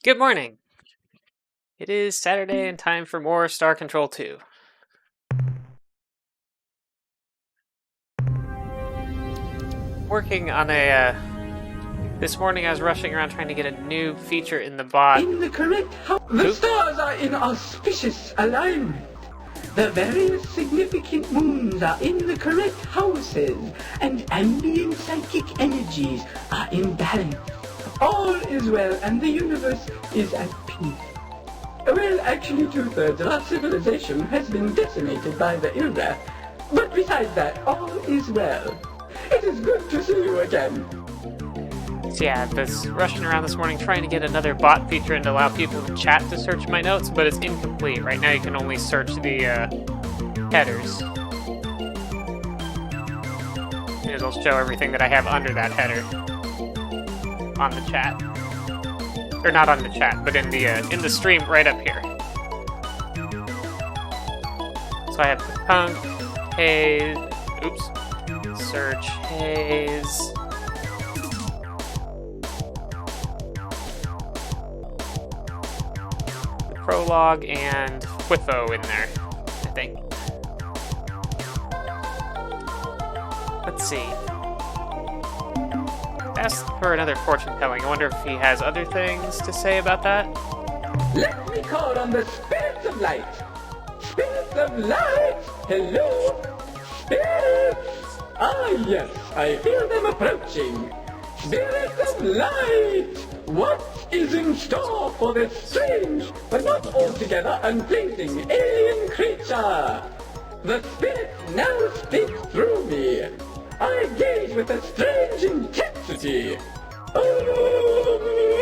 Good morning. It is Saturday and time for more Star Control 2. Working on this morning I was rushing around trying to get a new feature in the bot. In the correct house. The stars are in auspicious alignment. The various significant moons are in the correct houses, and ambient psychic energies are in balance. All is well, and the universe is at peace. Well, actually, 2/3 of our civilization has been decimated by the Ur- Quan, but besides that, all is well. It is good to see you again. So yeah, I was rushing around this morning trying to get another bot feature and to allow people to chat to search my notes, but it's incomplete. Right now you can only search the headers. And it'll show everything that I have under that header on the chat. Or not on the chat, but in the stream right up here. So I have Pkunk, Haze, search Haze. The prologue and Whiffo in there, I think. Let's see. Ask for another fortune telling. I wonder if he has other things to say about that. Let me call on the spirits of light. Spirits of light! Hello? Spirits! Ah, yes, I feel them approaching. Spirits of light! What is in store for this strange, but not altogether unpleasing alien creature? The spirit now speaks through me. I gaze with a strange intensity. Oh,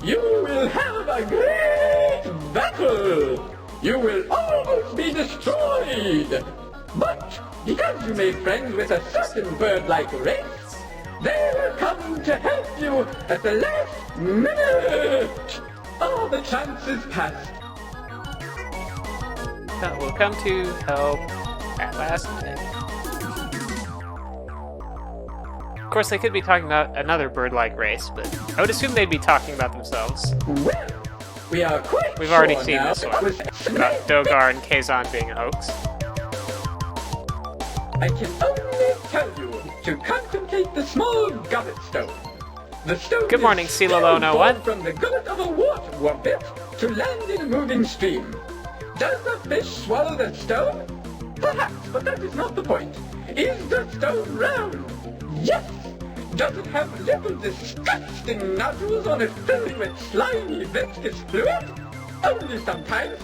you will have a great battle. You will almost be destroyed. But because you made friends with a certain bird-like race, they will come to help you at the last minute. All the chances past. That will come to help at last minute. Of course, they could be talking about another bird-like race, but I would assume they'd be talking about themselves. Well, we are quite We've already sure seen now this one, about Dogar and Kazan being a hoax. I can only tell you to contemplate the small goblet stone. The stone Good morning, is Silalo01. from the gullet of a water wumpet to land in a moving stream. Does the fish swallow the stone? Perhaps, but that is not the point. Is the stone round? Yes! Does it have little disgusting nodules on it filled with slimy viscous fluid? Only sometimes.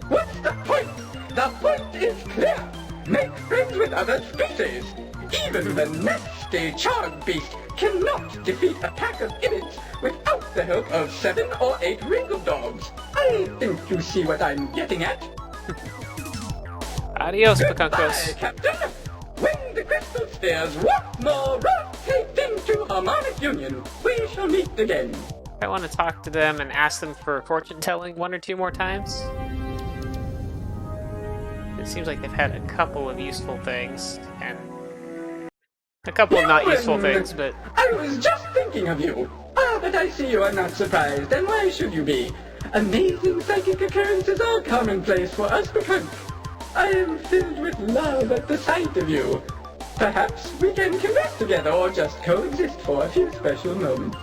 What's the point? The point is clear. Make friends with other species. Even the nasty charred beast cannot defeat a pack of imps without the help of 7 or 8 wrinkled dogs. I think you see what I'm getting at. Adios, Goodbye, Pkunkos. Captain. When the crystal spheres once more rotate into harmonic union, we shall meet again. I want to talk to them and ask them for fortune telling 1 or 2 more times. It seems like they've had a couple of useful things, and a couple of not useful things, but... I was just thinking of you. Ah, but I see you are not surprised, and why should you be? Amazing psychic occurrences are commonplace for us Pkunk. I am filled with love at the sight of you. Perhaps we can converse together or just coexist for a few special moments.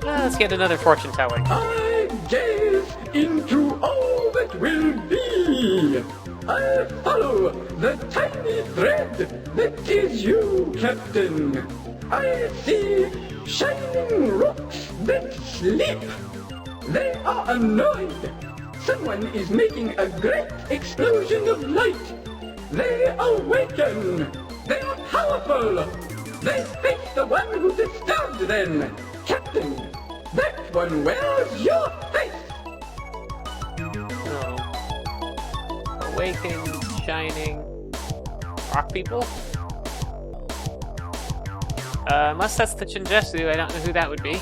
Let's get another fortune telling. I gaze into all that will be. I follow the tiny thread that is you, Captain. I see shining rocks that sleep. They are annoyed. Someone is making a great explosion of light. They awaken. They are powerful. They face the one who disturbed them. Captain, that one wears your face. Oh. Awaken, shining, rock people? Unless that's the Chinjesu, I don't know who that would be.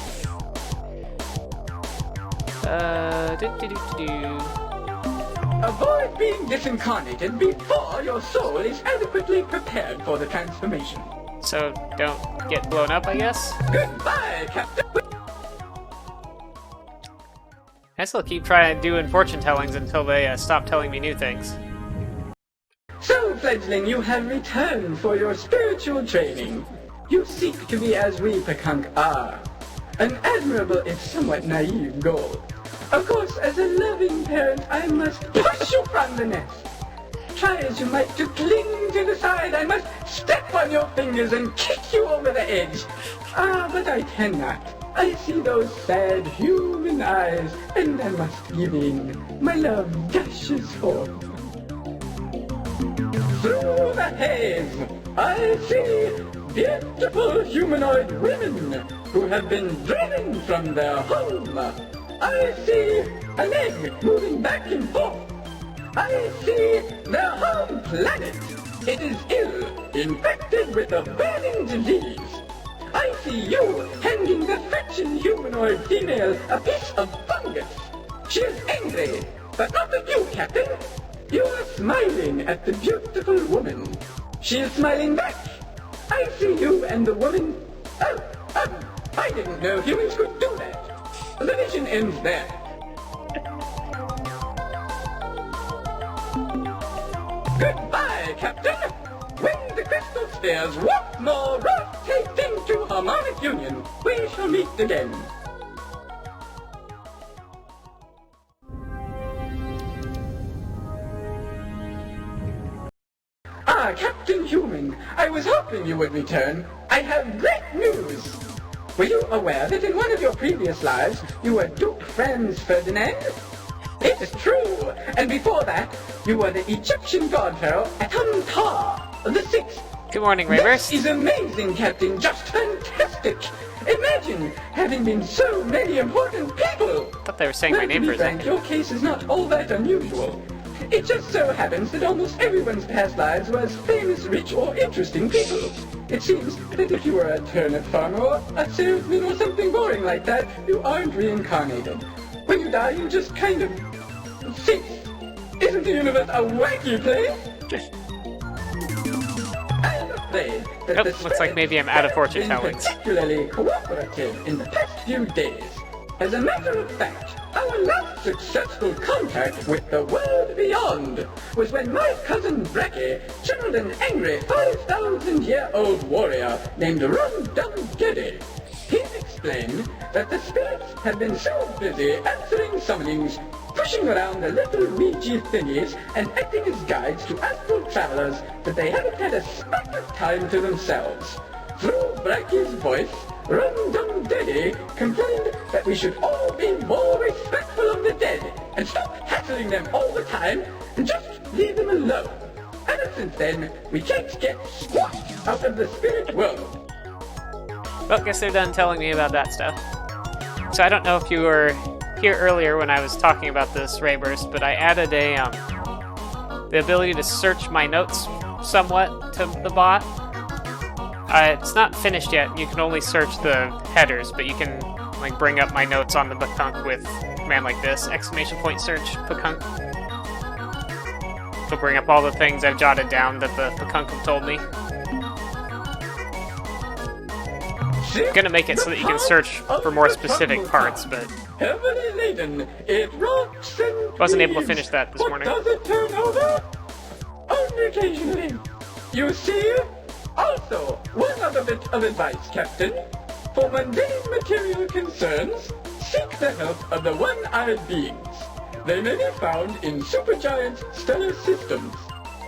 Avoid being disincarnated before your soul is adequately prepared for the transformation. So, don't get blown up, I guess? Goodbye, Captain. I still keep trying doing fortune tellings until they stop telling me new things. So, fledgling, you have returned for your spiritual training. You seek to be as we Pkunk are. An admirable if somewhat naive goal. Of course, as a loving parent, I must push you from the nest. Try as you might to cling to the side, I must step on your fingers and kick you over the edge. Ah, but I cannot. I see those sad human eyes, and I must give in. My love gushes forth. Through the haze, I see beautiful humanoid women who have been driven from their home. I see a leg moving back and forth. I see their home planet. It is ill, infected with a burning disease. I see you handing the friction humanoid female a piece of fungus. She is angry, but not at you, Captain. You are smiling at the beautiful woman. She is smiling back. I see you and the woman. I didn't know humans could do that. The vision ends there. Goodbye, Captain. When the crystal spheres once more rotate into harmonic union, we shall meet again. Ah, Captain Human, I was hoping you would return. I have great news. Were you aware that in one of your previous lives, you were Duke Franz Ferdinand? It's true! And before that, you were the Egyptian god pharaoh Atum-Tar the Sixth. Good morning, Rayburst. This is amazing, Captain. Just fantastic. Imagine having been so many important people. I thought they were saying my name for a second. Your case is not all that unusual. It just so happens that almost everyone's past lives was famous, rich, or interesting people. It seems that if you were a turnip farmer or a salesman or something boring like that, you aren't reincarnated. When you die, you just kind of cease. Isn't the universe a wacky place? I'm afraid that Nope, the looks like maybe I'm out of fortune been tellings. particularly cooperative in the past few days. As a matter of fact, our last successful contact with the world beyond was when my cousin Bracky channeled an angry 5,000-year-old warrior named Rum-Dum-Geddy. He explained that the spirits had been so busy answering summonings, pushing around the little Ouija thingies, and acting as guides to astral travelers that they hadn't had a speck of time to themselves. Through Bracky's voice, Rum-Dum-Geddy complained that we should all be more respectful of the dead and stop hassling them all the time and just leave them alone. Ever since then, we can't get squashed out of the spirit world. Well, guess they're done telling me about that stuff. So I don't know if you were here earlier when I was talking about this Rayburst, but I added the ability to search my notes somewhat to the bot. It's not finished yet. You can only search the headers, but you can like bring up my notes on the Pkunk with a command like this, ! Search Pkunk. It'll bring up all the things I've jotted down that the Pkunk have told me. I'm gonna make it so that you can search for more specific parts, but wasn't able to finish that this morning. Does it turn over? Only occasionally. You see? Also, one other bit of advice, Captain. For mundane material concerns, seek the help of the one-eyed beings. They may be found in supergiant stellar systems.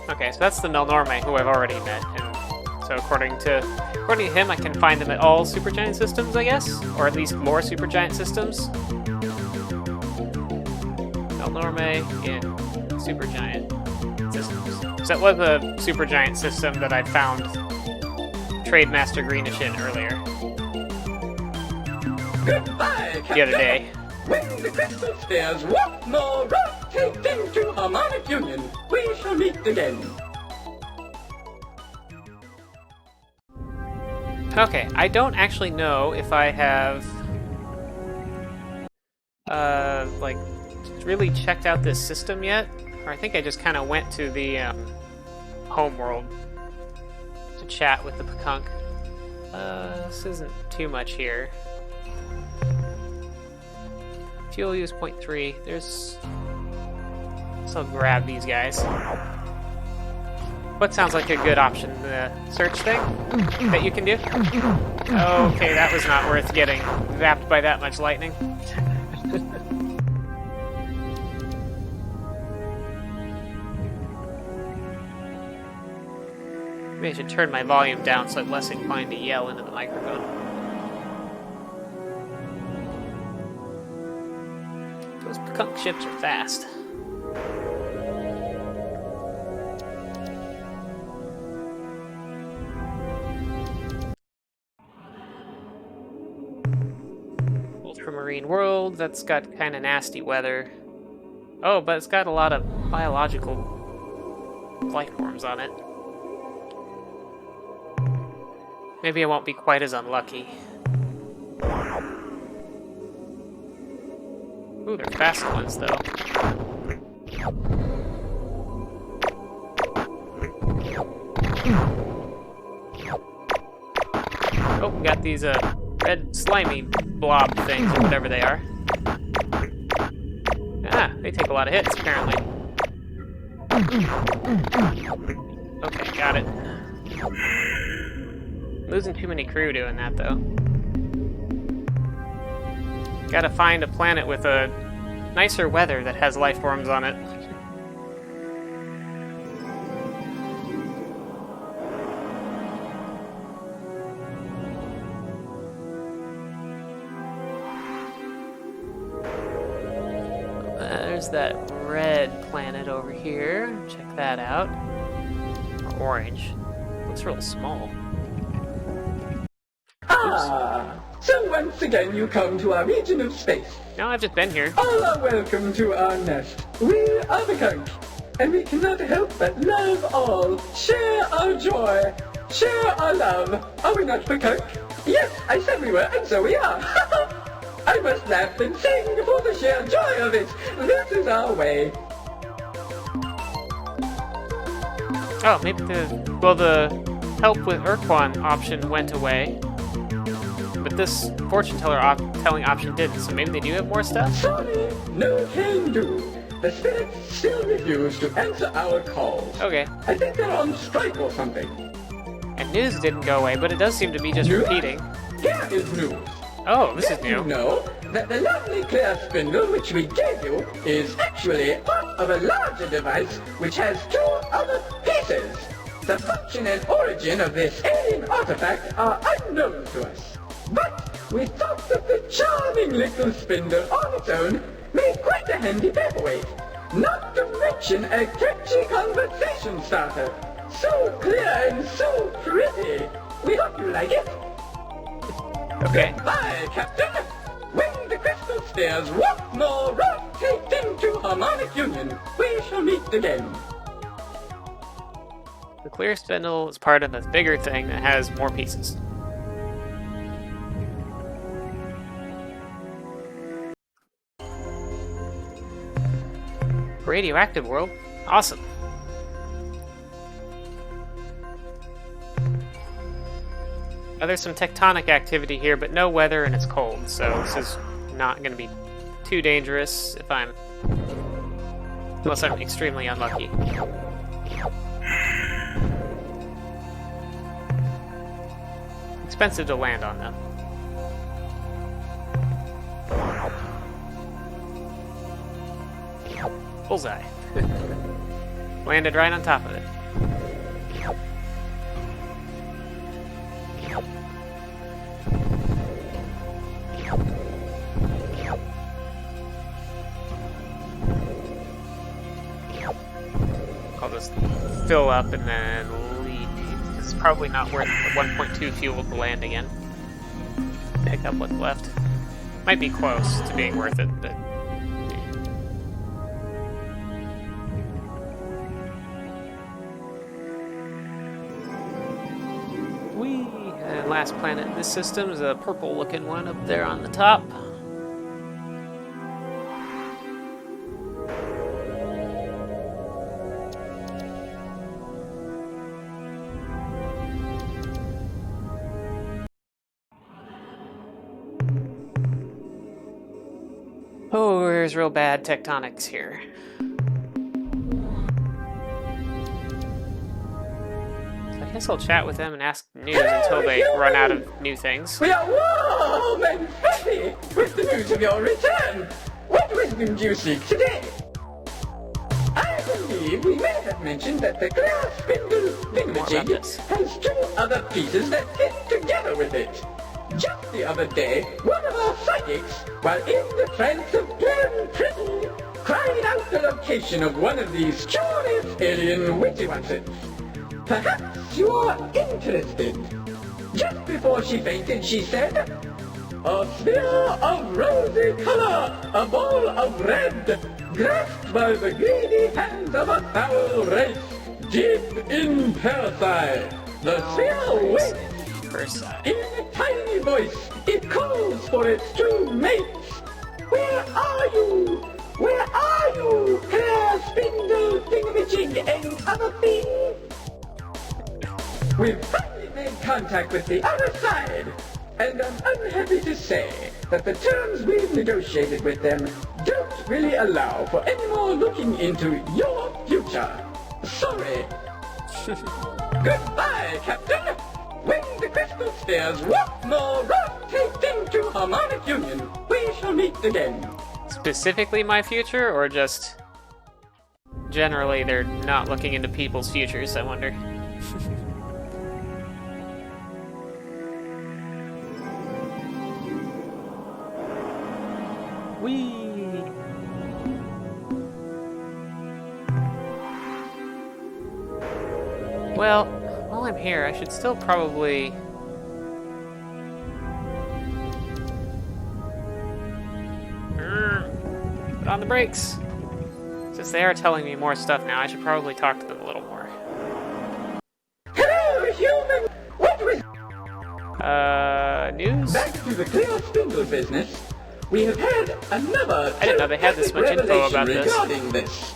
Okay, so that's the Melnorme who I've already met, and so according to him, I can find them at all supergiant systems, I guess, or at least more supergiant systems. Melnorme in supergiant systems. So that was a supergiant system that I found Trademaster Greenish in earlier. Goodbye, Captain. The other day. When the crystal spheres once more rotate into harmonic union, we shall meet again. Okay, I don't actually know if I have like really checked out this system yet, or I think I just kind of went to the home world to chat with the Pkunk. This isn't too much here. Fuel use 0.3. There's... So I'll grab these guys. What sounds like a good option? The search thing that you can do? Okay, that was not worth getting zapped by that much lightning. Maybe I should turn my volume down so I'm less inclined to yell into the microphone. Those Pkunk ships are fast. Ultramarine world, that's got kind of nasty weather. Oh, but it's got a lot of biological life forms on it. Maybe I won't be quite as unlucky. Ooh, they're fast ones, though. Oh, we got these red slimy blob things, or whatever they are. Ah, they take a lot of hits, apparently. Okay, got it. Losing too many crew doing that, though. Gotta find a planet with a nicer weather that has life forms on it. There's that red planet over here. Check that out. Or orange. Looks real small. Ah, so once again you come to our region of space. No, I've just been here. All are welcome to our nest. We are Pkunk, and we cannot help but love all, share our joy, share our love. Are we not Pkunk? Yes, I said we were, and so we are. I must laugh and sing for the sheer joy of it. This is our way. Oh, maybe the help with Ur-Quan option went away. But this fortune telling option didn't, so maybe they do have more stuff? Sorry, no can do. The spirits still refuse to answer our calls. Okay. I think they're on strike or something. And news didn't go away, but it does seem to be just News? repeating. Here is news. Oh, this is Did you new. know that the lovely clear spindle which we gave you is actually part of a larger device which has two other pieces? The function and origin of this alien artifact are unknown to us. But we thought that the charming little spindle on its own made quite a handy paperweight. Not to mention a catchy conversation starter. So clear and so pretty. We hope you like it. Okay. Goodbye, Captain. When the crystal spheres once more rotate into harmonic union, we shall meet again. The clear spindle is part of a bigger thing that has more pieces. Radioactive world? Awesome. Now, there's some tectonic activity here, but no weather and it's cold, so this is not going to be too dangerous if I'm... unless I'm extremely unlucky. Expensive to land on, though. Bullseye. Landed right on top of it. I'll just fill up and then leave. It's probably not worth 1.2 fuel to land again. Pick up what's left. Might be close to being worth it, but... And last planet in this system is a purple-looking one up there on the top. there's real bad tectonics here. So I guess I'll chat with them and ask news until they run out of new things. We are warm and happy with the news of your return. What wisdom do you seek today? I believe we may have mentioned that the glass spindle thingamajig has two other pieces that fit together with it. Just the other day, one of our psychics, while in the trance of grand prison, cried out the location of one of these curious alien witty-watsits. Perhaps you are interested. Just before she fainted, she said, "A sphere of rosy color, a ball of red, grasped by the greedy hands of a foul race, deep in parasite. The sphere waits. In a tiny voice, it calls for its two mates. Where are you? Where are you, hair, spindle, thingamajig, and other thing?" We've finally made contact with the other side, and I'm unhappy to say that the terms we've negotiated with them don't really allow for any more looking into your future. Sorry. Goodbye, Captain. When the crystal spheres once more rotate into harmonic union, we shall meet again. Specifically my future, or just generally they're not looking into people's futures, I wonder. Whee! Well, while I'm here, I should still probably... Put on the brakes! Since they are telling me more stuff now, I should probably talk to them a little more. Hello, human! What was... News? Back to the clear spindle business. We have had another... I didn't know they had this much info about this. Regarding this.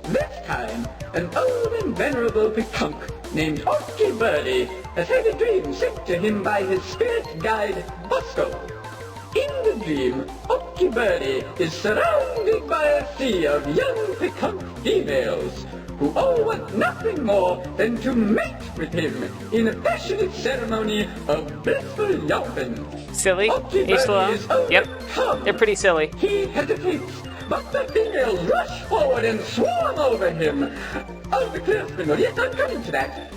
This time, an old and venerable Pkunk named Orky Birdie has had a dream sent to him by his spirit guide, Bosco. In the dream, Orky Birdie is surrounded by a sea of young Pkunk females who all want nothing more than to mate with him in a passionate ceremony of blissful yawning. Silly? H-Sloan? Yep. They're pretty silly. He hesitates, but the females rush forward and swarm over him. Oh, the clear spindle, yes, I'm coming to that.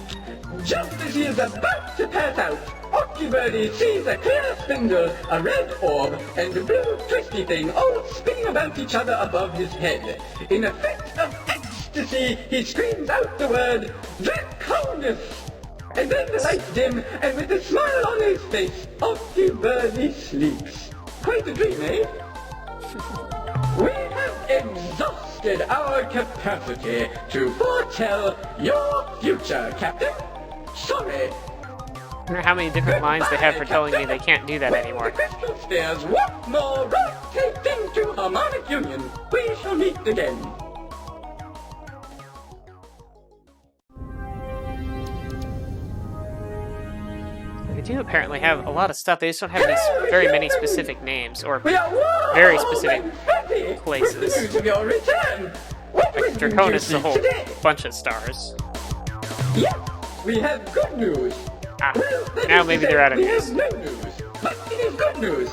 Just as he is about to pass out, Orky Birdie sees a clear spindle, a red orb, and a blue twisty thing all spinning about each other above his head. In a fit of ecstasy, he screams out the word, "Draconis!" And then the lights dim, and with a smile on his face, Orky Birdie sleeps. Quite a dream, eh? We have exhausted our capacity to foretell your future, Captain. Sorry. I wonder how many different lines they have for telling me they can't do that anymore. The crystal spheres once more rotate into harmonic union. We shall meet again. They do apparently have a lot of stuff. They just don't have any, very many specific names or very specific places. Like Draconis is a whole bunch of stars. Yes, we have good news. Ah, now maybe they're out of news. We have no news, but it is good news.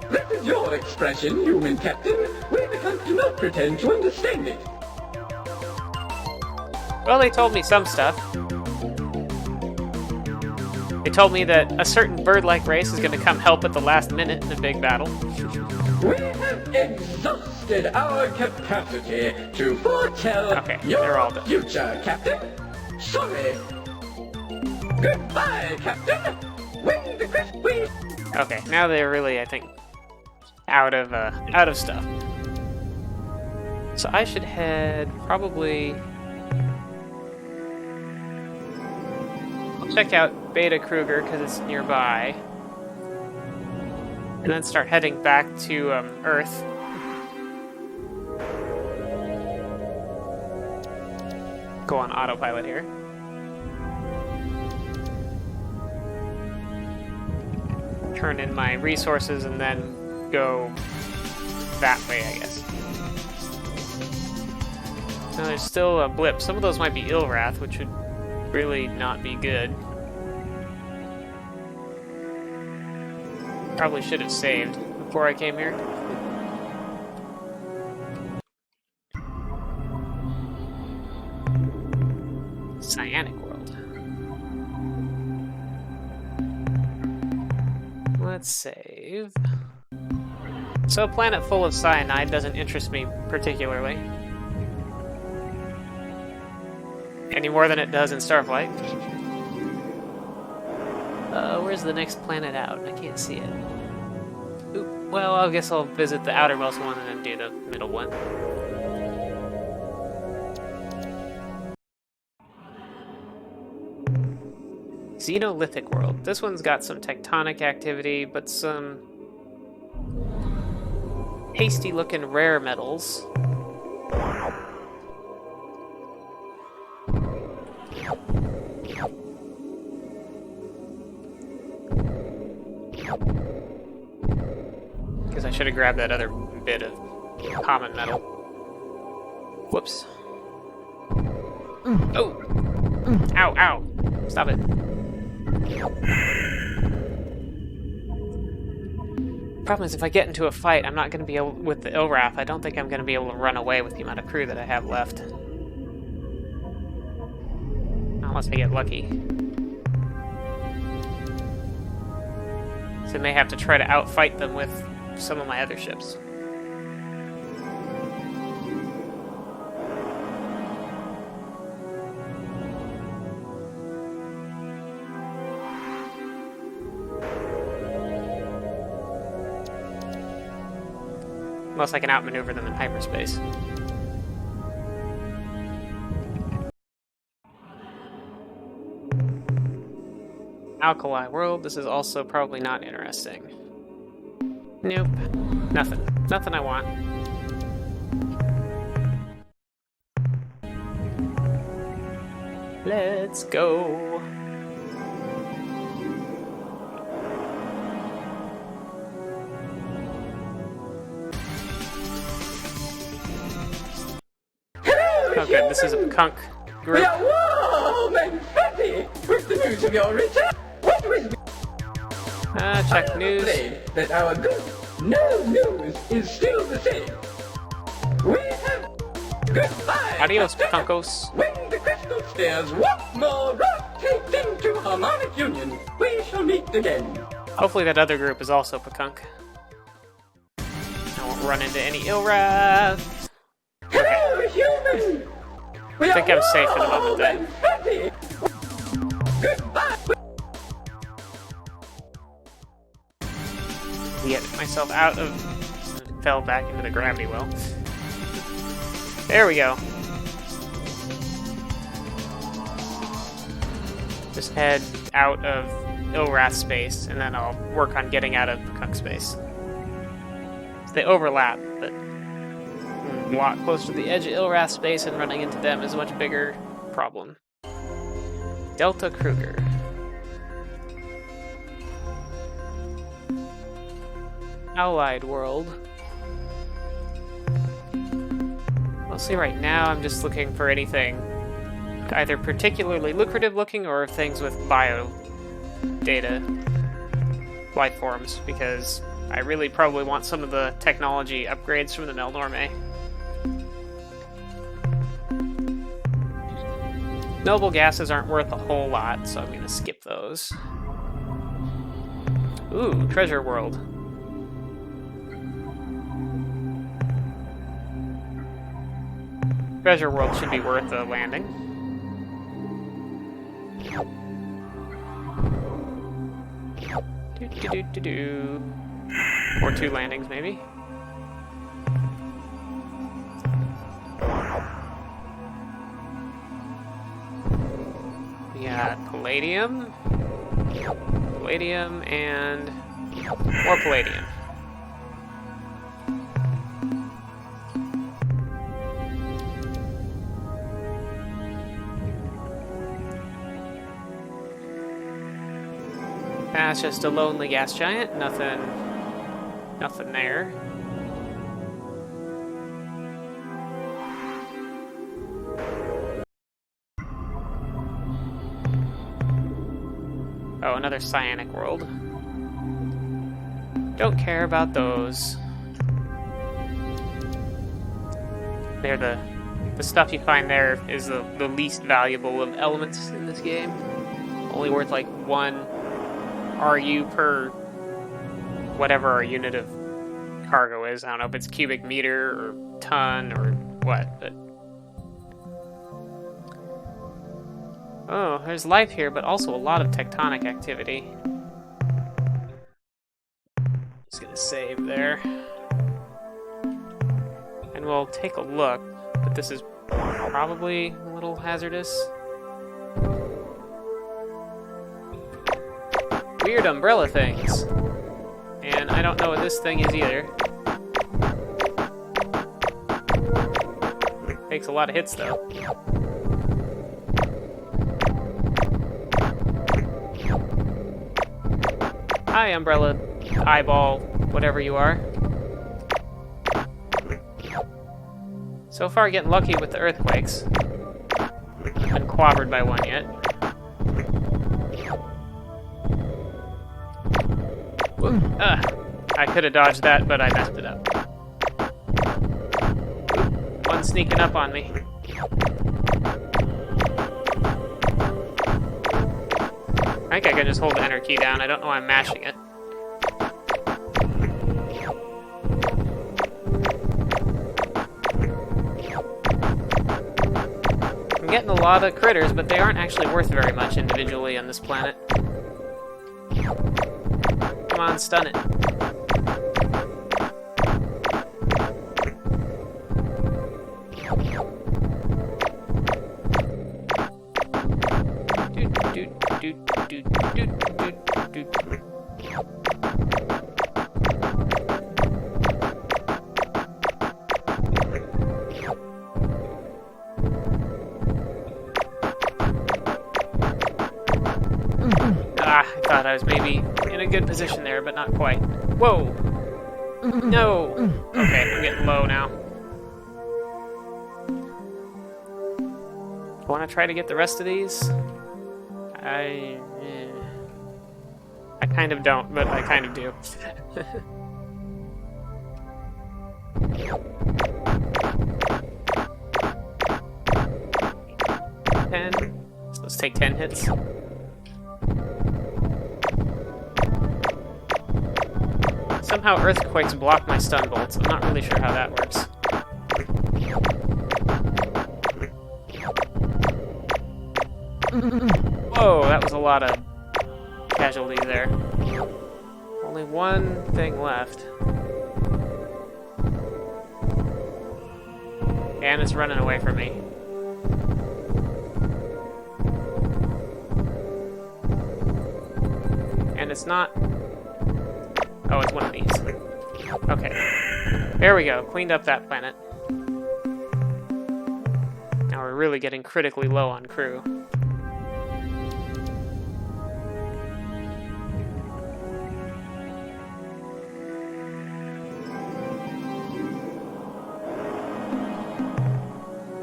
That is your expression, human captain. We Pkunk do not pretend to understand it. Well, they told me some stuff. They told me that a certain bird-like race is going to come help at the last minute in a big battle. We have exhausted our capacity to foretell your future, Captain. Sorry. Goodbye, Captain. When the crispy... Okay, now they're really, I think, out of stuff. So I should head probably... I'll check out Beta Kruger because it's nearby. And then start heading back to Earth. Go on autopilot here. Turn in my resources and then go that way, I guess. No, there's still a blip. Some of those might be Ilrath, which would really not be good. Probably should have saved before I came here. Cyanic world. Let's save. So a planet full of cyanide doesn't interest me particularly. Any more than it does in Starflight. Where's the next planet out? I can't see it. Ooh, well, I guess I'll visit the outermost one and then do the middle one. Xenolithic world. This one's got some tectonic activity, but some pasty-looking rare metals. Guess I should have grabbed that other bit of common metal. Whoops. Oh! Ow, ow! Stop it. Problem is, if I get into a fight, I'm not going to be able, with the Ilrath, I don't think I'm going to be able to run away with the amount of crew that I have left. Unless I get lucky. So I may have to try to outfight them with some of my other ships. Unless I can outmaneuver them in hyperspace. Alkali world, this is also probably not interesting. Nope. Nothing. Nothing I want. Let's go. Oh good, this is a Pkunk group. We are warm and happy with the news of your return. What was Check news. that our good no news is still the same. We have goodbye. Adios, Pkunkos. When the crystal spheres once more rotate into harmonic union, we shall meet again. Hopefully that other group is also Pkunk. I won't run into any Ilrath. Hello, human. We I think are I'm safe for the moment warm then. and happy. Goodbye. Get myself out of... Fell back into the gravity well. There we go. Just head out of Ilrath space, and then I'll work on getting out of Pkunk space. So they overlap, but a lot closer to the edge of Ilrath space, and running into them is a much bigger problem. Delta Kruger. Allied world. Mostly right now I'm just looking for anything either particularly lucrative looking or things with bio data life forms, because I really probably want some of the technology upgrades from the Melnorme. Noble gases aren't worth a whole lot, so I'm gonna skip those. Ooh, treasure world. Treasure world should be worth a landing. Do. Or 2 landings, maybe. We got palladium. Palladium and more palladium. That's just a lonely gas giant. Nothing there. Oh, another cyanic world. Don't care about those. They're the stuff you find there is the least valuable of elements in this game. Only worth like 1 RU per whatever our unit of cargo is. I don't know if it's cubic meter or ton or what, but... Oh, there's life here, but also a lot of tectonic activity. Just gonna save there. And we'll take a look, but this is probably a little hazardous. Weird umbrella things. And I don't know what this thing is either. Takes a lot of hits though. Hi, umbrella, eyeball, whatever you are. So far, getting lucky with the earthquakes. Haven't been clobbered by one yet. I could have dodged that, but I messed it up. One sneaking up on me. I think I can just hold the enter key down. I don't know why I'm mashing it. I'm getting a lot of critters, but they aren't actually worth very much individually on this planet. Come on, stun it. I thought I was maybe in a good position there, but not quite. Whoa! No! Okay, I'm getting low now. Want to try to get the rest of these? I kind of don't, but I kind of do. So let's take 10 hits. Somehow earthquakes block my stun bolts. I'm not really sure how that works. Whoa, that was a lot of casualties there. Only one thing left. And it's running away from me. And it's not... Oh, it's one of these. Okay. There we go. Cleaned up that planet. Now we're really getting critically low on crew.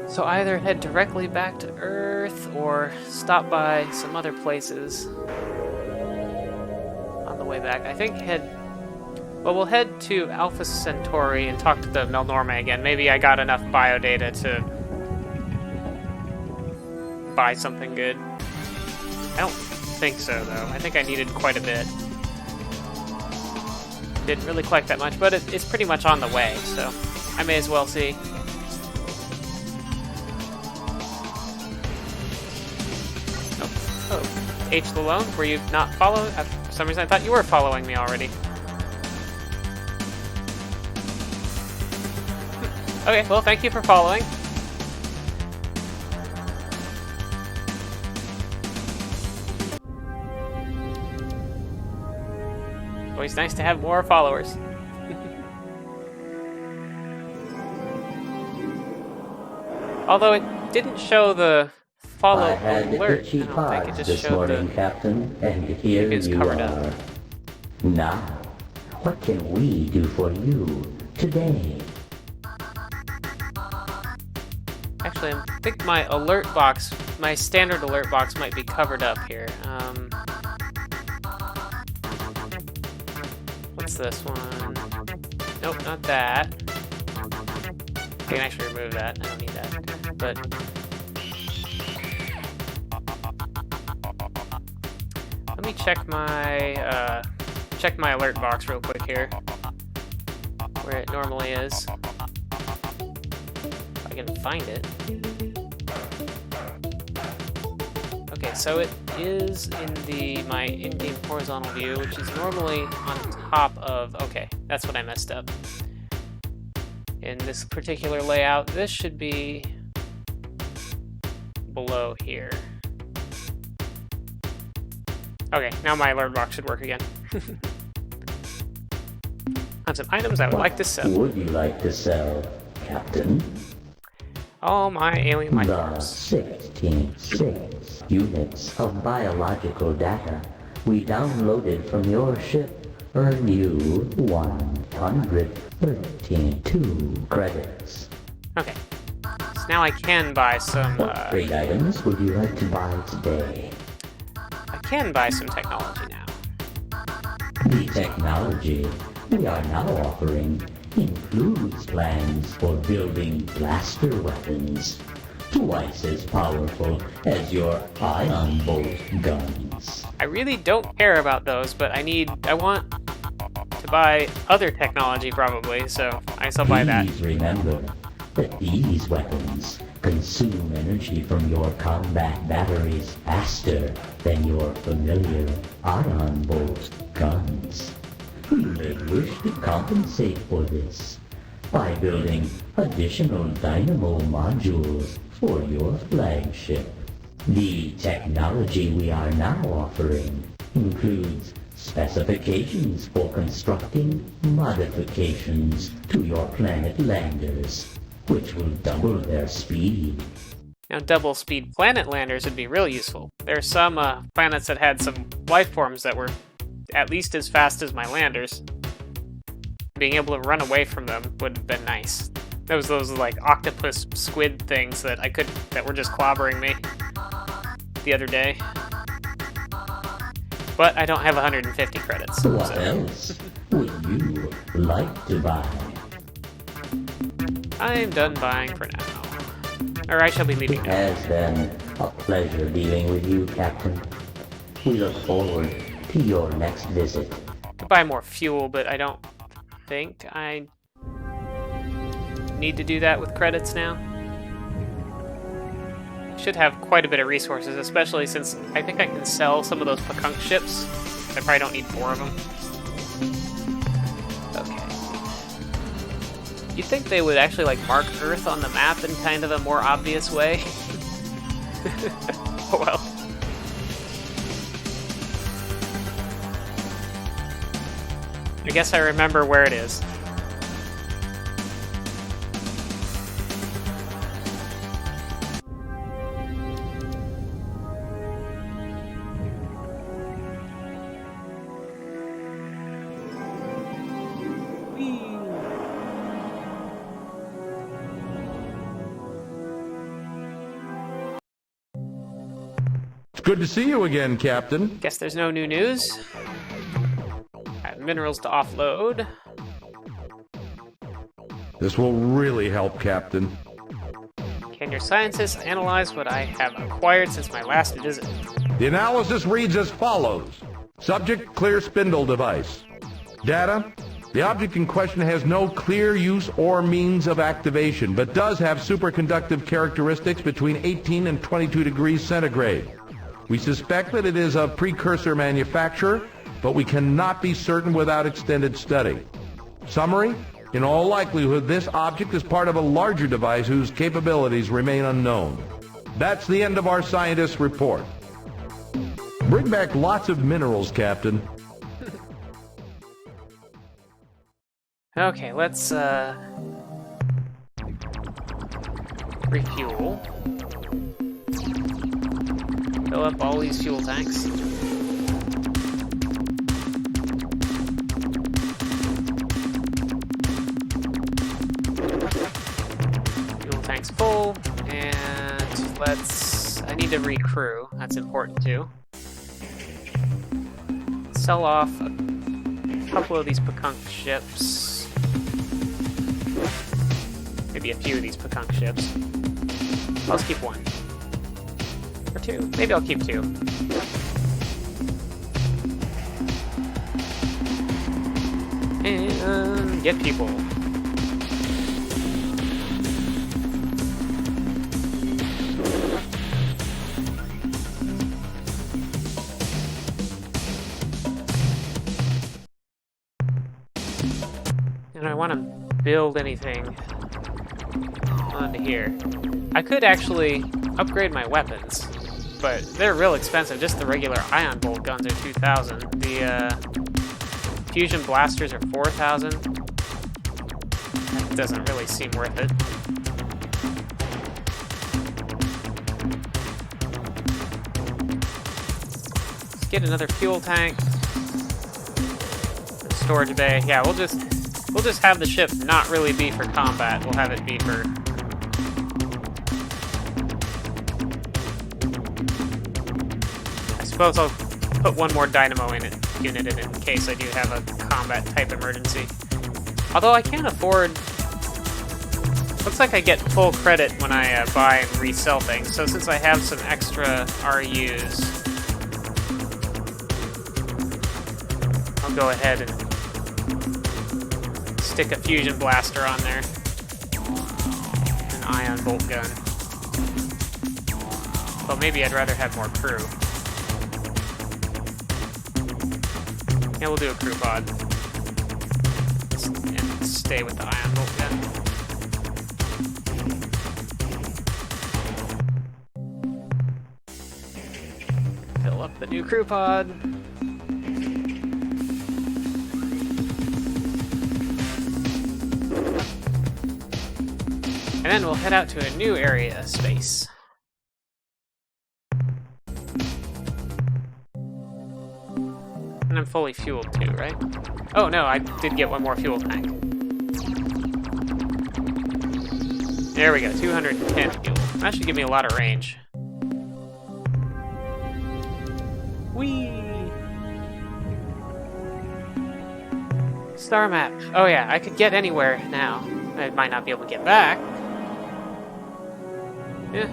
So either head directly back to Earth or stop by some other places on the way back. I think well, we'll head to Alpha Centauri and talk to the Melnorme again. Maybe I got enough biodata to buy something good. I don't think so, though. I think I needed quite a bit. Didn't really collect that much, but it's pretty much on the way, so I may as well see. Oh, H. Lalone, were you not following? For some reason I thought you were following me already. Okay, well, thank you for following. Always nice to have more followers. Although it didn't show the follow alert. I don't think it just showed the Captain, and here it's you covered are. up. Now, what can we do for you today? Actually, I think my alert box, my standard alert box might be covered up here. What's this one? Nope, not that. I can actually remove that. I don't need that. But let me check my alert box real quick here, where it normally is. If I can find it. Okay, so it is in my in-game horizontal view, which is normally on top of... Okay, that's what I messed up. In this particular layout, this should be below here. Okay, now my alert box should work again. On some items I would like to sell. What would you like to sell, Captain? All my alien life The forms. 66 units of biological data we downloaded from your ship earn you 132 credits. Okay. So now I can buy some, What trade items would you like to buy today? I can buy some technology now. The technology we are now offering includes plans for building blaster weapons, twice as powerful as your ion bolt guns. I really don't care about those, but I want to buy other technology probably, so I guess I'll buy that. Please remember that these weapons consume energy from your combat batteries faster than your familiar ion bolt guns. We may wish to compensate for this by building additional dynamo modules for your flagship. The technology we are now offering includes specifications for constructing modifications to your planet landers, which will double their speed. Now, double speed planet landers would be real useful. There are some planets that had some life forms that were at least as fast as my landers. Being able to run away from them would have been nice. There was those like octopus squid things that that were just clobbering me the other day. But I don't have 150 credits. What So else would you like to buy? I'm done buying for now. Or I shall be leaving It now. has been a pleasure dealing with you, Captain. We look forward to your next visit. Could buy more fuel, but I don't think I need to do that with credits now. Should have quite a bit of resources, especially since I think I can sell some of those Pkunk ships. I probably don't need 4 of them. Okay. You'd think they would actually like mark Earth on the map in kind of a more obvious way. Oh well. I guess I remember where it is. It's good to see you again, Captain. Guess there's no new news. Minerals to offload. This will really help, Captain. Can your scientists analyze what I have acquired since my last visit? The analysis reads as follows. Subject, clear spindle device. Data, the object in question has no clear use or means of activation, but does have superconductive characteristics between 18 and 22 degrees centigrade. We suspect that it is of precursor manufacture, but we cannot be certain without extended study. Summary, in all likelihood, this object is part of a larger device whose capabilities remain unknown. That's the end of our scientist's report. Bring back lots of minerals, Captain. Okay, let's refuel. Fill up all these fuel tanks. Fuel tank's full, and I need to recrew. That's important too. Sell off couple of these Pkunk ships. Maybe a few of these Pkunk ships. I'll just keep one. Or two. Maybe I'll keep two. And get people. And I want to build anything onto here. I could actually upgrade my weapons, but they're real expensive. Just the regular ion bolt guns are 2,000. The fusion blasters are 4,000. That doesn't really seem worth it. Let's get another fuel tank. Storage bay. Yeah, we'll just have the ship not really be for combat. We'll have it be for... I suppose I'll put one more dynamo unit in case I do have a combat type emergency. Although I can't afford... Looks like I get full credit when I buy and resell things, so since I have some extra RUs, I'll go ahead and stick a fusion blaster on there. An ion bolt gun. Well, maybe I'd rather have more crew. Yeah, we'll do a crew pod. And stay with the ion bolt gun. Fill up the new crew pod. And then we'll head out to a new area of space. And I'm fully fueled too, right? Oh no, I did get one more fuel tank. There we go, 210 fuel. That should give me a lot of range. Whee! Star map. Oh yeah, I could get anywhere now. I might not be able to get back. Yeah.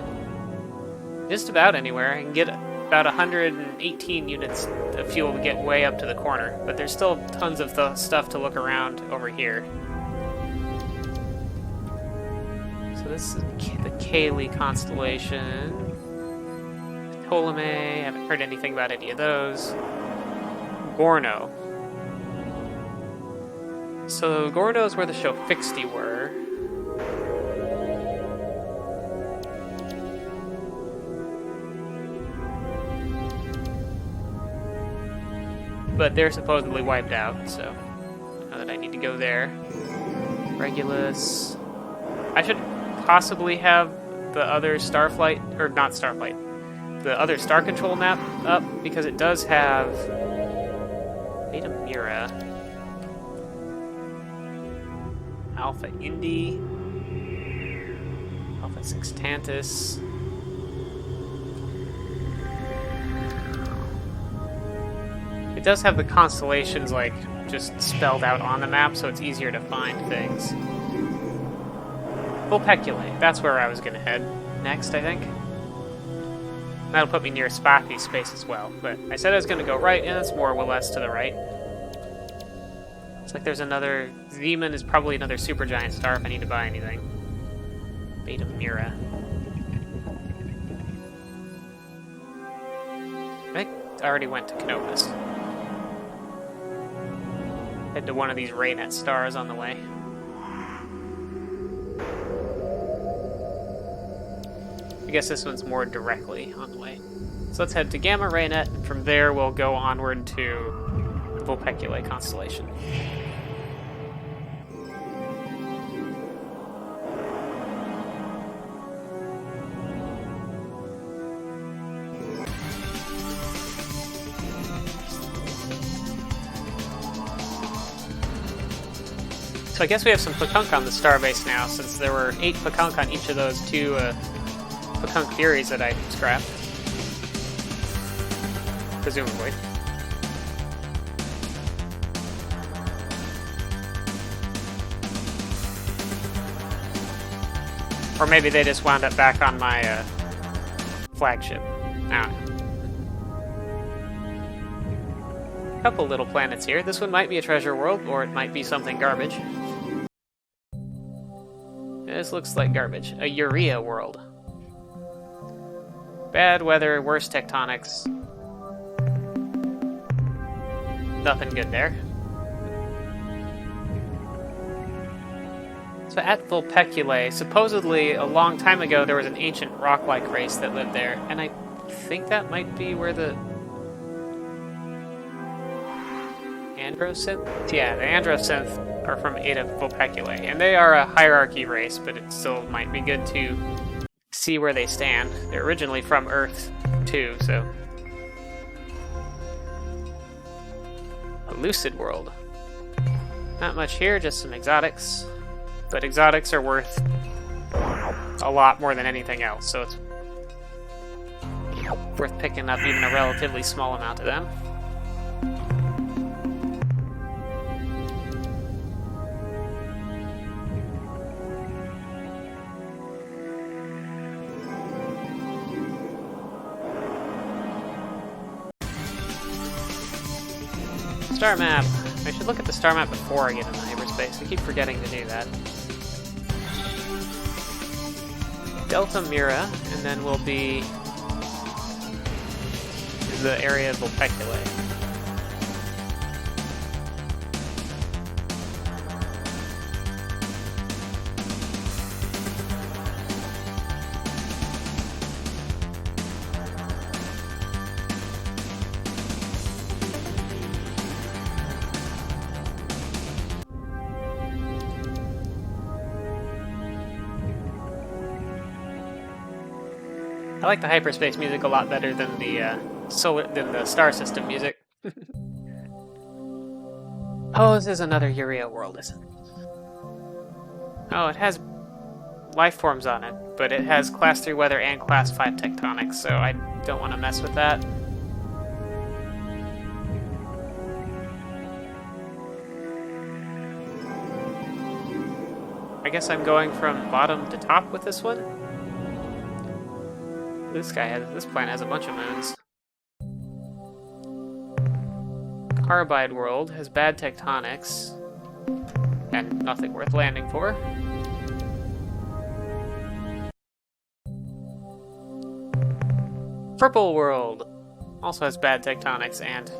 Just about anywhere. I can get about 118 units of fuel to get way up to the corner, but there's still tons of stuff to look around over here. So this is the Cayley constellation. Ptolemy, haven't heard anything about any of those. Gorno. So Gorno is where the show Fixty were. But they're supposedly wiped out, so now that I need to go there. Regulus. I should possibly have the other Starflight, or not Starflight, the other Star Control map up, because it does have Beta Mira, Alpha Indi, Alpha Sextantis. It does have the constellations, like, just spelled out on the map, so it's easier to find things. Vulpeculae, that's where I was going to head next, I think. That'll put me near Spathi space as well, but I said I was going to go right, and it's more or less to the right. It's like there's another... Zeman is probably another supergiant star if I need to buy anything. Beta Mira. I think I already went to Canopus. Head to one of these Raynet stars on the way. I guess this one's more directly on the way. So let's head to Gamma Raynet, and from there we'll go onward to the Vulpeculae constellation. So I guess we have some Pkunk on the starbase now, since there were 8 Pkunk on each of those 2 Pkunk Furies that I scrapped. Presumably. Or maybe they just wound up back on my flagship. I don't know. Couple little planets here. This one might be a treasure world, or it might be something garbage. This looks like garbage. A urea world. Bad weather, worse tectonics. Nothing good there. So at Vulpeculae, supposedly a long time ago there was an ancient rock-like race that lived there, and I think that might be where the Androsynth? Yeah, the Androsynth are from Eta Vulpeculae, and they are a hierarchy race, but it still might be good to see where they stand. They're originally from Earth, too, so... A lucid world. Not much here, just some exotics. But exotics are worth a lot more than anything else, so it's worth picking up even a relatively small amount of them. Star map. I should look at the star map before I get into hyperspace. I keep forgetting to do that. Delta Mira, and then we'll be the area of Vulpeculae. I like the hyperspace music a lot better than the star system music. Oh, this is another urea world, isn't it? Oh, it has life forms on it, but it has class 3 weather and class 5 tectonics, so I don't want to mess with that. I guess I'm going from bottom to top with this one. This planet has a bunch of moons. Carbide world has bad tectonics and nothing worth landing for. Purple world also has bad tectonics and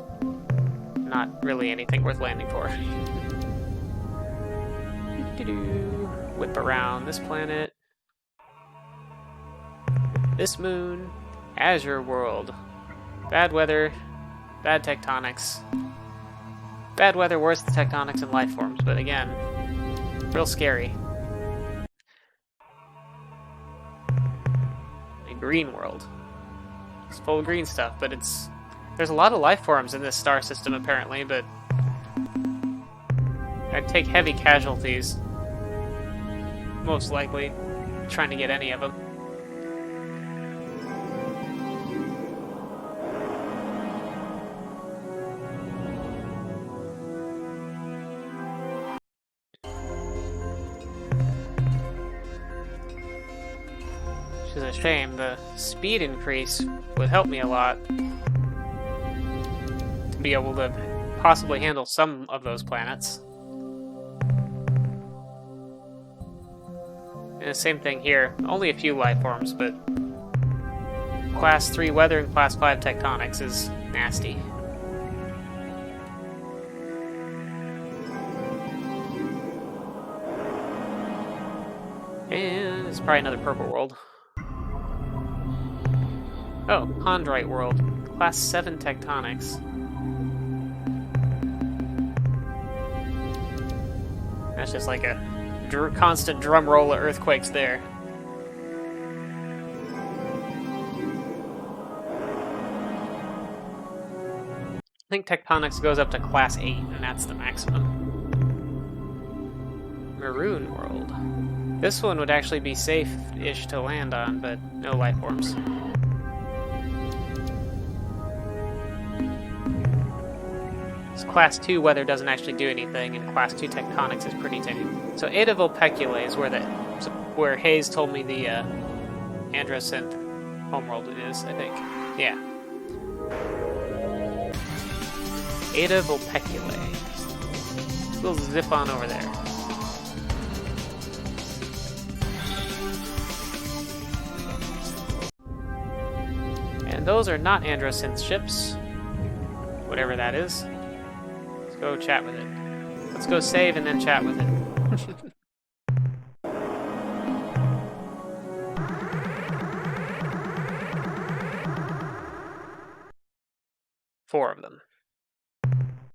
not really anything worth landing for. Whip around this planet. This moon, Azure world. Bad weather, bad tectonics. Bad weather, worse tectonics and life forms, but again, real scary. A green world. It's full of green stuff, but there's a lot of life forms in this star system apparently, but I'd take heavy casualties, most likely, trying to get any of them. Which is a shame. The speed increase would help me a lot to be able to possibly handle some of those planets. And the same thing here. Only a few life forms, but class 3 weather and class 5 tectonics is nasty. And it's probably another purple world. Oh, Chondrite world. Class 7 tectonics. That's just like a constant drum roll of earthquakes there. I think tectonics goes up to class 8, and that's the maximum. Maroon world. This one would actually be safe-ish to land on, but no life forms. Class 2 weather doesn't actually do anything, and Class 2 tectonics is pretty tame. So Eta Vulpeculae is where the where Hayes told me the Androsynth homeworld is, I think. Yeah. Ada Vulpeculae. We'll zip on over there. And those are not Androsynth ships. Whatever that is. Let's go chat with it. Let's go save and then chat with it. 4 of them.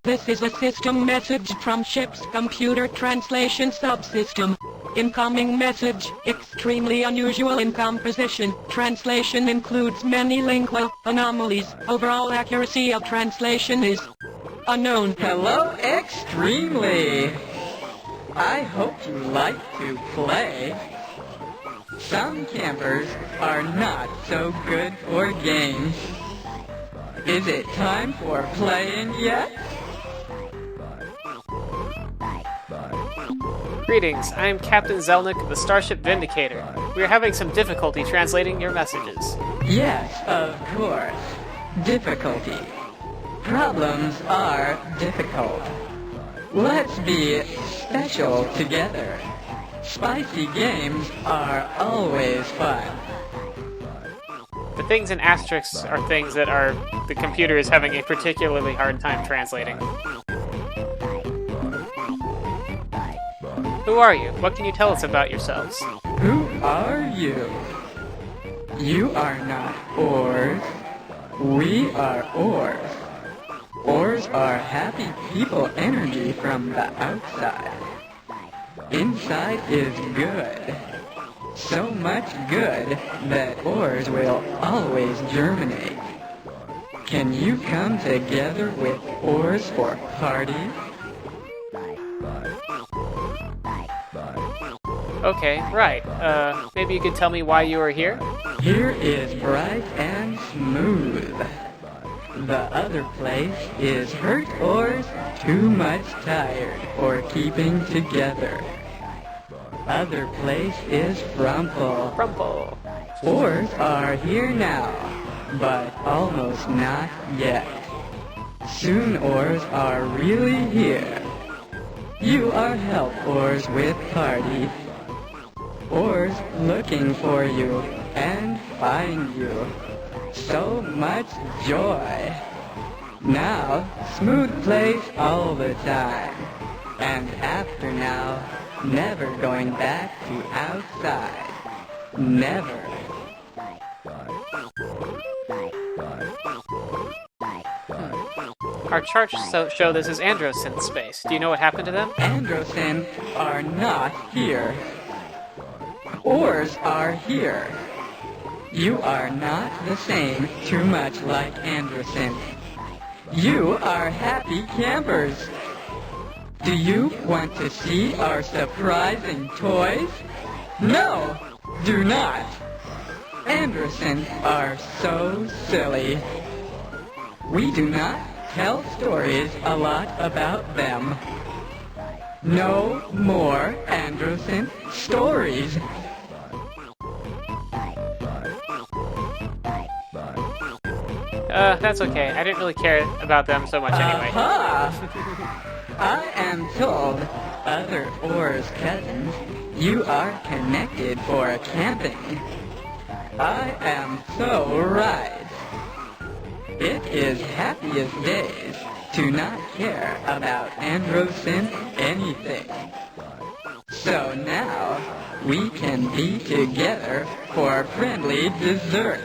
This is a system message from ship's computer translation subsystem. Incoming message, extremely unusual in composition. Translation includes many lingual anomalies. Overall accuracy of translation is unknown. Hello, Extremely! I hope you like to play. Some campers are not so good for games. Is it time for playing yet? Greetings, I am Captain Zelnick of the starship Vindicator. We are having some difficulty translating your messages. Yes, of course. Difficulty. Problems are difficult. Let's be special together. Spicy games are always fun. The things in asterisks are things that the computer is having a particularly hard time translating. Who are you? What can you tell us about yourselves? Who are you? You are not Orz. We are Orz. Orz are happy people energy from the outside. Inside is good. So much good that Orz will always germinate. Can you come together with Orz for parties? Okay, right. Maybe you could tell me why you are here? Here is bright and smooth. The other place is hurt or too much tired for keeping together. Other place is frumple. Rumple. Orz are here now, but almost not yet. Soon Orz are really here. You are help Orz with party. Orz looking for you and find you. So much joy. Now, smooth place all the time. And after now, never going back to outside. Never. Our charts show this as Androsynth space. Do you know what happened to them? Androsynth are not here. Orz are here. You are not the same, too much like Androsynth. You are happy campers. Do you want to see our surprising toys? No, do not. Androsynth are so silly. We do not tell stories a lot about them. No more Androsynth stories. That's okay. I didn't really care about them so much anyway. I am told, other Orz cousins, you are connected for camping. I am so right. It is happiest days to not care about Androsynth anything. So now, we can be together for friendly dessert.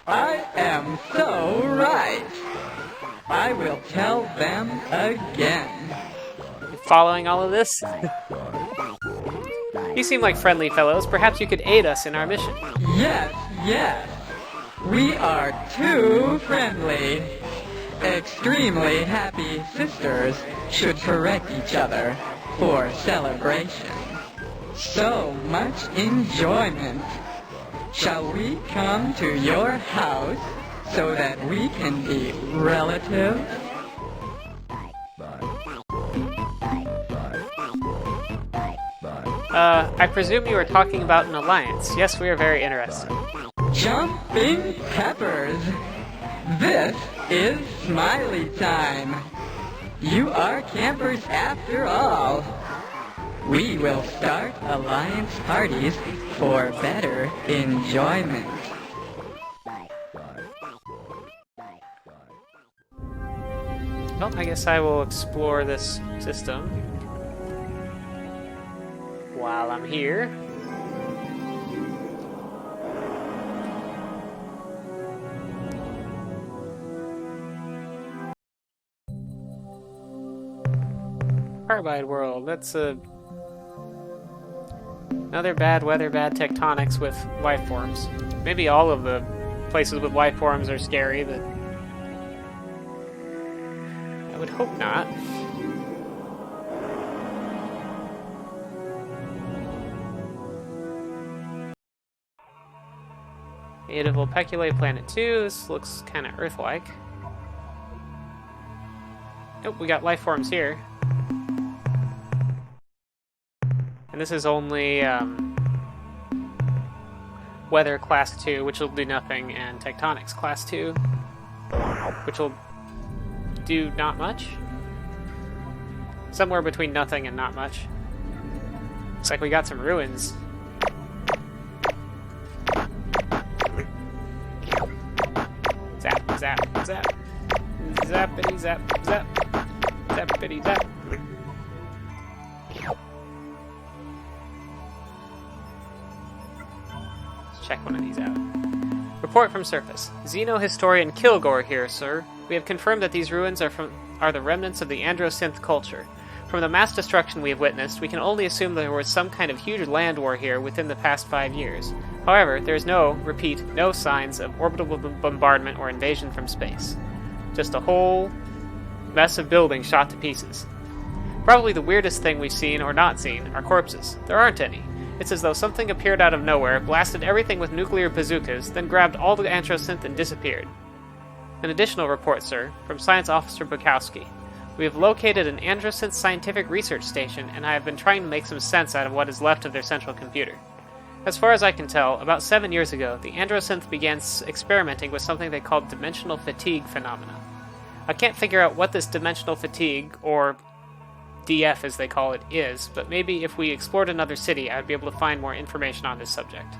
I am so right. I will tell them again. You following all of this? You seem like friendly fellows. Perhaps you could aid us in our mission. Yes, yes. We are too friendly. Extremely happy sisters should correct each other for celebration. So much enjoyment. Shall we come to your house so that we can be relatives? I presume you are talking about an alliance. Yes, we are very interested. Jumping peppers. This is Smiley time. You are campers after all. We will start alliance parties for better enjoyment. Well, I guess I will explore this system while I'm here. Carbide world. That's another bad weather, bad tectonics with life forms. Maybe all of the places with life forms are scary, but I would hope not. Native Vulpeculae Planet 2. This looks kind of Earth-like. Nope, we got life forms here. And this is only Weather Class 2, which will do nothing, and Tectonics Class 2, which will do not much. Somewhere between nothing and not much. Looks like we got some ruins. Zap, zap, zap. Zappity, zap, zap. Zappity, zap. Check one of these out. Report from surface. Xeno-historian Kilgore here, sir. We have confirmed that these ruins are the remnants of the Androsynth culture. From the mass destruction we have witnessed, we can only assume there was some kind of huge land war here within the past 5 years. However, there is no signs of orbital bombardment or invasion from space. Just a whole mess of buildings shot to pieces. Probably the weirdest thing we've seen or not seen are corpses. There aren't any. It's as though something appeared out of nowhere, blasted everything with nuclear bazookas, then grabbed all the Androsynth and disappeared. An additional report, sir, from Science Officer Bukowski. We have located an Androsynth scientific research station, and I have been trying to make some sense out of what is left of their central computer. As far as I can tell, about 7 years ago, the Androsynth began experimenting with something they called dimensional fatigue phenomena. I can't figure out what this dimensional fatigue, or DF as they call it, is, but maybe if we explored another city, I'd be able to find more information on this subject.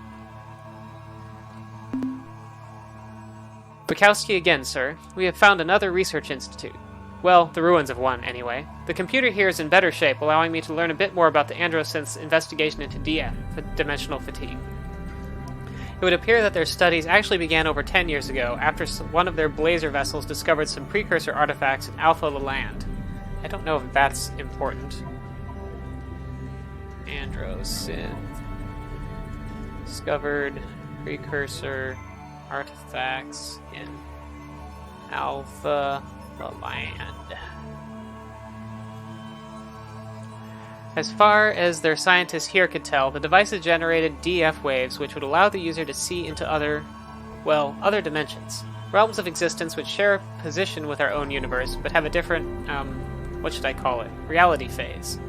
Bukowski again, sir. We have found another research institute. Well, the ruins of one, anyway. The computer here is in better shape, allowing me to learn a bit more about the Androsynth's investigation into DF, dimensional fatigue. It would appear that their studies actually began over 10 years ago, after one of their blazer vessels discovered some precursor artifacts in Alpha Land. I don't know if that's important. Androsynth. Discovered precursor artifacts in Alpha Land. As far as their scientists here could tell, the devices generated DF waves which would allow the user to see into other dimensions. Realms of existence which share a position with our own universe, but have a different, reality phase.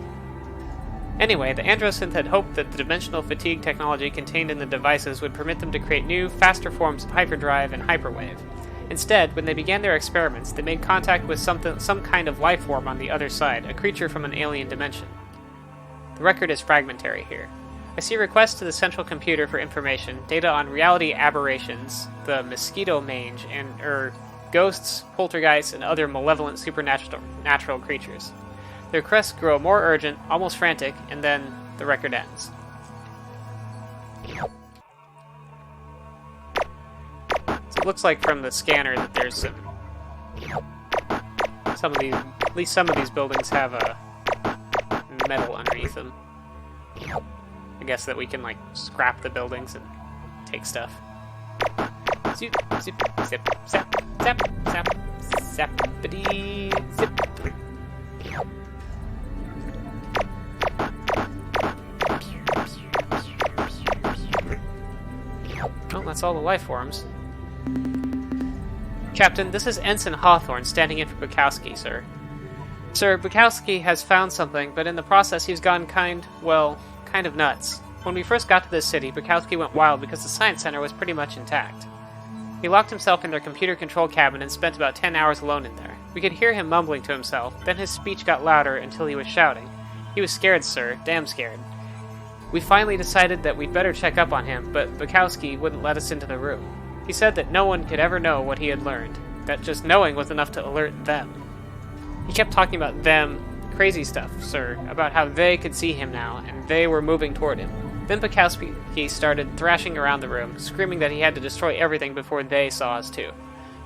Anyway, the Androsynth had hoped that the dimensional fatigue technology contained in the devices would permit them to create new, faster forms of hyperdrive and hyperwave. Instead, when they began their experiments, they made contact with some kind of life form on the other side, a creature from an alien dimension. The record is fragmentary here. I see requests to the central computer for information, data on reality aberrations, the mosquito mange, and ghosts, poltergeists, and other malevolent supernatural creatures. The requests grow more urgent, almost frantic, and then the record ends. So it looks like from the scanner that there's some of these, at least some of these buildings have a metal underneath them. I guess that we can like scrap the buildings and take stuff. Zip, zip, zip, zap, zap, zap, zappity, zip. Oh, that's all the life forms. Captain, this is Ensign Hawthorne standing in for Bukowski, sir. Sir, Bukowski has found something, but in the process he's gone kind kind of nuts. When we first got to this city, Bukowski went wild because the science center was pretty much intact. He locked himself in their computer-controlled cabin and spent about 10 hours alone in there. We could hear him mumbling to himself, then his speech got louder until he was shouting. He was scared, sir. Damn scared. We finally decided that we'd better check up on him, but Bukowski wouldn't let us into the room. He said that no one could ever know what he had learned, that just knowing was enough to alert them. He kept talking about them, crazy stuff, sir, about how they could see him now, and they were moving toward him. Then Pkunk started thrashing around the room, screaming that he had to destroy everything before they saw us too.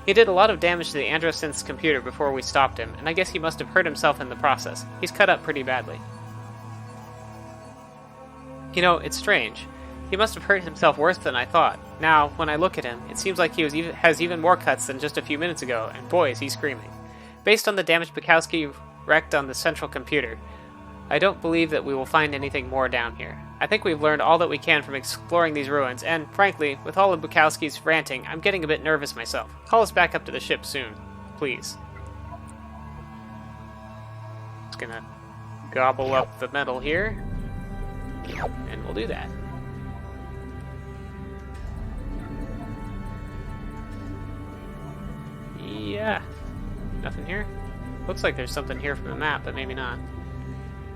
He did a lot of damage to the androsynth's computer before we stopped him, and I guess he must have hurt himself in the process. He's cut up pretty badly. You know, it's strange. He must have hurt himself worse than I thought. Now, when I look at him, it seems like he has even more cuts than just a few minutes ago, and boy, is he screaming. Based on the damage Pkunk wrecked on the central computer, I don't believe that we will find anything more down here. I think we've learned all that we can from exploring these ruins, and, frankly, with all of Bukowski's ranting, I'm getting a bit nervous myself. Call us back up to the ship soon, please. Just gonna gobble up the metal here, and we'll do that. Yeah. Nothing here? Looks like there's something here from the map, but maybe not.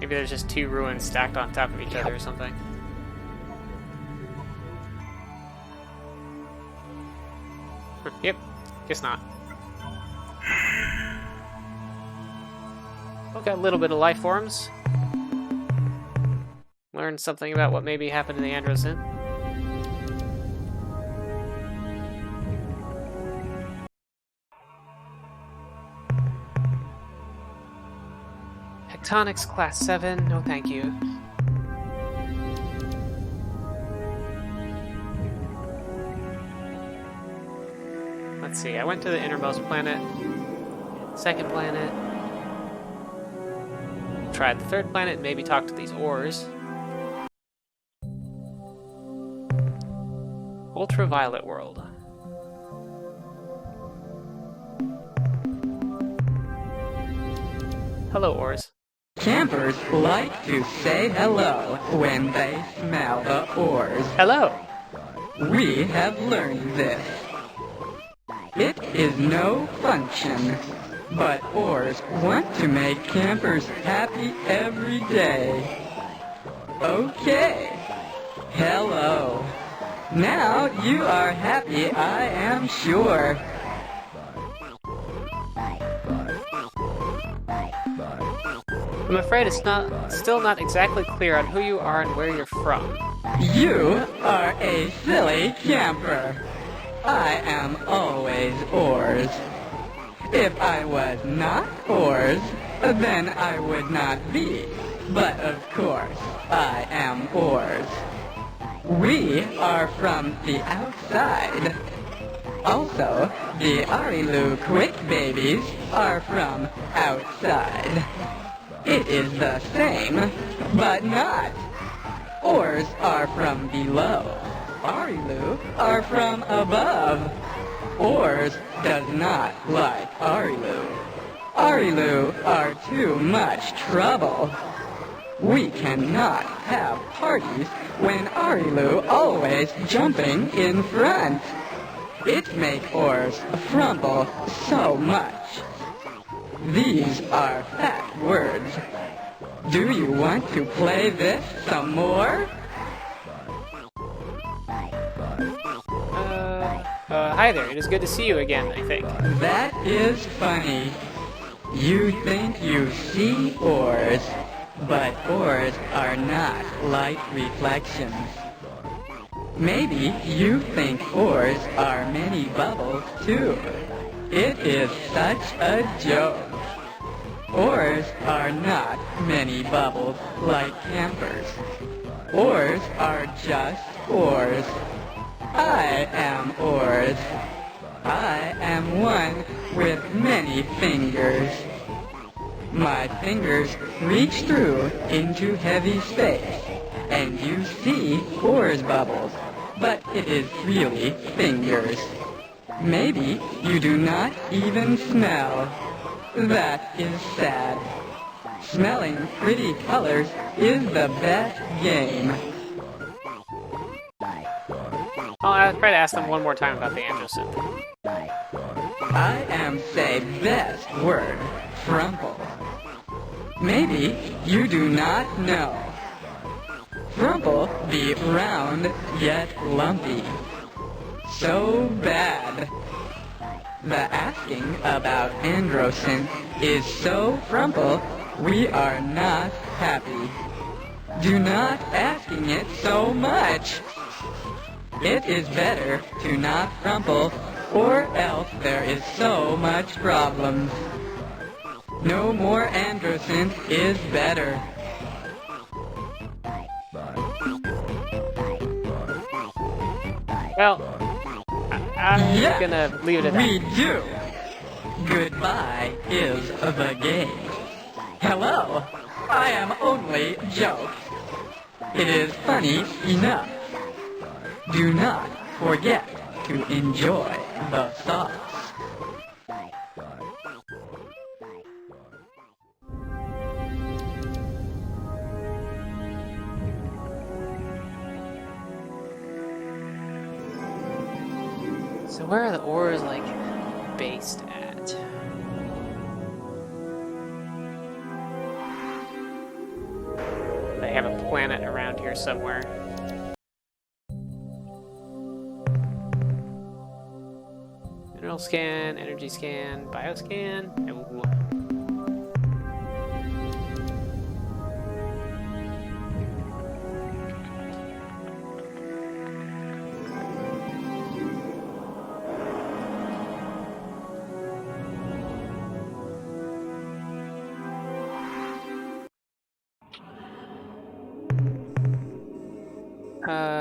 Maybe there's just two ruins stacked on top of each other or something. Yep, guess not. We've got a little bit of life forms. Learned something about what maybe happened to the androsynth. Tectonics Class 7, no thank you. Let's see, I went to the innermost planet, second planet, tried the third planet, maybe talk to these ores. Ultraviolet world. Hello, ores. Campers like to say hello when they smell the ores. Hello! We have learned this. It is no function, but ores want to make campers happy every day. Okay. Hello. Now you are happy, I am sure. I'm afraid it's still not exactly clear on who you are and where you're from. You are a silly camper. I am always Orz. If I was not Orz, then I would not be. But of course, I am Orz. We are from the outside. Also, the Arilu Quick Babies are from outside. It is the same, but not. Ors are from below. Arilu are from above. Ors does not like Arilu. Arilu are too much trouble. We cannot have parties when Arilu always jumping in front. It make Ors frumble so much. These are fact words. Do you want to play this some more? Hi there. It is good to see you again, I think. That is funny. You think you see ores, but ores are not light reflections. Maybe you think ores are many bubbles too. It is such a joke. Ores are not many bubbles like campers. Ores are just ores. I am Orz. I am one with many fingers. My fingers reach through into heavy space, and you see Orz bubbles, but it is really fingers. Maybe you do not even smell. That is sad. Smelling pretty colors is the best game. I'll try to ask them one more time about the androsynth. I am say best word, frumple. Maybe you do not know. Frumple be round yet lumpy. So bad. The asking about androsynth is so frumple, we are not happy. Do not asking it so much. It is better to not frumple, or else there is so much problems. No more androsynth is better. Well, I'm gonna leave it at that. We do. Goodbye is the game. Hello, I am only joke. It is funny enough. Do not forget to enjoy the sauce. So where are the ores, like, based at? They have a planet around here somewhere. Mineral scan, energy scan, bioscan. Ooh.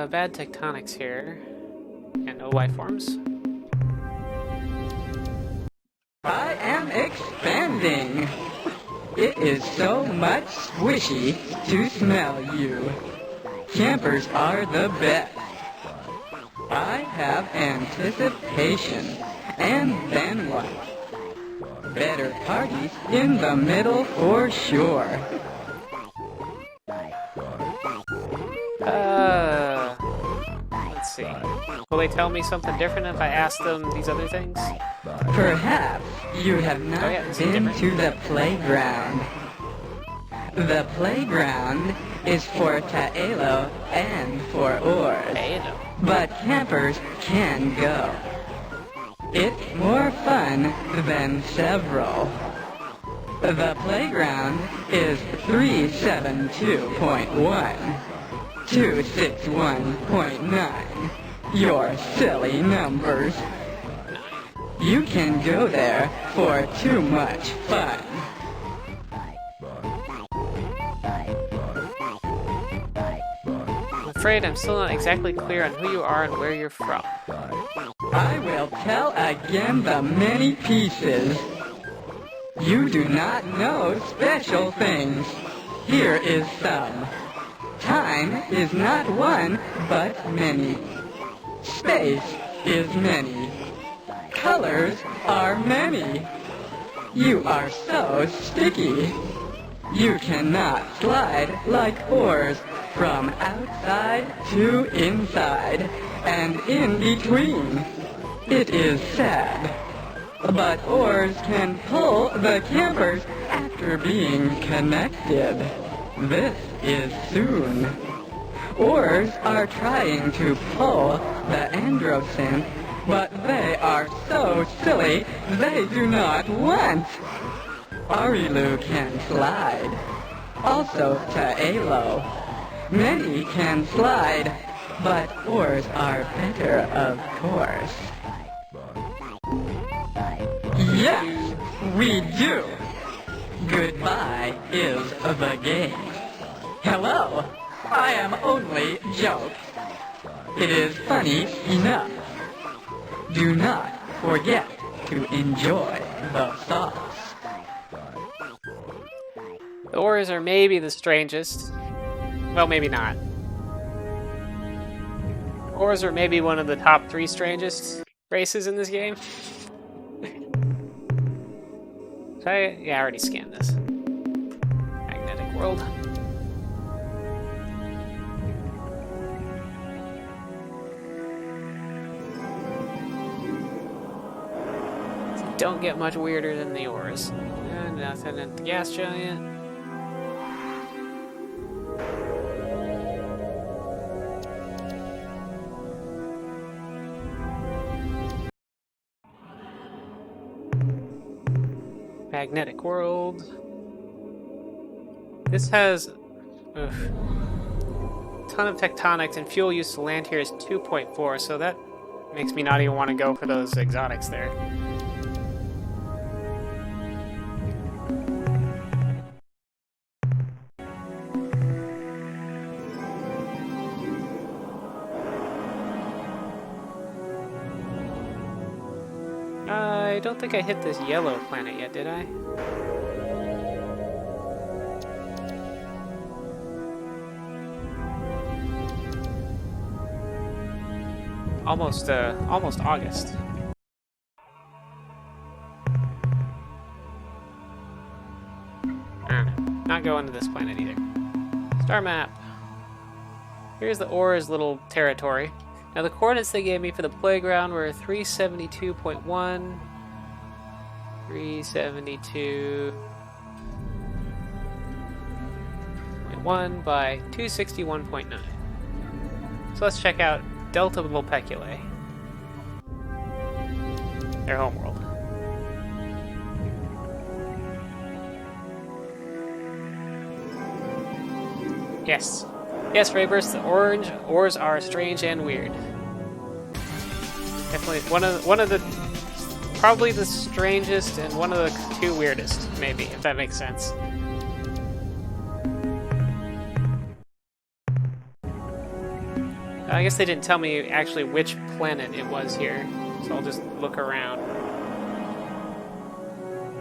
Bad tectonics here, and no life forms. I am expanding. It is so much squishy to smell you. Campers are the best. I have anticipation. And then what? Better parties in the middle for sure. Let's see. Will they tell me something different if I ask them these other things? Perhaps you have not this is been different. to the playground. The playground is for Taelo and for Orz, Taelo. but campers can go. It's more fun than several. The playground is 372.1, 261.9. Your silly numbers. You can go there for too much fun. I'm afraid I'm still not exactly clear on who you are and where you're from. I will tell again the many pieces. You do not know special things. Here is some. Time is not one, but many. Space is many. Colors are many. You are so sticky. You cannot slide like Orz from outside to inside and in between. It is sad. But Orz can pull the campers after being connected. This is soon. Orz are trying to pull the androsynth, but they are so silly they do not want. Arilu can slide. Also Taelo. Many can slide, but Orz are better, of course. Yes, we do. Goodbye is the game. Hello, I am only joke. It is funny enough. Do not forget to enjoy the sauce. The Ors are maybe the strangest. Well, maybe not. Ors are maybe one of the top 3 strangest races in this game. So I already scanned this. world. Don't get much weirder than the Orz. Nothing at the gas giant. Magnetic world. This has a ton of tectonics, and fuel used to land here is 2.4, so that makes me not even want to go for those exotics there. I don't think I hit this yellow planet yet, did I? Almost August. Not going to this planet either. Star map. Here's the Orz little territory. Now the coordinates they gave me for the playground were 372.1, 372.1 by 261.9. So let's check out Delta Vulpeculae, their homeworld. Yes. Yes, Raybers, the Orz are strange and weird. Definitely one of the probably the strangest and one of the two weirdest, maybe, if that makes sense. I guess they didn't tell me actually which planet it was here, so I'll just look around.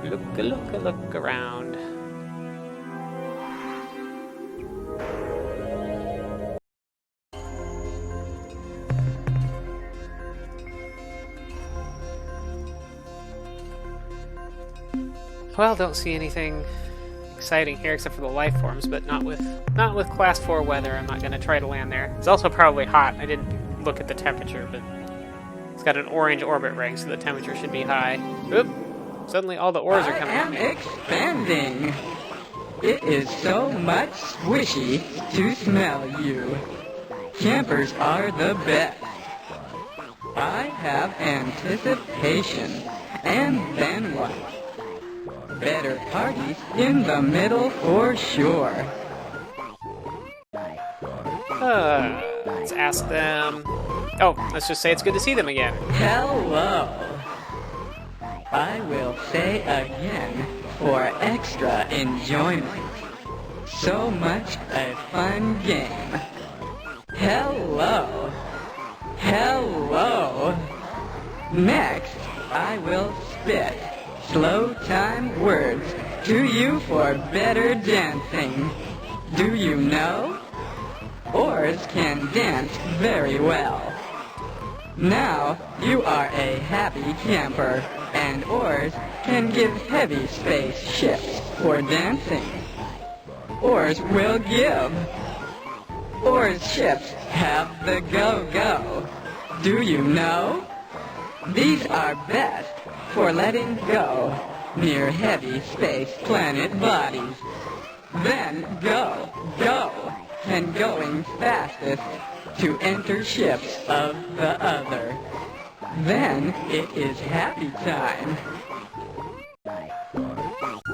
Look around. Well, don't see anything exciting here except for the life forms, but not with class 4 weather. I'm not going to try to land there. It's also probably hot. I didn't look at the temperature, but it's got an orange orbit ring, so the temperature should be high. Oop! Suddenly all the Orz are coming at me. I am expanding. It is so much squishy to smell you. Campers are the best. I have anticipation. And then what? Better parties in the middle for sure. Let's ask them. Oh, let's just say it's good to see them again. Hello. I will say again for extra enjoyment. So much a fun game. Hello. Hello. Next, I will spit slow time words to you for better dancing. Do you know? Orz can dance very well. Now you are a happy camper, and Orz can give heavy space shifts for dancing. Orz will give. Orz ships have the go-go. Do you know? These are best for letting go near heavy space planet bodies. Then go, and going fastest to enter ships of the other. Then it is happy time.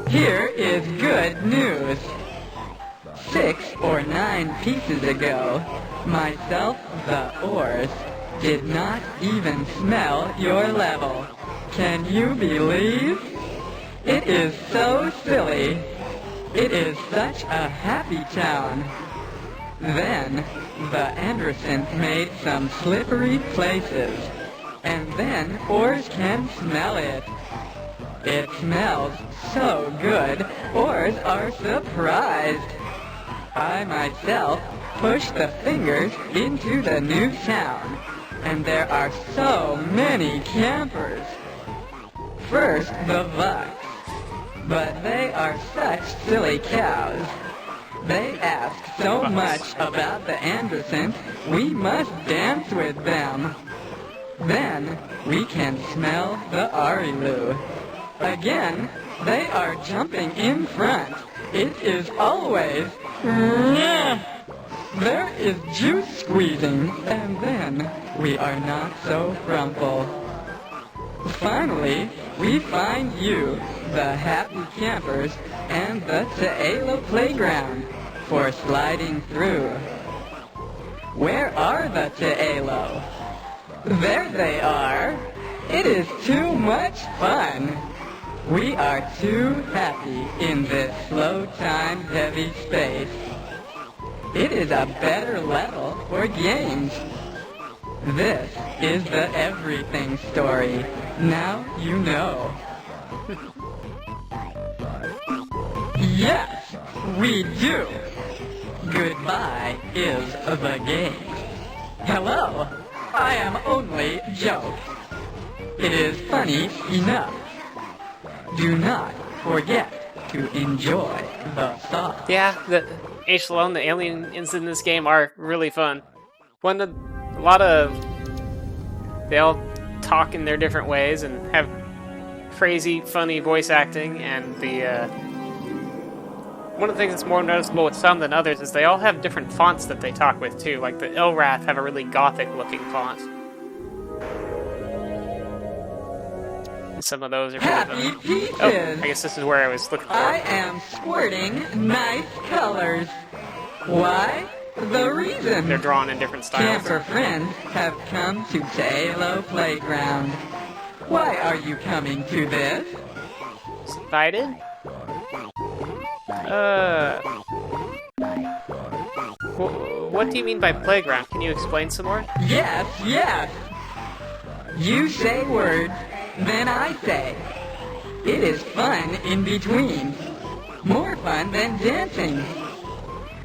Here is good news. 6 or 9 pieces ago, myself, the Orz, did not even smell your level. Can you believe? It is so silly. It is such a happy town. Then, the Anderson made some slippery places. And then Orz can smell it. It smells so good, Orz are surprised. I myself push the fingers into the new town, and there are so many campers. First, the bucks. But they are such silly cows. They ask so much about the Anderson, we must dance with them. Then we can smell the Arilu. Again, they are jumping in front. It is always... There is juice squeezing, and then we are not so frumple. Finally, we find you, the happy campers, and the Ta'ela playground for sliding through. Where are the Ta'ela? There they are. It is too much fun. We are too happy in this slow time heavy space. It is a better level for games. This is the everything story. Now you know. Yes, we do. Goodbye is the game. Hello, I am only Joke. It is funny enough. Do not forget to enjoy the song. Yeah, the H. Alone, the aliens in this game are really fun. A lot of... They all talk in their different ways and have crazy, funny voice acting, and the... One of the things that's more noticeable with some than others is they all have different fonts that they talk with, too. Like the Ilrath have a really gothic-looking font. And some of those are Happy Pieces! Oh, I guess this is where I was looking for. I am squirting nice colors. Why? The reason. They're drawn in different styles. Camper friends have come to Ta'ela Playground. Why are you coming to this? Invited? What do you mean by playground? Can you explain some more? Yes, yes. You say words, then I say. It is fun in between. More fun than dancing.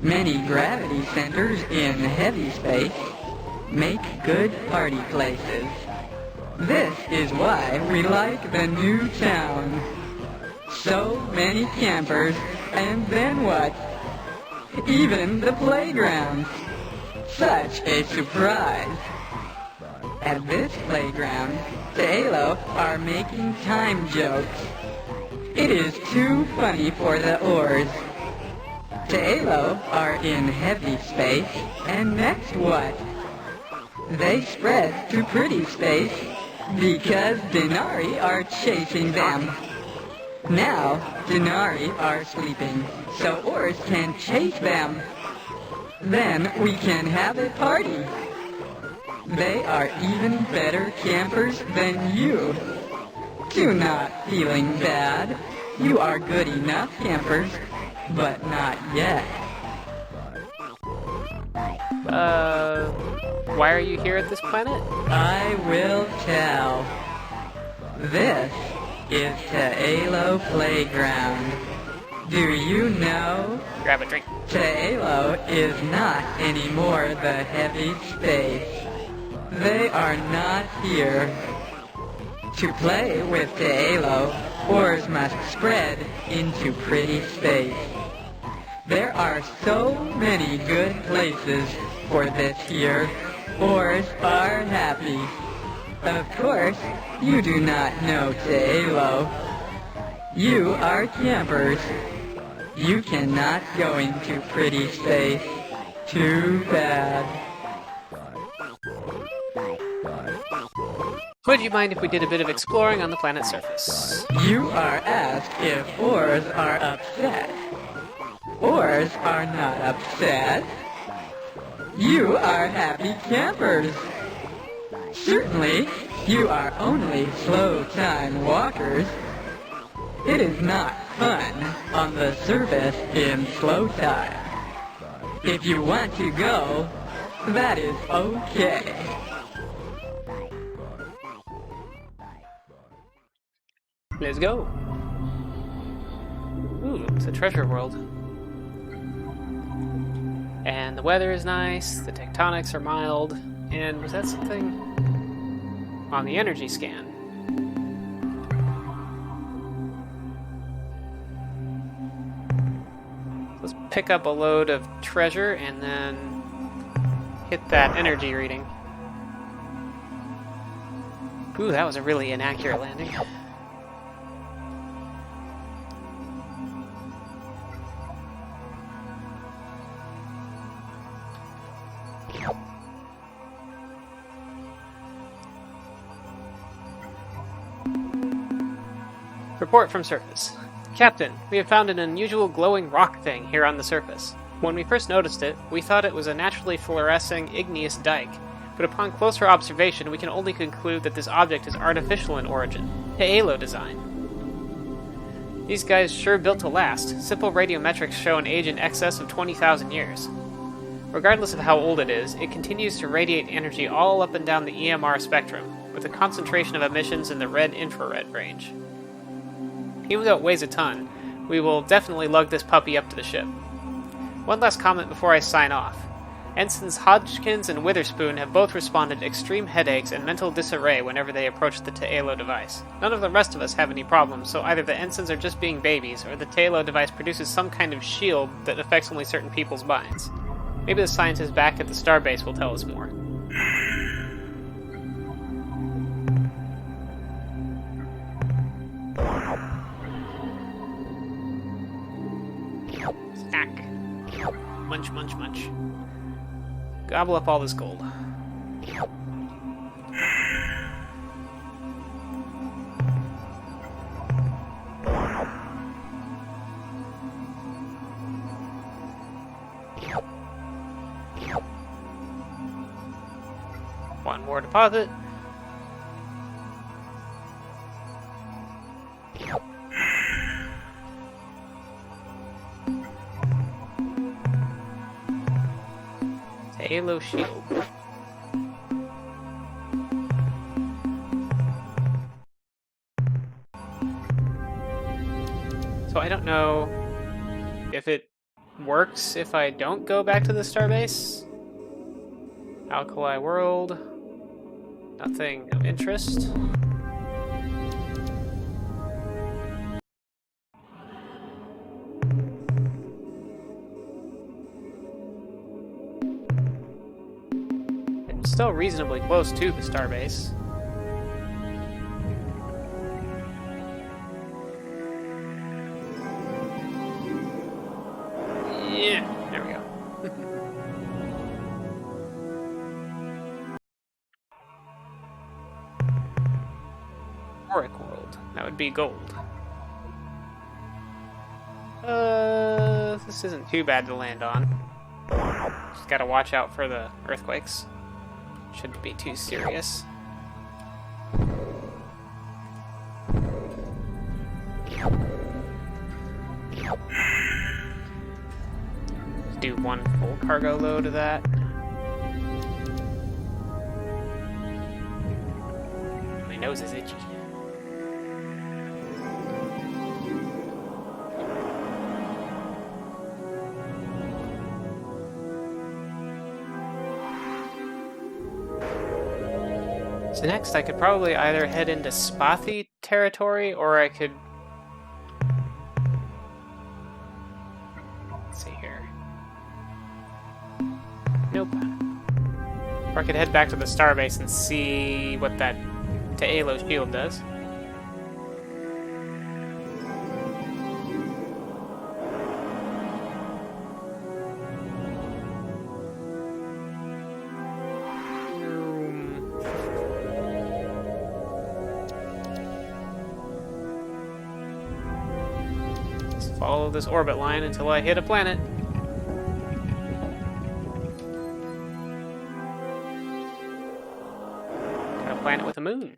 Many gravity centers in heavy space make good party places. This is why we like the new town. So many campers, and then what? Even the playground. Such a surprise. At this playground, Ta'ela are making time jokes. It is too funny for the Orz. Ta'ela are in heavy space, and next what? They spread to pretty space because Denari are chasing them. Now, Denari are sleeping, so Orz can chase them. Then we can have a party. They are even better campers than you. Do not feeling bad. You are good enough campers, but not yet. Why are you here at this planet? I will tell. This is Ta'ela Playground. Do you know? Grab a drink. Ta'ela is not anymore the heavy space. They are not here. To play with Ta'ela, Orz must spread into pretty space. There are so many good places for this here. Orz are happy. Of course, you do not know Ta'ela. You are campers. You cannot go into pretty space. Too bad. Would you mind if we did a bit of exploring on the planet's surface? You are asked if Orz are upset. Orz are not upset. You are happy campers. Certainly, you are only slow time walkers. It is not fun on the surface in slow time. If you want to go, that is okay. Let's go. Ooh, it's a treasure world. And the weather is nice, the tectonics are mild, and was that something on the energy scan? Let's pick up a load of treasure and then hit that energy reading. Ooh, that was a really inaccurate landing. Report from surface. Captain, we have found an unusual glowing rock thing here on the surface. When we first noticed it, we thought it was a naturally fluorescing igneous dike, but upon closer observation we can only conclude that this object is artificial in origin, Taelo design. These guys sure built to last. Simple radiometrics show an age in excess of 20,000 years. Regardless of how old it is, it continues to radiate energy all up and down the EMR spectrum, with a concentration of emissions in the red-infrared range. Even though it weighs a ton, we will definitely lug this puppy up to the ship. One last comment before I sign off. Ensigns Hodgkins and Witherspoon have both responded to extreme headaches and mental disarray whenever they approach the Taelo device. None of the rest of us have any problems, so either the ensigns are just being babies, or the Taelo device produces some kind of shield that affects only certain people's minds. Maybe the scientists back at the starbase will tell us more. Snack. Munch, munch, munch. Gobble up all this gold. One more deposit. Halo shield. So I don't know if it works if I don't go back to the starbase. Alkali world. Nothing of interest. Still reasonably close to the starbase. Yeah, there we go. Auric world. That would be gold. This isn't too bad to land on. Just gotta watch out for the earthquakes. Shouldn't be too serious. Let's do one full cargo load of that. My nose is itchy. So next I could probably either head into Spathi territory, or I could... Let's see here. Nope. Or I could head back to the starbase and see what that Taelo shield does. Follow this orbit line until I hit a planet. Got a planet with a moon.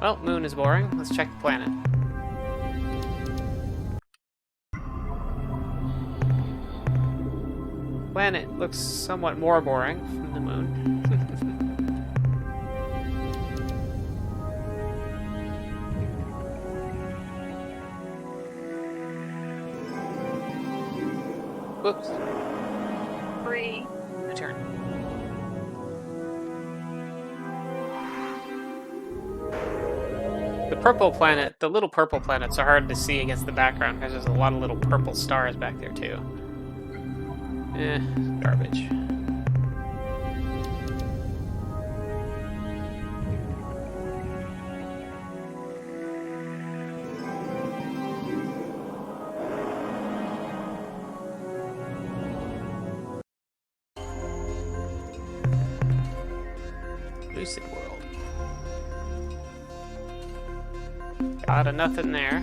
Well, moon is boring. Let's check the planet. Planet looks somewhat more boring than the moon. Whoops. Free. Return. The purple planet, the little purple planets are hard to see against the background because there's a lot of little purple stars back there too. Garbage. Lucid world. Got a nothing there.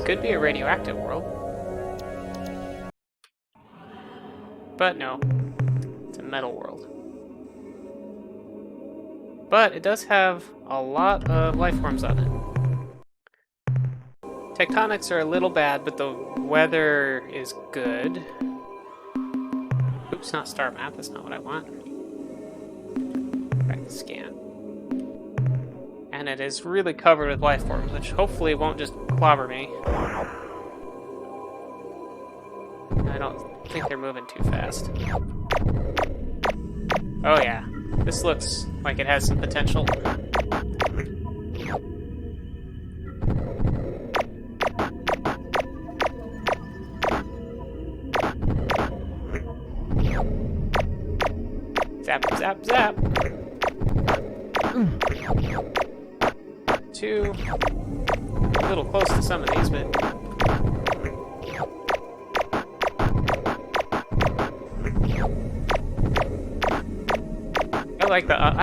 Could be a radioactive world. But no. It's a metal world. But it does have a lot of life forms on it. Tectonics are a little bad, but the weather is good. Oops, not star map. That's not what I want. Back to scan. And it is really covered with life forms, which hopefully won't just clobber me. I don't think they're moving too fast. Oh yeah, this looks like it has some potential. Zap, zap, zap. Two. A little close to some of these, but I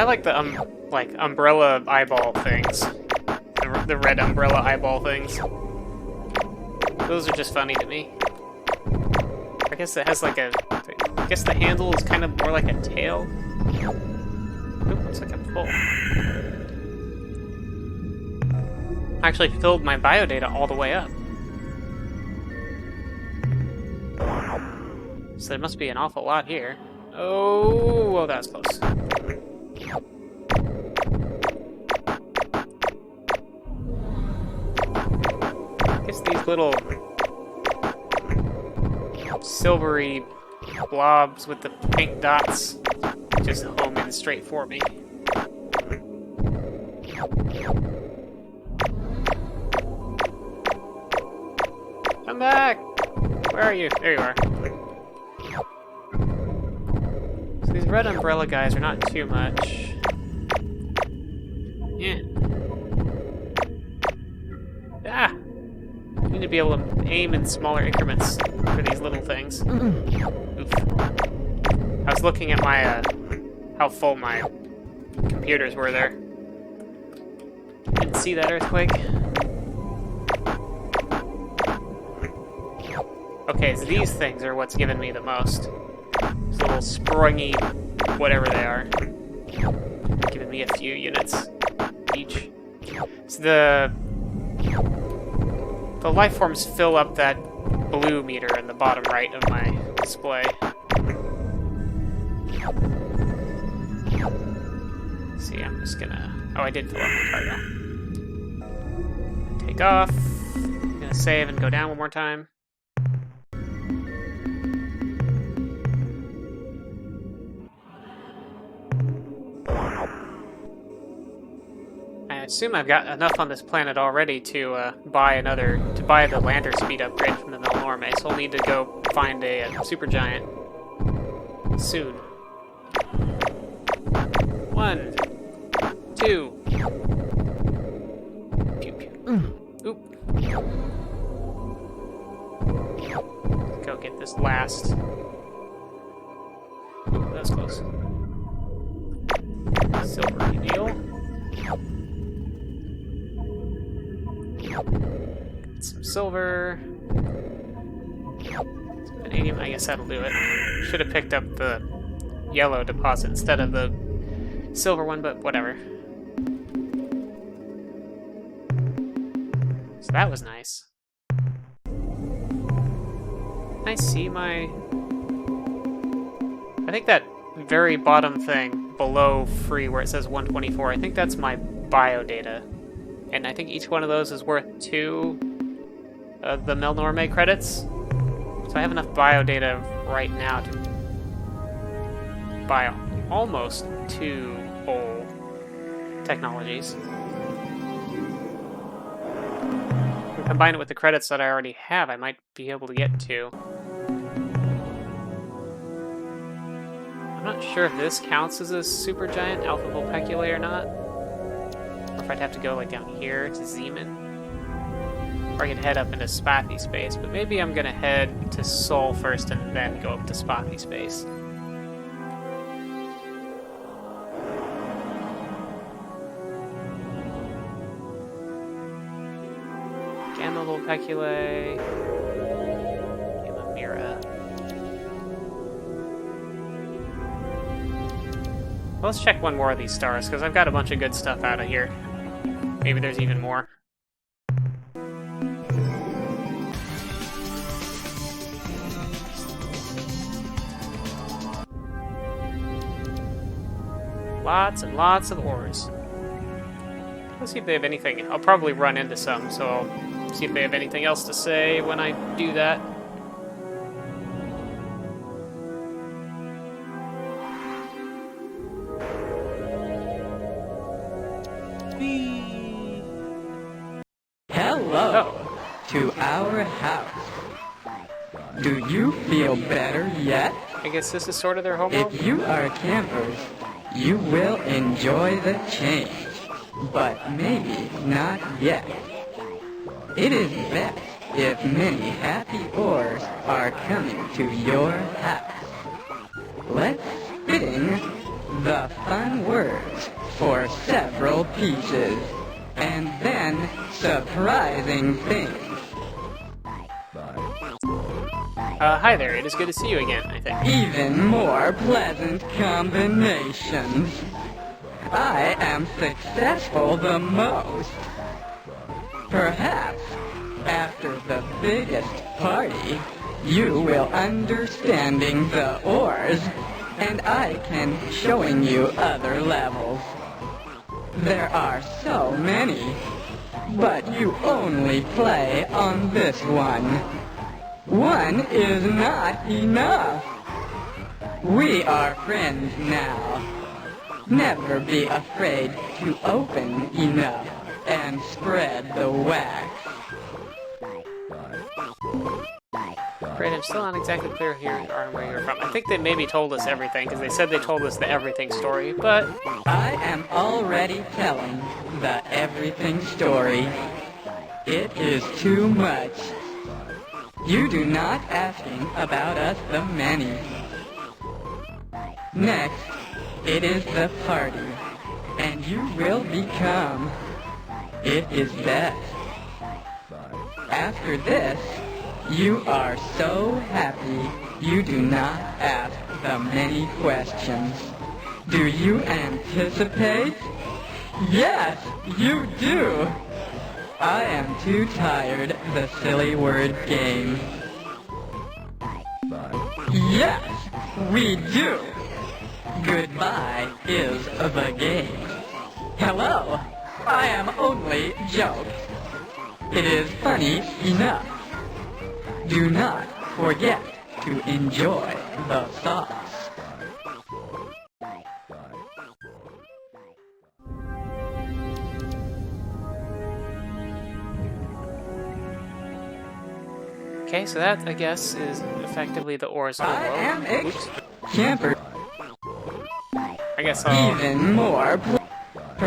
like the like umbrella eyeball things, the red umbrella eyeball things. Those are just funny to me. I guess it has like a. I guess the handle is kind of more like a tail. Oop, looks like I'm full. I actually filled my biodata all the way up. So there must be an awful lot here. Oh, well, that was close. I guess these little silvery blobs with the pink dots just home in straight for me. Come back! Where are you? There you are. So these red umbrella guys are not too much. Yeah. Ah! I need to be able to aim in smaller increments for these little things. Oof. I was looking at my, how full my computers were there. Didn't see that earthquake. Okay, so these things are what's giving me the most. These little sprungy, whatever they are. Giving me a few units each. So the life forms fill up that blue meter in the bottom right of my display. Let's see, I'm just gonna... Oh, I did fill up my cargo. Take off. I'm gonna save and go down one more time. I assume I've got enough on this planet already to buy the lander speed upgrade from the Melnorme, so I'll need to go find a supergiant soon. 1, 2. Pew pew. Oop. Let's go get this last. Ooh, that was close. Silvery deal. Get some silver. Vanadium, I guess that'll do it. Should have picked up the yellow deposit instead of the silver one, but whatever. So that was nice. I see my... I think that very bottom thing, below free where it says 124. I think that's my bio data. And I think each one of those is worth 2 of the Melnorme credits. So I have enough bio data right now to buy almost 2 whole technologies. Combine it with the credits that I already have, I might be able to get 2. I'm not sure if this counts as a supergiant Alpha Vulpeculae or not. Or if I'd have to go like down here to Zeman. Or I could head up into Spathi space, but maybe I'm gonna head to Sol first and then go up to Spathi space. Gamma Vulpeculae, Gamma Mira. Well, let's check one more of these stars, because I've got a bunch of good stuff out of here. Maybe there's even more. Lots and lots of ores. Let's see if they have anything. I'll probably run into some, so I'll see if they have anything else to say when I do that. Hello to our house. Do you feel better yet? I guess this is sort of their homeworld. If you are campers, you will enjoy the change, but maybe not yet. It is best if many happy ores are coming to your house. Let's spitting the fun words for several pieces, and then surprising things. Hi there, it is good to see you again, I think. Even more pleasant combinations. I am successful the most. Perhaps after the biggest party, you will understanding the ores, and I can showing you other levels. There are so many, but you only play on this one. One is not enough. We are friends now. Never be afraid to open enough and spread the wax. Great, I'm still not exactly clear here on where you're from. I think they maybe told us everything, because they said they told us the everything story, but... I am already telling the everything story. It is too much. You do not asking about us the many. Next, it is the party, and you will become. It is best. After this, you are so happy you do not ask the many questions. Do you anticipate? Yes, you do! I am too tired the silly word game. Yes, we do! Goodbye is the game. Hello, I am only joke. It is funny enough. Do not forget to enjoy the sauce. Okay, so that, I guess, is effectively the Orz I am a Oops. camper. I guess I'll... Even more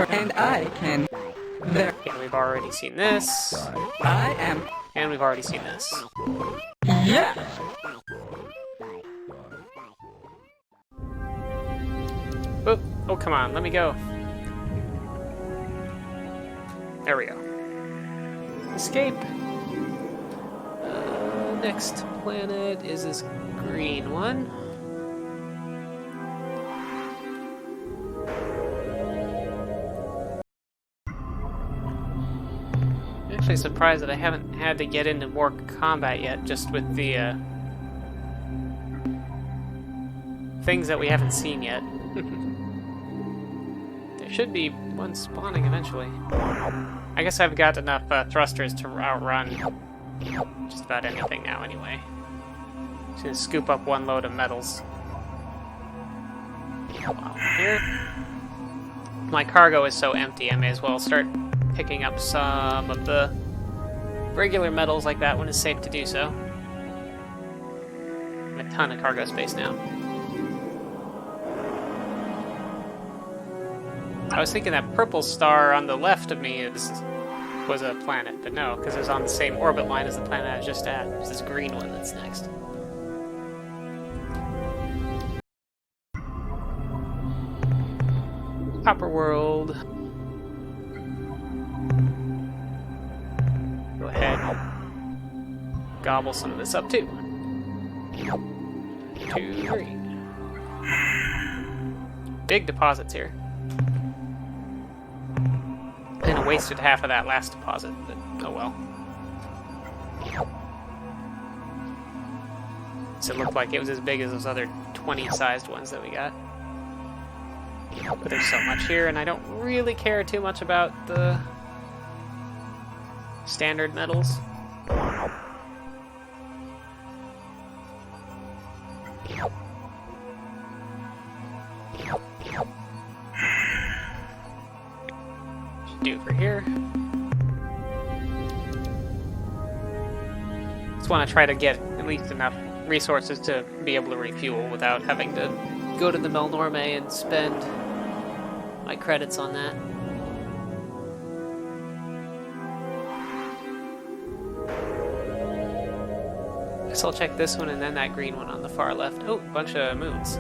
and I can there Yeah, we've already seen this, I am and we've already seen this. yes. Oop. Oh, come on, let me go. There we go. Escape! Next planet is this green one. I'm actually surprised that I haven't had to get into more combat yet, just with the things that we haven't seen yet. should be one spawning eventually. I guess I've got enough thrusters to outrun just about anything now anyway. Just gonna scoop up one load of metals. While I'm here. My cargo is so empty, I may as well start picking up some of the regular metals like that when it's safe to do so. A ton of cargo space now. I was thinking that purple star on the left of me was a planet, but no, because it was on the same orbit line as the planet I was just at. It's this green one that's next. Copper World. Go ahead. Gobble some of this up too. 2, 3. Big deposits here. And I wasted half of that last deposit, but oh well. So it looked like it was as big as those other 20-sized ones that we got. But there's so much here, and I don't really care too much about the standard metals. Should do for here. Just want to try to get at least enough resources to be able to refuel without having to go to the Melnorme and spend my credits on that. Guess I'll check this one and then that green one on the far left. Oh, bunch of moons.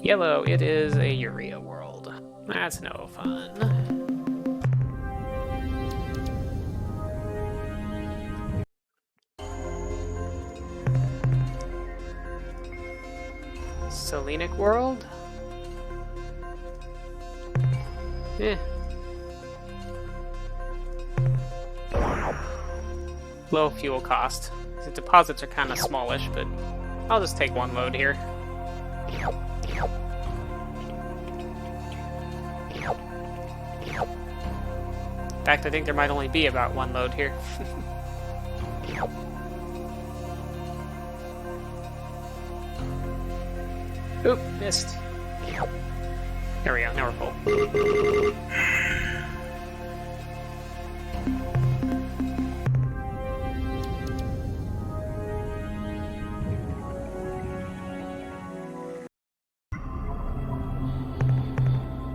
Yellow, it is a urea world. That's no fun. Selenic world? Eh. Low fuel cost. The deposits are kind of smallish, but I'll just take one load here. In fact, I think there might only be about one load here. Oop, missed. There we go, now we're full.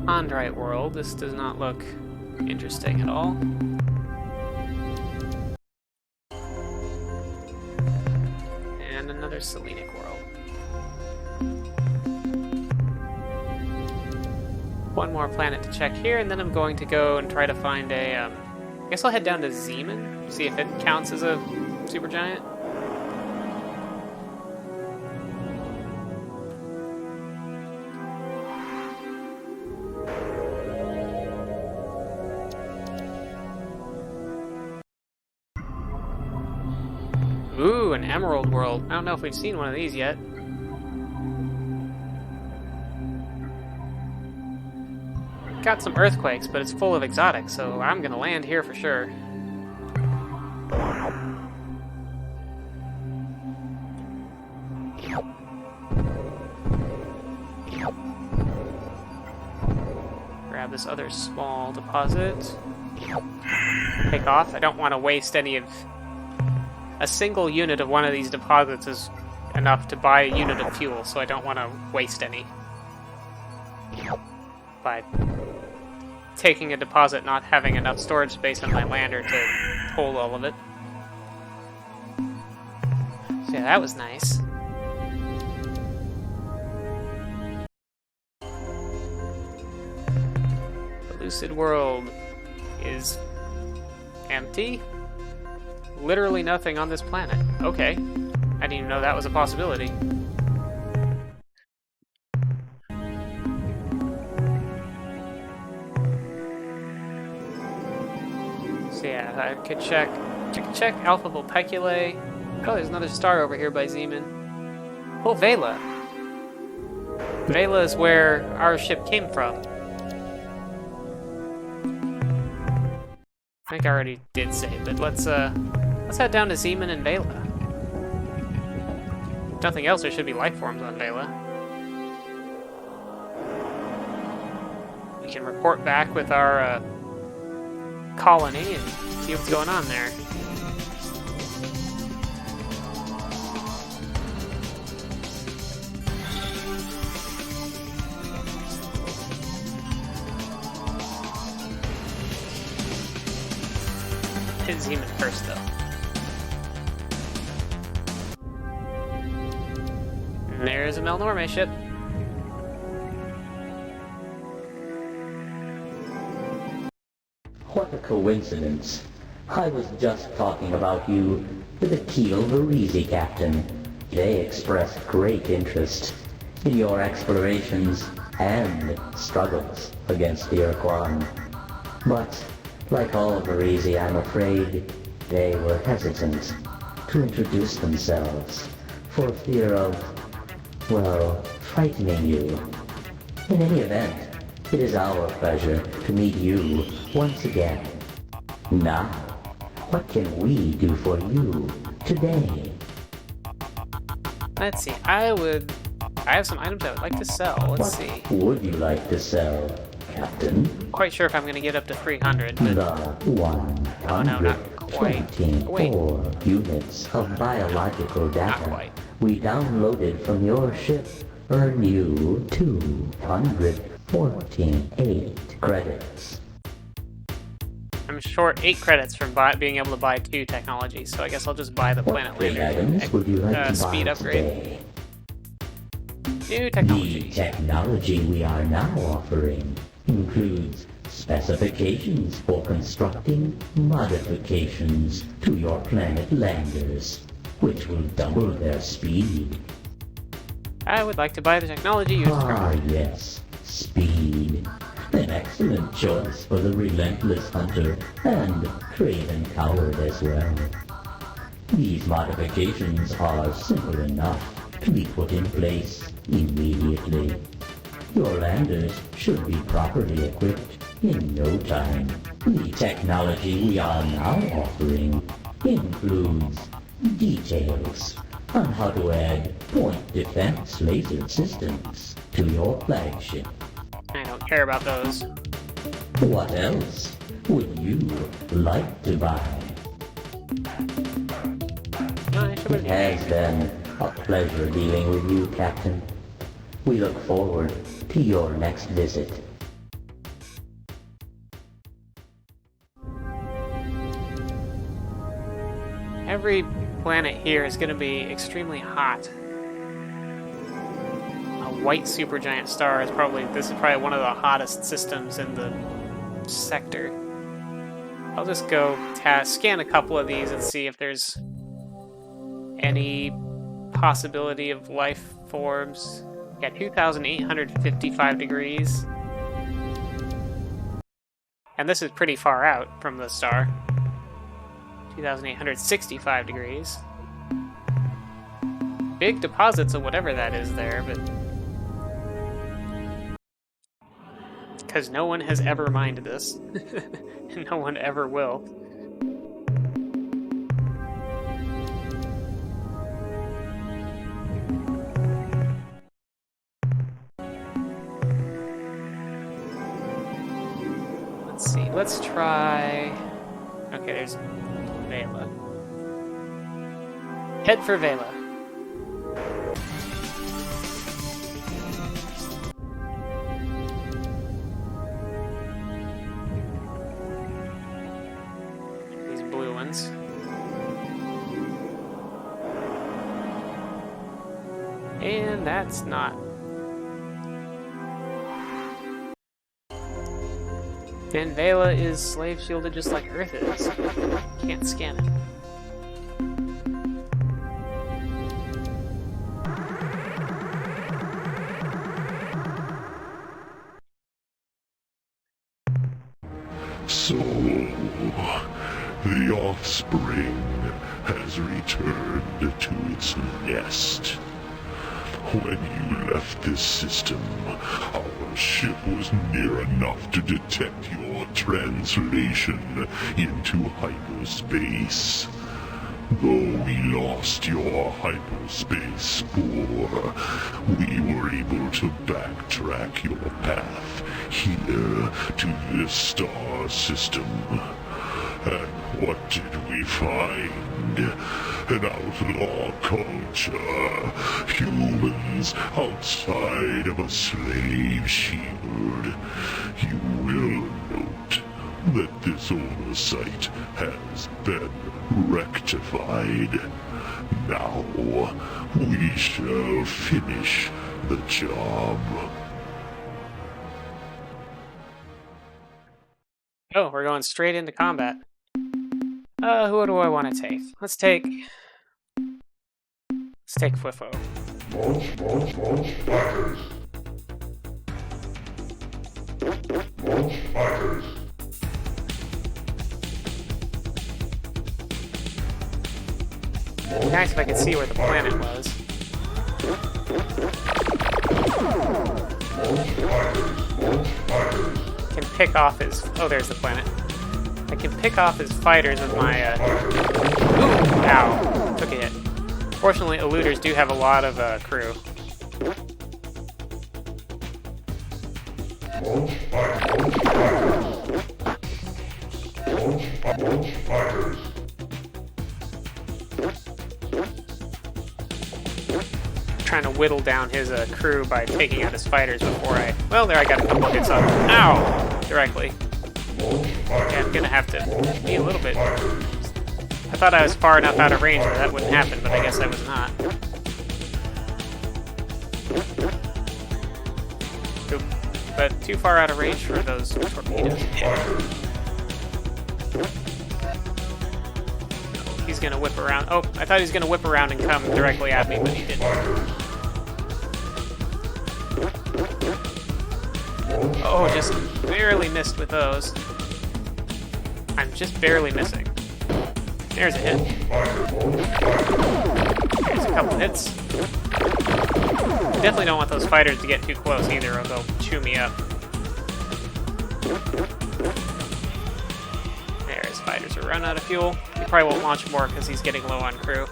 Andrite world, this does not look interesting at all. And another Selenic world. One more planet to check here, and then I'm going to go and try to find a, I guess I'll head down to Zeman, see if it counts as a supergiant. Ooh, an emerald world. I don't know if we've seen one of these yet. Got some earthquakes, but it's full of exotics, so I'm gonna land here for sure. Grab this other small deposit. Take off. I don't want to waste any of... A single unit of one of these deposits is enough to buy a unit of fuel, so I don't want to waste any by taking a deposit, not having enough storage space on my lander to hold all of it. So yeah, that was nice. The Lucid World is empty. Literally nothing on this planet. Okay. I didn't even know that was a possibility. So yeah, I could check Alpha Vulpeculae. Oh, there's another star over here by Zeman. Oh, Vela. Vela is where our ship came from. I think I already did say, but let's head down to Zeman and Vela. If nothing else, there should be life forms on Vela. We can report back with our colony and see what's going on there. Hit Zeman first, though. And there's a Melnorme ship. What a coincidence. I was just talking about you to the Keel Varese captain. They expressed great interest in your explorations and struggles against the Ur-Quan. But, like all Varese, I'm afraid they were hesitant to introduce themselves for fear of, well, frightening you. In any event, it is our pleasure to meet you once again. Now, what can we do for you today? Let's see, I have some items I would like to sell. Let's see. What would you like to sell, Captain? Quite sure if I'm going to get up to 300, but The 124 units of biological data quite. we downloaded from your ship earn you 248 credits. I'm short 8 credits from being able to buy 2 technologies, so I guess I'll just buy the planet What later. items would you like to buy Speed upgrade. today? New The technology. technology we are now offering includes specifications for constructing modifications to your planet landers, which will double their speed. I would like to buy the technology used Ah, from yes, speed. An excellent choice for the relentless hunter and craven coward as well. These modifications are simple enough to be put in place immediately. Your landers should be properly equipped in no time. The technology we are now offering includes details on how to add point defense laser systems to your flagship. I don't care about those. What else would you like to buy? No, I should It has been a pleasure dealing with you, Captain. We look forward to your next visit. Every planet here is going to be extremely hot. A white supergiant star is this is probably one of the hottest systems in the sector. I'll just go scan a couple of these and see if there's any possibility of life forms. Yeah, 2,855 degrees. And this is pretty far out from the star. 2,865 degrees. Big deposits of whatever that is there, but... because no one has ever mined this. And no one ever will. Let's see, let's try... okay, there's Vela. Head for Vela. These blue ones. And that's not. And Vela is slave shielded just like Earth is. Can't scan it. So, the offspring has returned to its nest. When you left this system, our ship was near enough to detect your translation into hyperspace. Though we lost your hyperspace spore, we were able to backtrack your path here to this star system. And what did we find? An outlaw culture. Humans outside of a slave shield. You will note that this oversight has been rectified. Now, we shall finish the job. Oh, we're going straight into combat. Who do I want to take? Let's take Fwifo. Launch fighters. Launch fighters. It'd be nice if I could see where the planet was. Launch fighters. Can pick off his... Oh, there's the planet. I can pick off his fighters with my, Ooh! Ow. Took a hit. Fortunately, eluders do have a lot of, crew. Launch fighters. Launch fighters. Trying to whittle down his, crew by taking out his fighters before I... Well, there I got a couple of hits on. Ow! Directly. Yeah, I'm gonna have to be a little bit... I thought I was far enough out of range where that wouldn't happen, but I guess I was not. Oop. But too far out of range for those torpedoes. Yeah. He's gonna whip around. Oh, I thought he was gonna whip around and come directly at me, but he didn't. Oh, just barely missed with those. I'm just barely missing. There's a hit. There's a couple hits. I definitely don't want those fighters to get too close either, or they'll chew me up. There, his fighters are run out of fuel. He probably won't launch more because he's getting low on crew.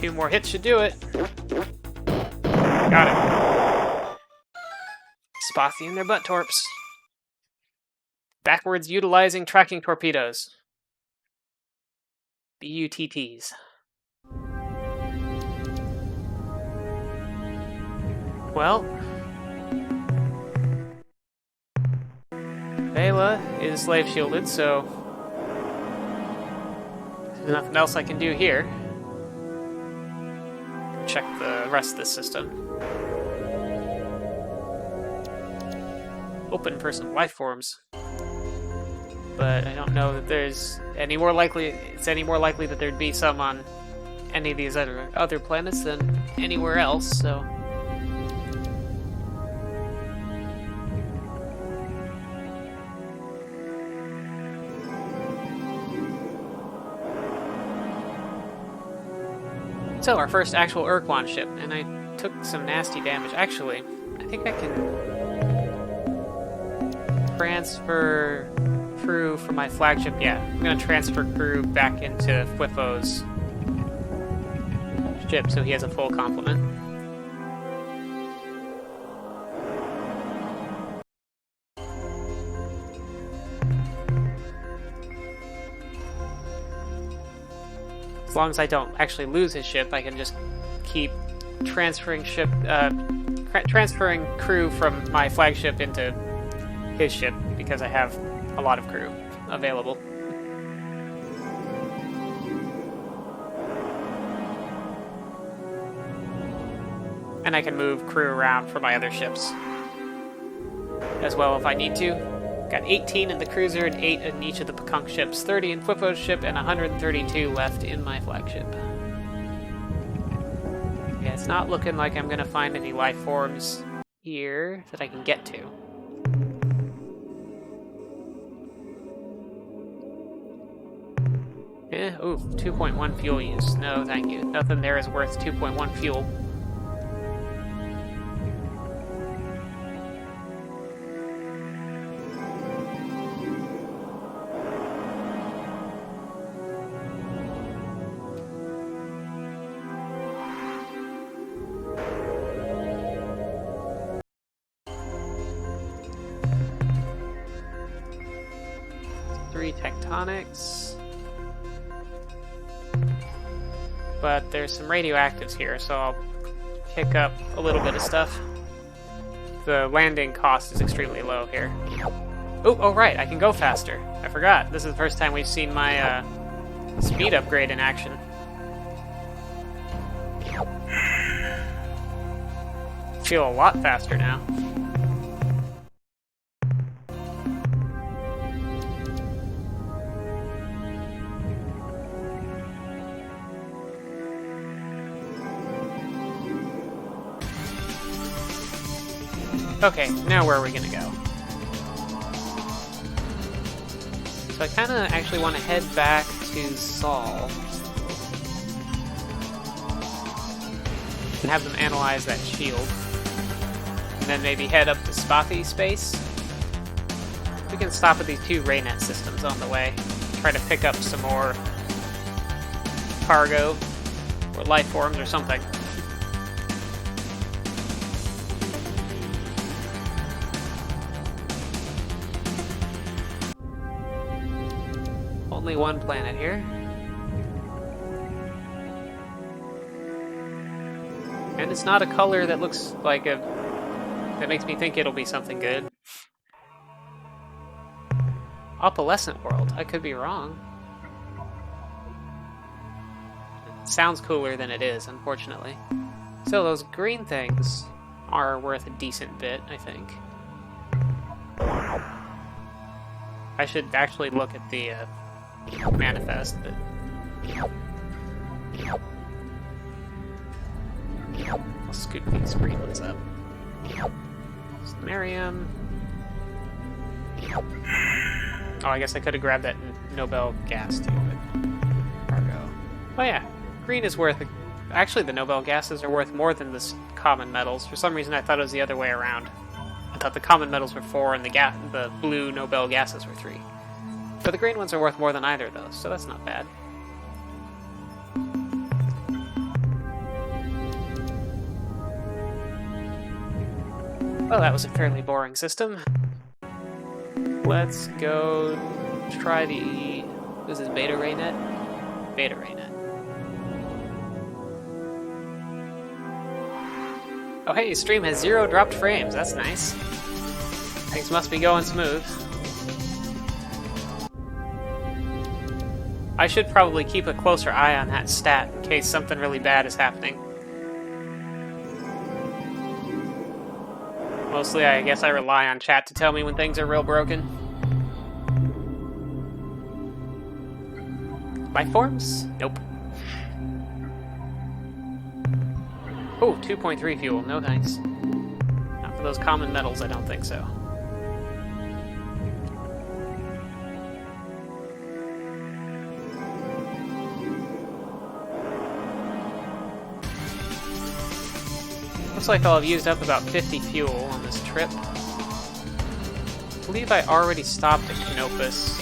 2 more hits should do it. Got it. Spathi and their butt torps. Backwards utilizing tracking torpedoes. BUTTs. Well, Bela is slave shielded, so there's nothing else I can do here. Check the rest of the system. Open for some life forms. But I don't know that there's any more likely. It's any more likely that there'd be some on any of these other planets than anywhere else. So our first actual Ur-Quan ship, and I took some nasty damage. Actually, I think I can transfer crew from my flagship. Yeah, I'm gonna transfer crew back into Fwifo's ship so he has a full complement. As long as I don't actually lose his ship, I can just keep transferring transferring crew from my flagship into his ship because I have a lot of crew available. And I can move crew around for my other ships as well if I need to. Got 18 in the cruiser and 8 in each of the Pkunk ships, 30 in Fwifo's ship, and 132 left in my flagship. Yeah, it's not looking like I'm gonna find any life forms here that I can get to. Ooh, 2.1 fuel use. No, thank you. Nothing there is worth 2.1 fuel. Three tectonics. But there's some radioactives here, so I'll pick up a little bit of stuff. The landing cost is extremely low here. Oh, right, I can go faster. I forgot. This is the first time we've seen my speed upgrade in action. Feel a lot faster now. Okay, now where are we gonna go? So I kinda actually want to head back to Sol and have them analyze that shield. And then maybe head up to Spathi space. We can stop at these two Raynet systems on the way. Try to pick up some more cargo or life forms or something. Only one planet here. And it's not a color that looks like that makes me think it'll be something good. Opalescent world. I could be wrong. It sounds cooler than it is, unfortunately. So those green things are worth a decent bit, I think. I should actually look at the manifest, but I'll scoop these green ones up. Samarium. Oh, I guess I could have grabbed that Nobel gas too, but cargo. Oh yeah, green is worth. Actually, the Nobel gases are worth more than the common metals. For some reason, I thought it was the other way around. I thought the common metals were 4 and the blue Nobel gases were 3. But the green ones are worth more than either of those, so that's not bad. Well, that was a fairly boring system. Let's go try the... This is Beta Raynet? Beta Raynet. Oh hey, stream has 0 dropped frames, that's nice. Things must be going smooth. I should probably keep a closer eye on that stat in case something really bad is happening. Mostly, I guess I rely on chat to tell me when things are real broken. Life forms? Nope. Oh, 2.3 fuel. No thanks. Not for those common metals, I don't think so. Looks like I'll have used up about 50 fuel on this trip. I believe I already stopped at Canopus.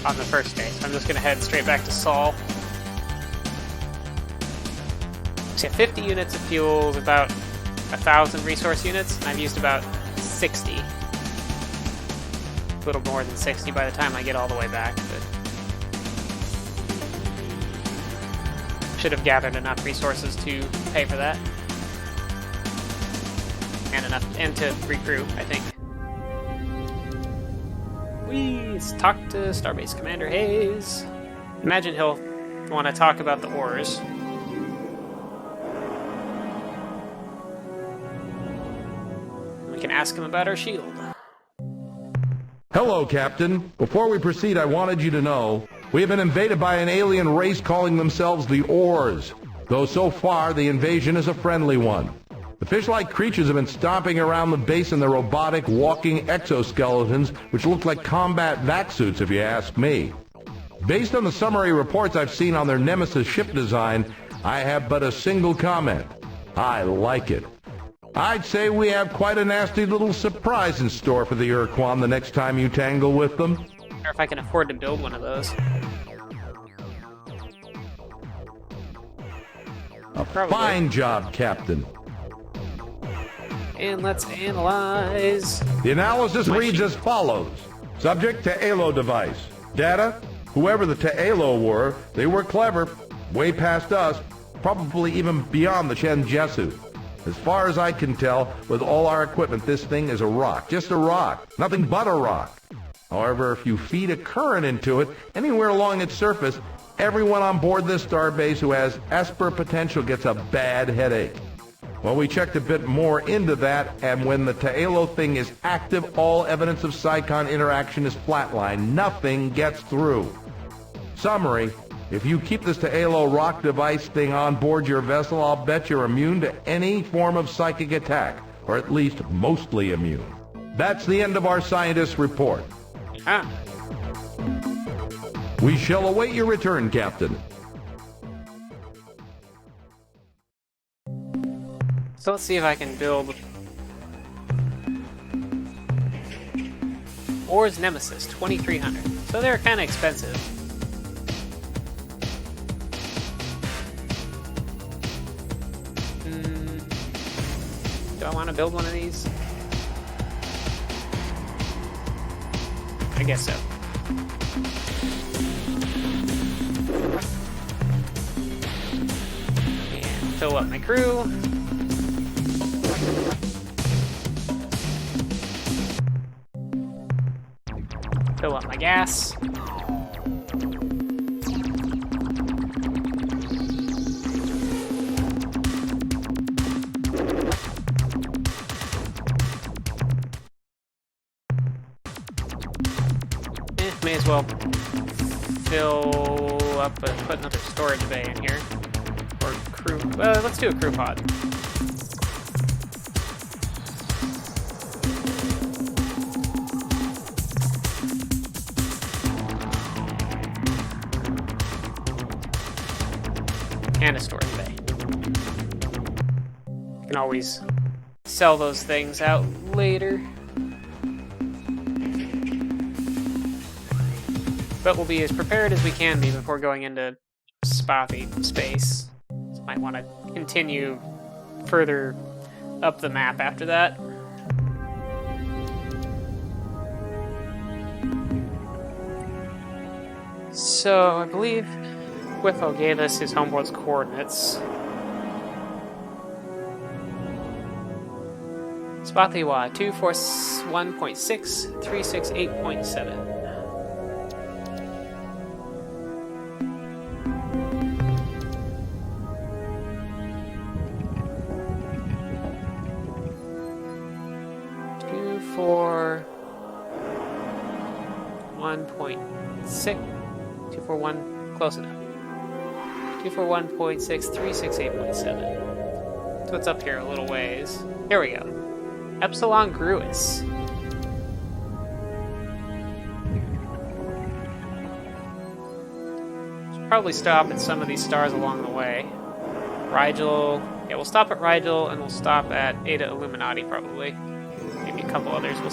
On the first day, so I'm just gonna head straight back to Sol. So yeah, 50 units of fuel is about 1,000 resource units, and I've used about 60. A little more than 60 by the time I get all the way back, but should have gathered enough resources to pay for that. And to recruit, I think. Let's talk to Starbase Commander Hayes. Imagine he'll want to talk about the ores. We can ask him about our shield. Hello, Captain. Before we proceed, I wanted you to know we have been invaded by an alien race calling themselves the Orz, though so far the invasion is a friendly one. The fish-like creatures have been stomping around the base in their robotic walking exoskeletons, which look like combat vac suits if you ask me. Based on the summary reports I've seen on their Nemesis ship design, I have but a single comment. I like it. I'd say we have quite a nasty little surprise in store for the Ur-Quan the next time you tangle with them. I wonder if I can afford to build one of those. Probably. Fine job, Captain. And let's analyze. The analysis reads as follows. Subject to Ta'alo device. Data, whoever the Ta'alo were, they were clever, way past us, probably even beyond the Shenjesu. As far as I can tell, with all our equipment, this thing is a rock. Just a rock. Nothing but a rock. However, if you feed a current into it, anywhere along its surface, everyone on board this starbase who has Esper potential gets a bad headache. Well, we checked a bit more into that, and when the Ta'alo thing is active, all evidence of Psychon interaction is flatlined. Nothing gets through. Summary, if you keep this Ta'alo rock device thing on board your vessel, I'll bet you're immune to any form of psychic attack, or at least mostly immune. That's the end of our scientist's report. Ah. We shall await your return, Captain. So let's see if I can build Orz Nemesis 2300. So they're kind of expensive. Do I want to build one of these? I guess so. And fill up my crew. Fill up my gas. May as well fill up and put another storage bay in here. Or crew. Let's do a crew pod. And a storage bay. You can always sell those things out later. But we'll be as prepared as we can be before going into Spathi space. So might want to continue further up the map after that. So I believe Witho gave us his homeworld's coordinates. Spathi wa 241.6, 368.7. For 1.6, 241, close enough. 241.6, 368.7. So it's up here a little ways. Here we go. Epsilon Gruis. Should probably stop at some of these stars along the way. Rigel. Yeah, we'll stop at Rigel and we'll stop at Eta Illuminati probably. Maybe a couple others. We'll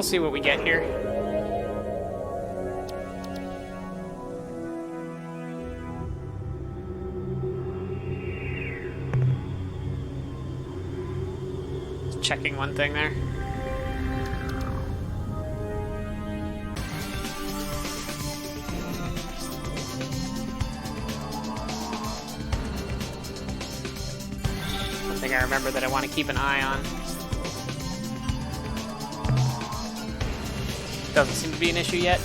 see what we get here. Just checking one thing there. Something I remember that I want to keep an eye on. Doesn't seem to be an issue yet.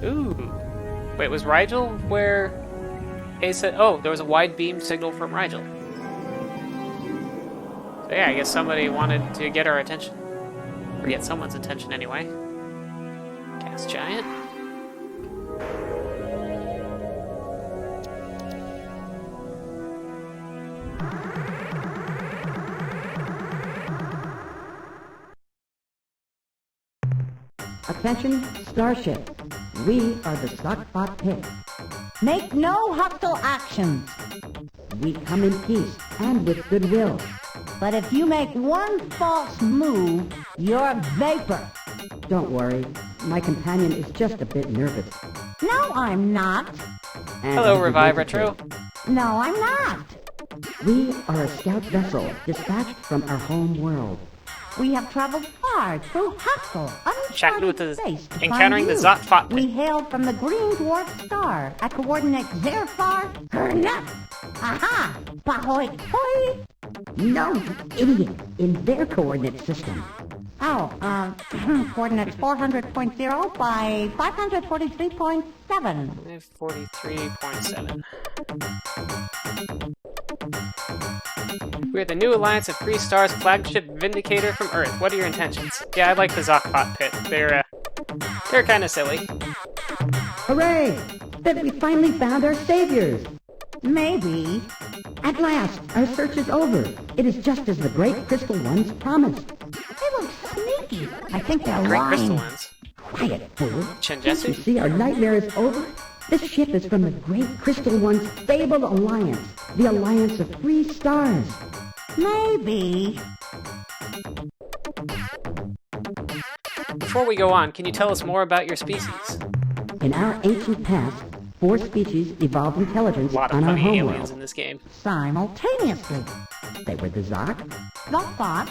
Ooh. Wait, was Rigel where Ace said... Oh, there was a wide beam signal from Rigel. So yeah, I guess somebody wanted to get our attention. Or get someone's attention anyway. Gas giant. Attention, starship. We are the Zot-Fot-Pik. Make no hostile actions. We come in peace and with goodwill. But if you make one false move, you're vapor. Don't worry, my companion is just a bit nervous. No, I'm not. And Hello, he Revive begins Retro. to- No, I'm not. We are a scout vessel dispatched from our home world. We have traveled far through hostile, Chatting with uncharted the- space to encountering find the you. Zot-Fot-Pik. We hail from the green dwarf star at coordinates Zerfar, Hernat. Aha! Bahoy Hoi! No, you idiot! In their coordinate system. Oh, coordinates 400.0 by 543.7. 43.7. We're the new alliance of 3 stars flagship Vindicator from Earth. What are your intentions? Yeah, I like the Zot-Fot-Pik. They're kind of silly. Hooray! That we finally found our saviors! Maybe. At last, our search is over. It is just as the great crystal ones promised. They look sneaky. I think they're Great lying. crystal ones. Quiet, fool. Chin Can't you Jesse? see our nightmare is over? This ship is from the great crystal one's fabled alliance, the alliance of 3 stars. Maybe. Before we go on, can you tell us more about your species? In our ancient past, 4 species evolved intelligence A lot of on our funny aliens homeworld. in this game. Simultaneously. They were the Zot, The Fot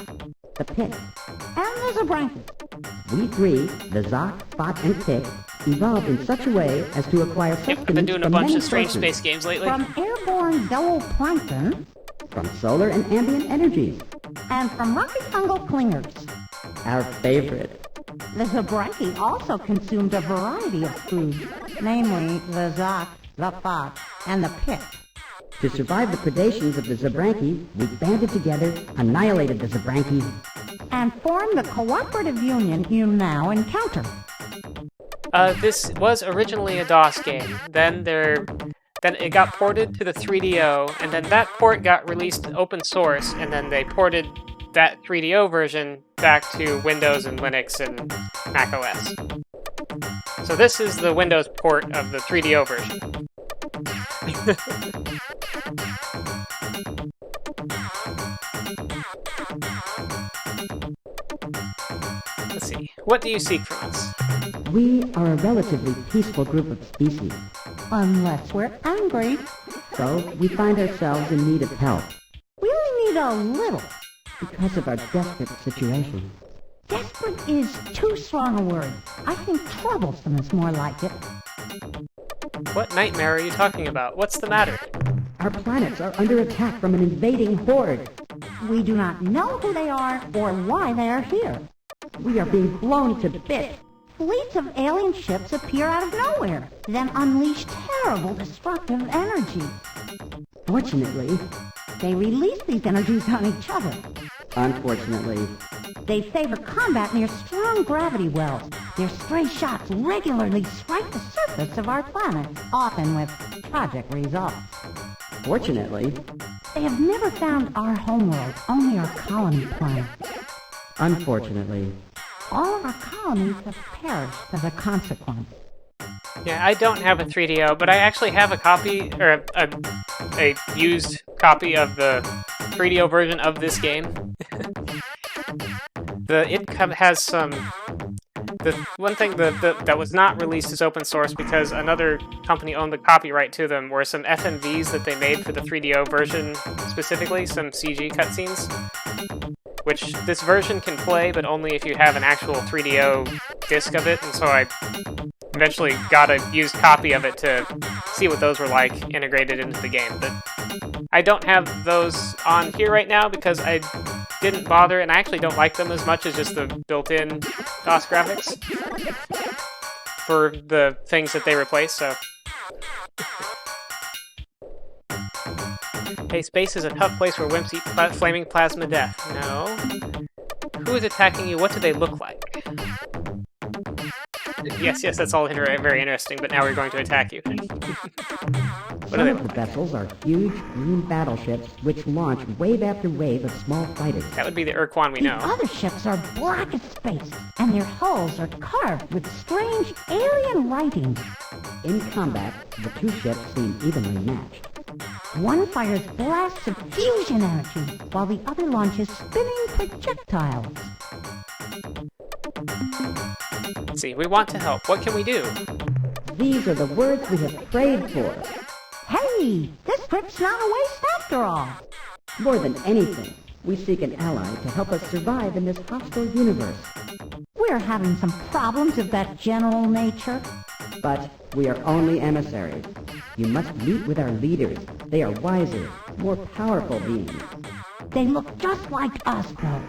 the Pik. and the Zabranki. We 3, the Zot, Fot, and Pik, evolved in such a way as to acquire Yep, I've been sustenance doing a from bunch many of strange sources, space games lately. From airborne zooplankton from solar and ambient energies. and from rocky fungal clingers. Our favorite. The Zabranki also consumed a variety of foods, namely the Zot, the Fot, and the Pik. To survive the predations of the Zabranki, we banded together, annihilated the Zabranki. And formed the cooperative union you now encounter. This was originally a DOS game. Then it got ported to the 3DO, and then that port got released open source, and then they ported that 3DO version back to Windows and Linux and Mac OS. So this is the Windows port of the 3DO version. Let's see. What do you seek from us? We are a relatively peaceful group of species, Unless we're angry. so we find ourselves in need of help We only need a little. because of our desperate situation. Desperate is too strong a word. I think troublesome is more like it. What nightmare are you talking about? What's the matter? Our planets are under attack from an invading horde. We do not know who they are or why they are here. We are being blown to bits. Fleets of alien ships appear out of nowhere, then unleash terrible destructive energy. Fortunately, They release these energies on each other. unfortunately, They favor combat near strong gravity wells. Their stray shots regularly strike the surface of our planet, often with tragic results. fortunately, They have never found our homeworld, only our colony planet. unfortunately, All of our colonies have perished as a consequence. Yeah, I don't have a 3DO, but I actually have a copy, or a used copy of the 3DO version of this game. Has some... The one thing that was not released as open source because another company owned the copyright to them were some FMVs that they made for the 3DO version specifically, some CG cutscenes. Which this version can play, but only if you have an actual 3DO disc of it, and so I eventually got a used copy of it to see what those were like integrated into the game. But I don't have those on here right now because I didn't bother, and I actually don't like them as much as just the built-in DOS graphics for the things that they replace, so... Hey, space is a tough place where wimps eat flaming plasma death. No. Who is attacking you? What do they look like? Yes, that's all very interesting, but now we're going to attack you. Some of the vessels are huge green battleships which launch wave after wave of small fighters. That would be the Ur-Quan we The know. other ships are black as space, and their hulls are carved with strange alien writing. In combat, the two ships seem evenly matched. One fires blasts of fusion energy, while the other launches spinning projectiles. Let's see, we want to help. What can we do? These are the words we have prayed for. Hey, this trip's not a waste after all. More than anything, we seek an ally to help us survive in this hostile universe. We're having some problems of that general nature. But we are only emissaries. You must meet with our leaders. They are wiser, more powerful beings. They look just like us, though.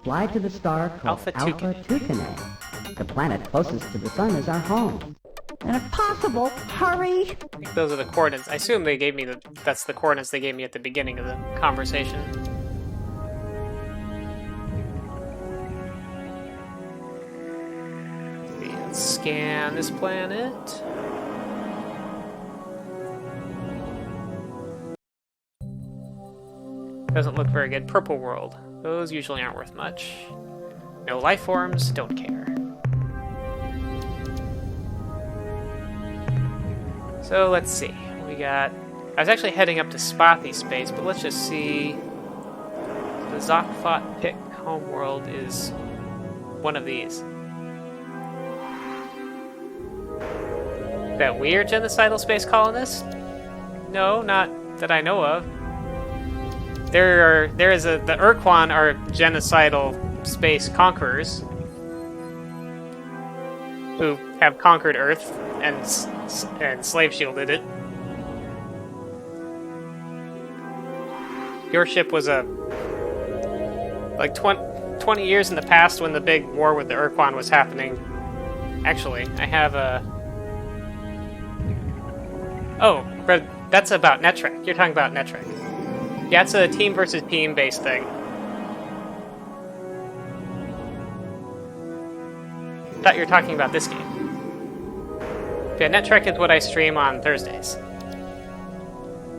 Fly to the star called Alpha Alpha Tucanae. The planet closest to the sun is our home. And if possible, hurry. I think those are the coordinates. I assume they gave me that's the coordinates they gave me at the beginning of the conversation. Let's scan this planet. Doesn't look very good. Purple world. Those usually aren't worth much. No life forms, don't care. So let's see. We got... I was actually heading up to Spathi space, but let's just see. The Zot-Fot-Pik homeworld is one of these. That weird genocidal space colonist? No, not that I know of. The Ur-Quan are genocidal space conquerors who have conquered Earth and slave shielded it. Your ship was like 20 years in the past when the big war with the Ur-Quan was happening. Actually, I have a... Oh, but that's about Netrek. You're talking about Netrek. Yeah, it's a team versus team based thing. Thought you were talking about this game. Yeah, Netrek is what I stream on Thursdays.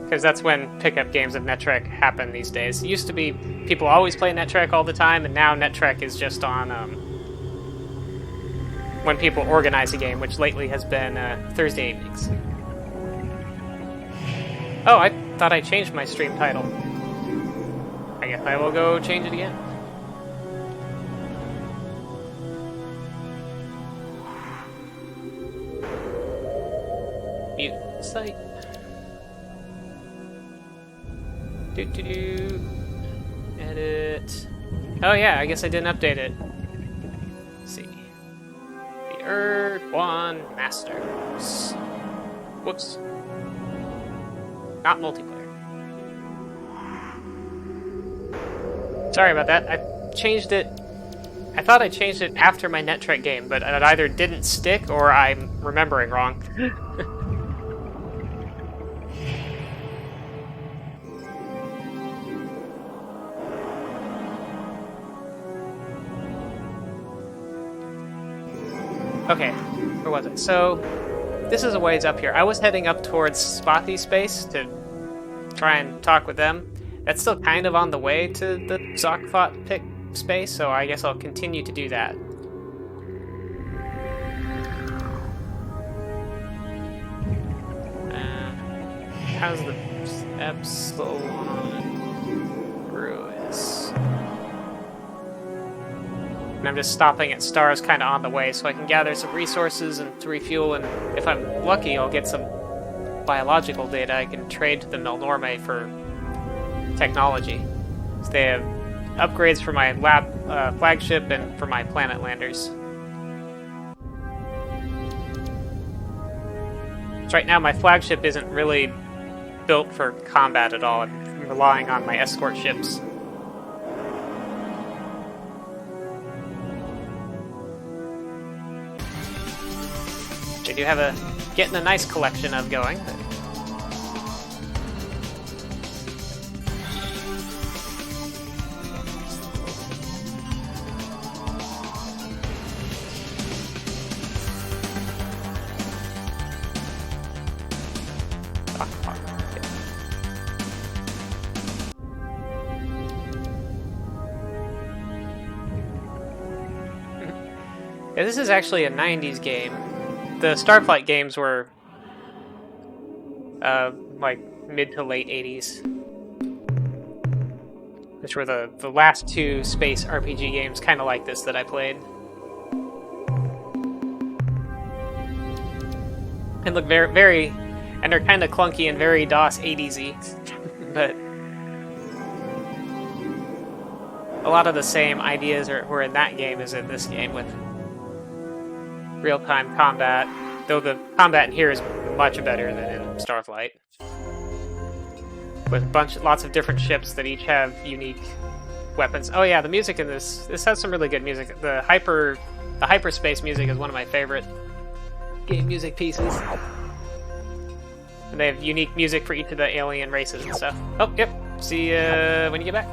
Because that's when pickup games of Netrek happen these days. It used to be people always play Netrek all the time, and now Netrek is just on when people organize a game, which lately has been Thursday evenings. Oh, I thought I changed my stream title. I guess I will go change it again. Mute site. Edit. Oh yeah, I guess I didn't update it. Let's see. The Ur-Quan Masters. Whoops. Not multiplayer. Sorry about that. I changed it. I thought I changed it after my Netrek game, but it either didn't stick or I'm remembering wrong. Okay, where was it? So, this is a ways up here. I was heading up towards Spathi space to try and talk with them. That's still kind of on the way to the Zot-Fot-Pik space, so I guess I'll continue to do that. How's the Epsilon Brewis? And I'm just stopping at stars kind of on the way so I can gather some resources and to refuel, and if I'm lucky I'll get some biological data I can trade to the Melnorme for technology. So they have upgrades for my lab flagship and for my planet landers. So right now my flagship isn't really built for combat at all. I'm relying on my escort ships. They do have getting a nice collection of going. But... Yeah, this is actually a 90s game. The Starflight games were like mid to late 80s. Which were the last two space RPG games kind of like this that I played. And look very, and they're kind of clunky and very DOS 80s-y, but a lot of the same ideas were in that game as in this game with real-time combat, though the combat in here is much better than in Starflight. With lots of different ships that each have unique weapons. Oh yeah, the music in this has some really good music. The hyperspace music is one of my favorite game music pieces. And they have unique music for each of the alien races and stuff. Oh, yep. See you when you get back.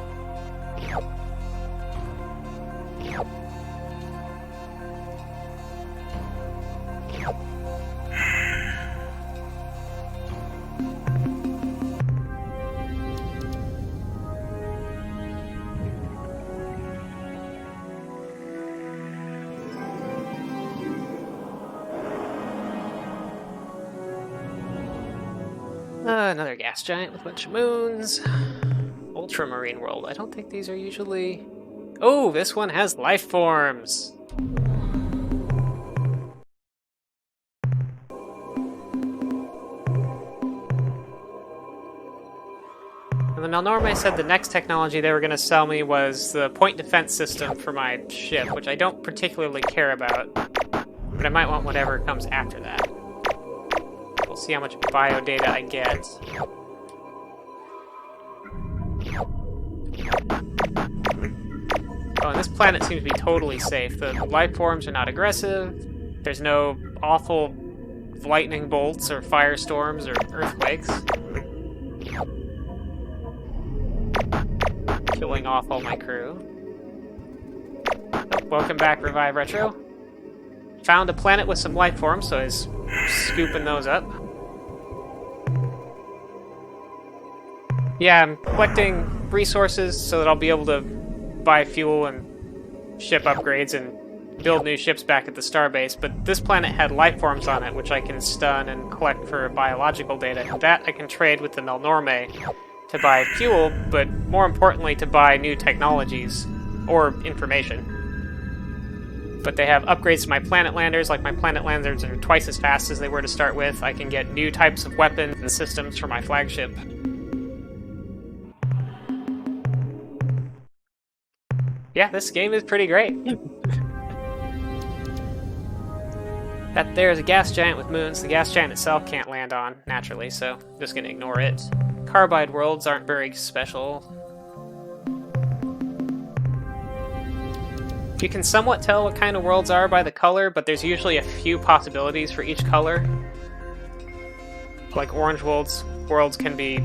Another gas giant with a bunch of moons. Ultramarine world. I don't think these are usually... Oh, this one has life forms! And the Melnorme said the next technology they were going to sell me was the point defense system for my ship, which I don't particularly care about, but I might want whatever comes after that. We'll see how much bio data I get. Oh, and this planet seems to be totally safe. The life forms are not aggressive. There's no awful lightning bolts or firestorms or earthquakes. Killing off all my crew. Oh, welcome back, Revive Retro. Found a planet with some life forms, so I was scooping those up. Yeah, I'm collecting resources so that I'll be able to buy fuel and ship upgrades and build new ships back at the starbase, but this planet had life forms on it, which I can stun and collect for biological data, and that I can trade with the Melnorme to buy fuel, but more importantly to buy new technologies, or information. But they have upgrades to my planet landers, like my planet landers are twice as fast as they were to start with. I can get new types of weapons and systems for my flagship. Yeah, this game is pretty great. That there is a gas giant with moons. The gas giant itself can't land on, naturally, so I'm just gonna ignore it. Carbide worlds aren't very special. You can somewhat tell what kind of worlds are by the color, but there's usually a few possibilities for each color. Like orange worlds can be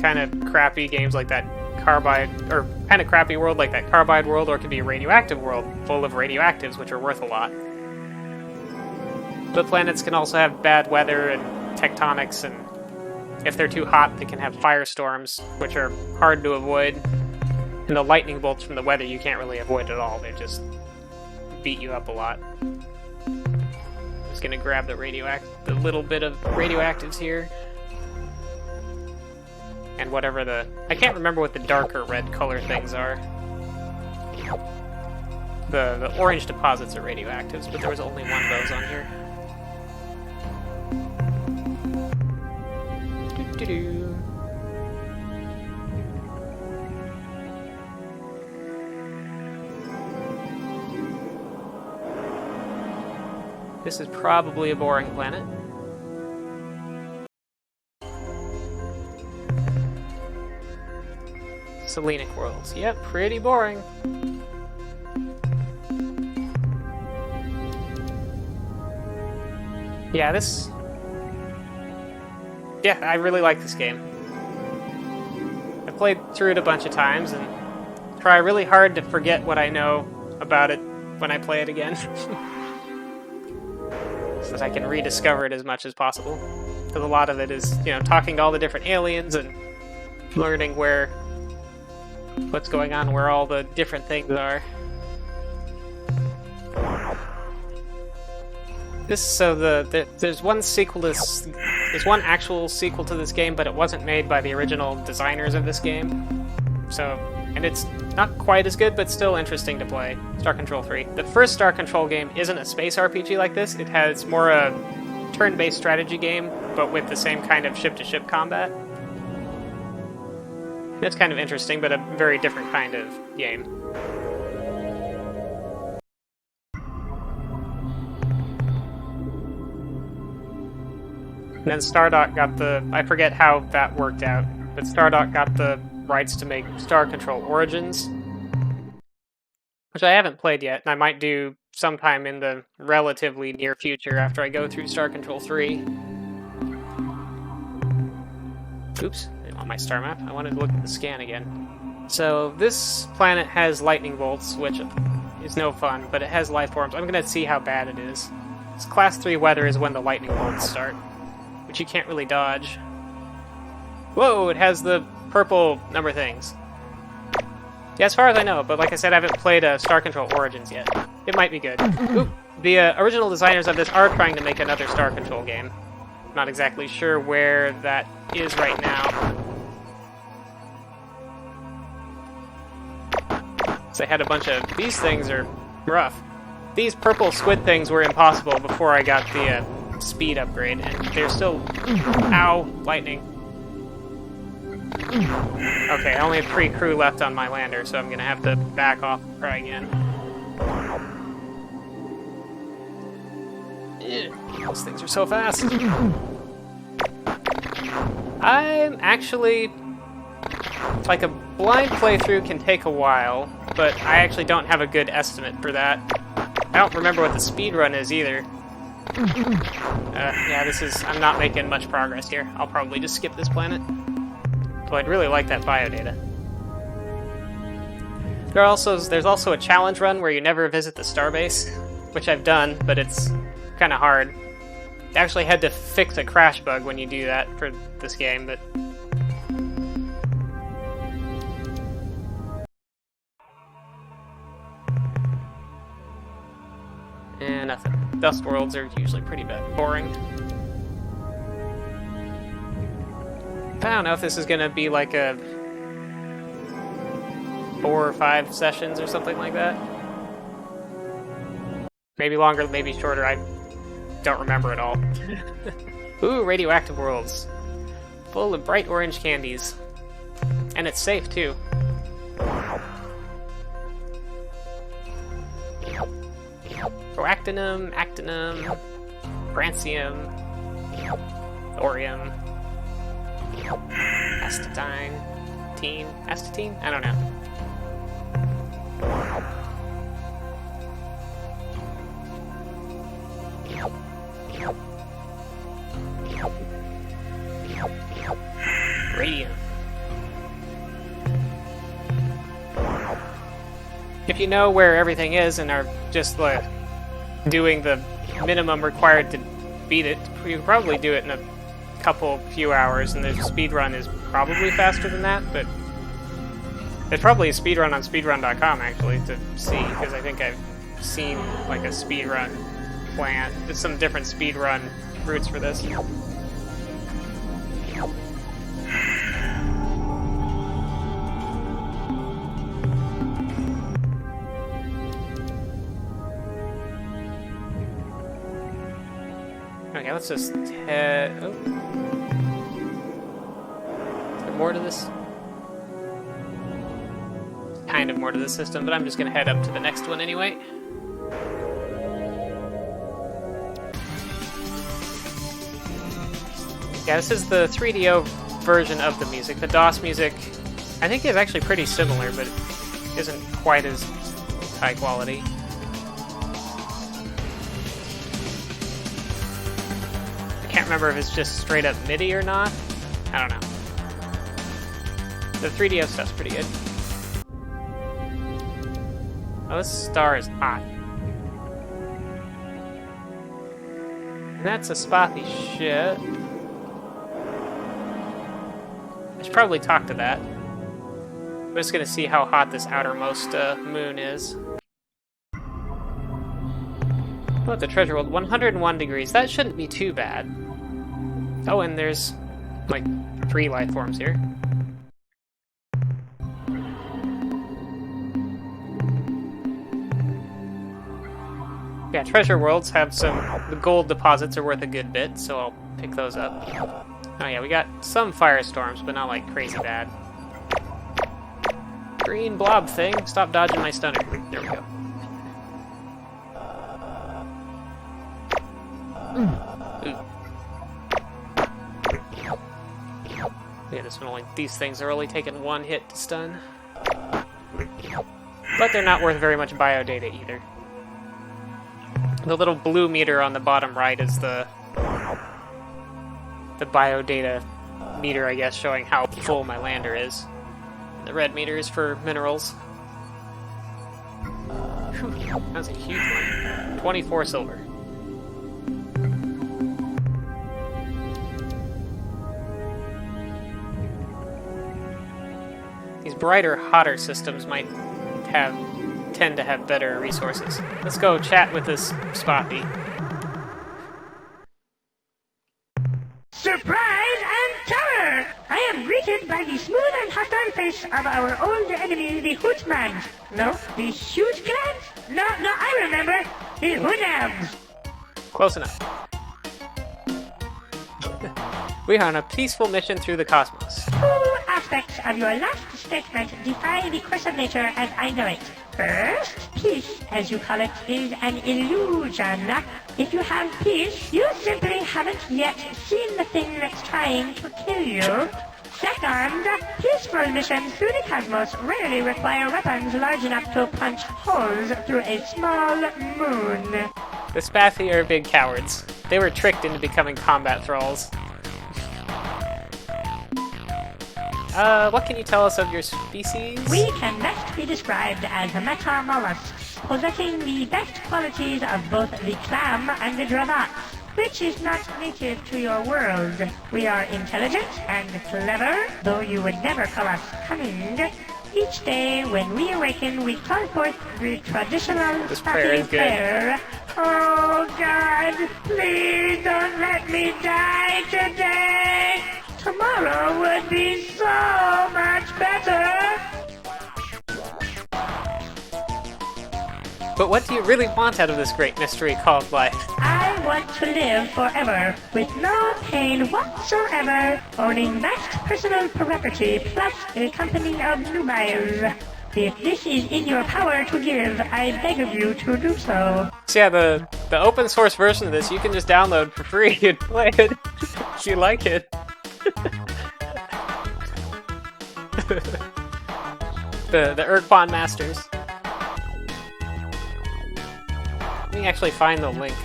kind of crappy games like that carbide, or kind of crappy world like that carbide world, or it can be a radioactive world full of radioactives, which are worth a lot. But planets can also have bad weather and tectonics, and if they're too hot, they can have firestorms, which are hard to avoid. And the lightning bolts from the weather you can't really avoid at all. They just beat you up a lot. I'm just gonna grab the little bit of radioactives here. And whatever I can't remember what the darker red color things are. The orange deposits are radioactives, but there was only one of those on here. Doo-doo-doo. This is probably a boring planet. Selenic worlds. Yep, pretty boring. Yeah, Yeah, I really like this game. I played through it a bunch of times and try really hard to forget what I know about it when I play it again. So that I can rediscover it as much as possible. Because a lot of it is, talking to all the different aliens and learning what's going on, where all the different things are. There's one sequel to there's one actual sequel to this game, but it wasn't made by the original designers of this game. So, and it's not quite as good, but still interesting to play. Star Control 3. The first Star Control game isn't a space RPG like this. It has more a turn-based strategy game, but with the same kind of ship-to-ship combat. It's kind of interesting, but a very different kind of game. And then Stardock got the... I forget how that worked out, but Stardock got the rights to make Star Control Origins, which I haven't played yet, and I might do sometime in the relatively near future after I go through Star Control 3. Oops, on my star map. I wanted to look at the scan again. So this planet has lightning bolts, which is no fun, but it has life forms. I'm going to see how bad it is. It's Class 3 weather is when the lightning bolts start, which you can't really dodge. Whoa, it has the purple number things. Yeah, as far as I know, but like I said, I haven't played Star Control Origins yet. It might be good. Oop, the original designers of this are trying to make another Star Control game. Not exactly sure where that is right now. So they had a bunch of... These things are rough. These purple squid things were impossible before I got the speed upgrade, and they're still... Ow! Lightning. Okay, I only have 3 crew left on my lander, so I'm gonna have to back off and try again. Those things are so fast. I'm actually... Like, a blind playthrough can take a while, but I actually don't have a good estimate for that. I don't remember what the speed run is either. Yeah, this is... I'm not making much progress here. I'll probably just skip this planet. Though I'd really like that biodata. There's also a challenge run where you never visit the starbase, which I've done, but it's kind of hard. I actually had to fix a crash bug when you do that for this game, but... Eh, nothing. Dust worlds are usually pretty boring. I don't know if this is gonna be like a 4 or 5 sessions or something like that. Maybe longer, maybe shorter, I don't remember at all. Ooh, radioactive worlds. Full of bright orange candies. And it's safe, too. Proactinum, actinum, francium, thorium, astatine, astatine? I don't know. Radium. If you know where everything is and are just like doing the minimum required to beat it, you can probably do it in a few hours, and the speedrun is probably faster than that, but there's probably a speedrun on speedrun.com actually to see, because I think I've seen like a speedrun plan. There's some different speedrun routes for this. Okay, let's just head... Oh. Is there more to this? Kind of more to this system, but I'm just going to head up to the next one anyway. Yeah, this is the 3DO version of the music. The DOS music, I think, is actually pretty similar, but it isn't quite as high quality. I can't remember if it's just straight up MIDI or not. I don't know. The 3DO stuff's pretty good. Oh, this star is hot. And that's a Spathi ship. I should probably talk to that. We're just gonna see how hot this outermost moon is. Oh, the treasure world, 101 degrees. That shouldn't be too bad. Oh, and there's, like, 3 life forms here. Yeah, treasure worlds have some... The gold deposits are worth a good bit, so I'll pick those up. Oh yeah, we got some firestorms, but not like crazy bad. Green blob thing, stop dodging my stunner. There we go. Ooh. Yeah, this one only... These things are only taking 1 hit to stun. But they're not worth very much biodata either. The little blue meter on the bottom right is the biodata meter, I guess, showing how full my lander is. The red meter is for minerals. Whew, that's a huge one. 24 silver. These brighter, hotter systems might tend to have better resources. Let's go chat with this Spathi. Surprise and terror! I am greeted by the smooth and hostile face of our old enemy, the Hootmans. No, the huge clans? No, I remember. The Hoonams. Close enough. We are on a peaceful mission through the cosmos. 2 aspects of your last statement defy the course of nature as I know it. First, peace, as you call it, is an illusion. If you have peace, you simply haven't yet seen the thing that's trying to kill you. Second, peaceful missions through the cosmos rarely require weapons large enough to punch holes through a small moon. The Spathi are big cowards. They were tricked into becoming combat thralls. What can you tell us of your species? We can best be described as metamollusks, possessing the best qualities of both the clam and the dravat, which is not native to your world. We are intelligent and clever, though you would never call us cunning. Each day when we awaken, we call forth the traditional Spathi prayer. Oh God, please don't let me die today! Tomorrow would be so much better! But what do you really want out of this great mystery called life? I want to live forever, with no pain whatsoever, owning vast personal property, plus a company of nubiles. If this is in your power to give, I beg of you to do so. So yeah, the open source version of this you can just download for free and play it if you like it. the Ur-Quan masters. Let me actually find the link.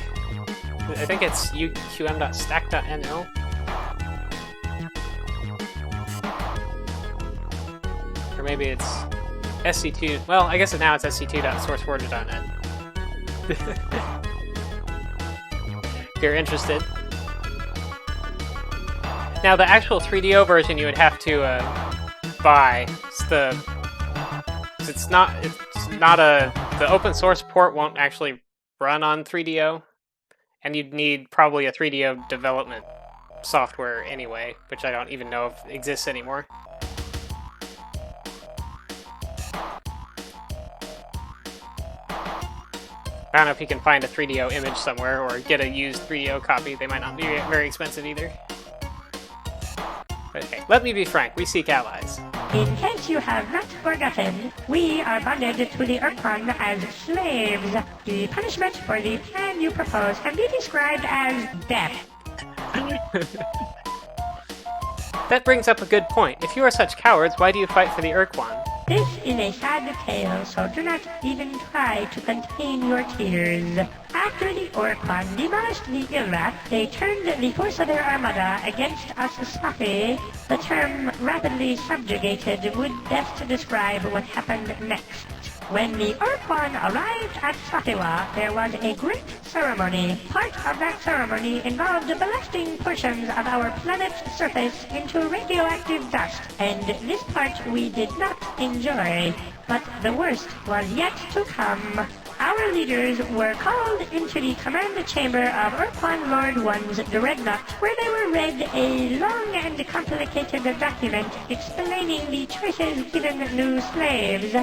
I think it's uqm.stack.nl. Or maybe it's sc2. Well, I guess now it's sc2.sourceforge.net. If you're interested. Now, the actual 3DO version you would have to buy. The open source port won't actually run on 3DO, and you'd need probably a 3DO development software anyway, which I don't even know if exists anymore. I don't know if you can find a 3DO image somewhere or get a used 3DO copy. They might not be very expensive either. Okay, let me be frank, we seek allies. In case you have not forgotten, we are bonded to the Ur-Quan as slaves. The punishment for the plan you propose can be described as death. That brings up a good point. If you are such cowards, why do you fight for the Ur-Quan? This is a sad tale, so do not even try to contain your tears. After the Ur-Quan demolished the Ilra, they turned the force of their armada against us Spathi. The term rapidly subjugated would best describe what happened next. When the Ur-Quan arrived at Spathiwa, there was a great ceremony. Part of that ceremony involved blasting portions of our planet's surface into radioactive dust, and this part we did not enjoy. But the worst was yet to come. our leaders were called into the command chamber of Ur-Quan Lord One's dreadnought, where they were read a long and complicated document explaining the choices given new slaves.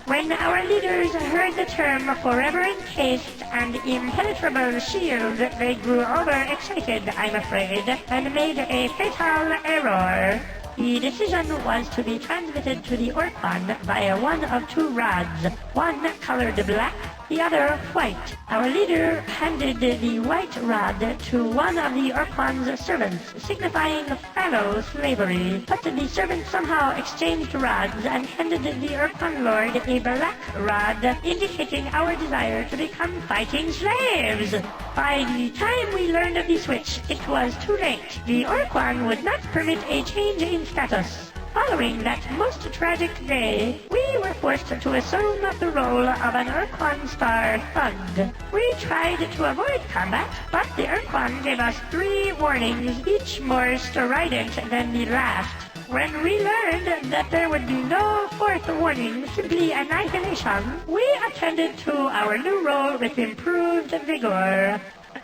When our leaders heard the term forever encased and impenetrable shield, they grew overexcited, I'm afraid, and made a fatal error. The decision was to be transmitted to the Ur-Quan via one of two rods, one colored black, the other white. Our leader handed the white rod to one of the Ur-Quan's servants, signifying fallow slavery. But the servant somehow exchanged rods and handed the Ur-Quan lord a black rod, indicating our desire to become fighting slaves. By the time we learned of the switch, it was too late. The Ur-Quan would not permit a change in status. Following that most tragic day, we were forced to assume the role of an Ur-Quan star thug. We tried to avoid combat, but the Ur-Quan gave us 3 warnings, each more strident than the last. When we learned that there would be no 4th warning, simply annihilation, we attended to our new role with improved vigor.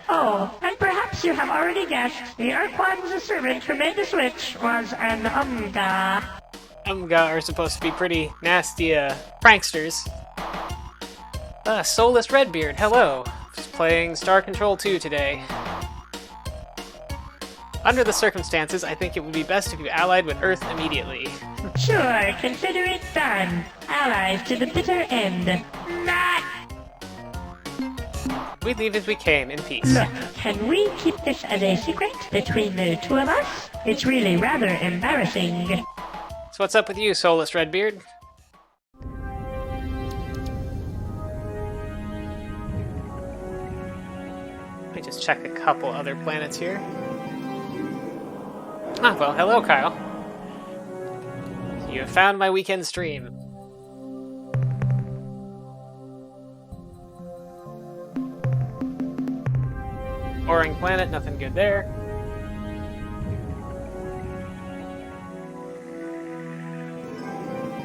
Oh, and perhaps you have already guessed, the Ur-Quan's servant who made the switch was an Umga. Umga are supposed to be pretty nasty, pranksters. Soulless Redbeard, hello. Just playing Star Control 2 today. Under the circumstances, I think it would be best if you allied with Earth immediately. Sure, consider it done. Allies to the bitter end. Not. We leave as we came, in peace. Look, can we keep this as a secret between the two of us? It's really rather embarrassing. So what's up with you, Soulless Redbeard? Let me just check a couple other planets here. Ah, well, hello, Kyle. You have found my weekend stream. Boring planet, nothing good there.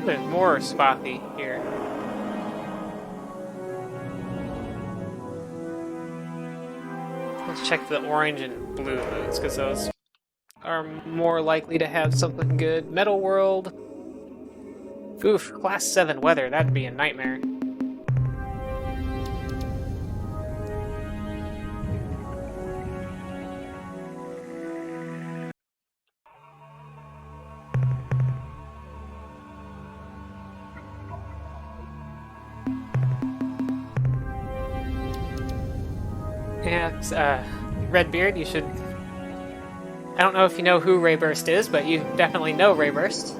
There's more Spathi here. Let's check the orange and blue moons, because those are more likely to have something good. Metal World. Oof, class 7 weather, that'd be a nightmare. Yeah, Redbeard, you should... I don't know if you know who Rayburst is, but you definitely know Rayburst.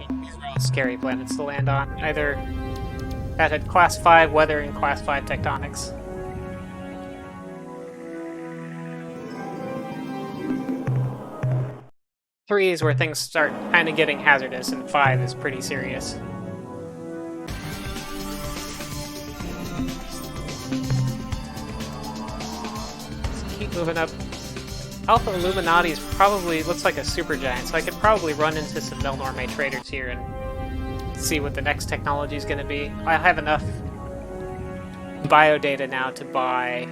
These are all scary planets to land on. Either that had Class 5 weather and Class 5 tectonics. Three is where things start kind of getting hazardous, and 5 is pretty serious. Let's keep moving up. Alpha Illuminati's probably looks like a supergiant, so I could probably run into some Melnorme traders here and see what the next technology is going to be. I have enough biodata now to buy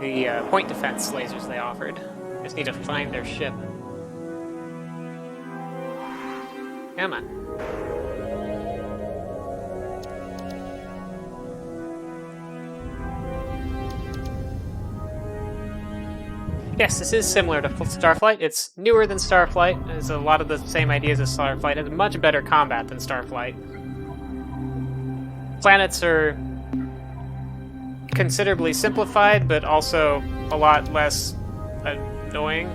the point defense lasers they offered. Just need to find their ship. Come on. Yes, this is similar to Starflight. It's newer than Starflight. It has a lot of the same ideas as Starflight. It has much better combat than Starflight. Planets are considerably simplified, but also a lot less annoying.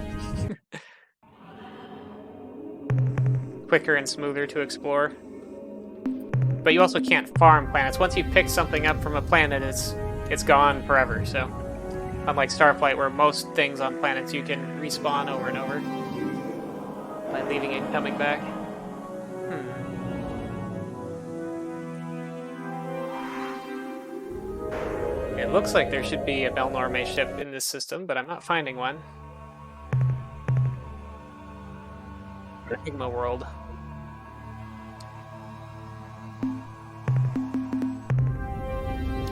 Quicker and smoother to explore. But you also can't farm planets. Once you pick something up from a planet, it's gone forever, so... Unlike Starflight, where most things on planets you can respawn over and over by leaving and coming back. It looks like there should be a Belnorme ship in this system, but I'm not finding one. Enigma world.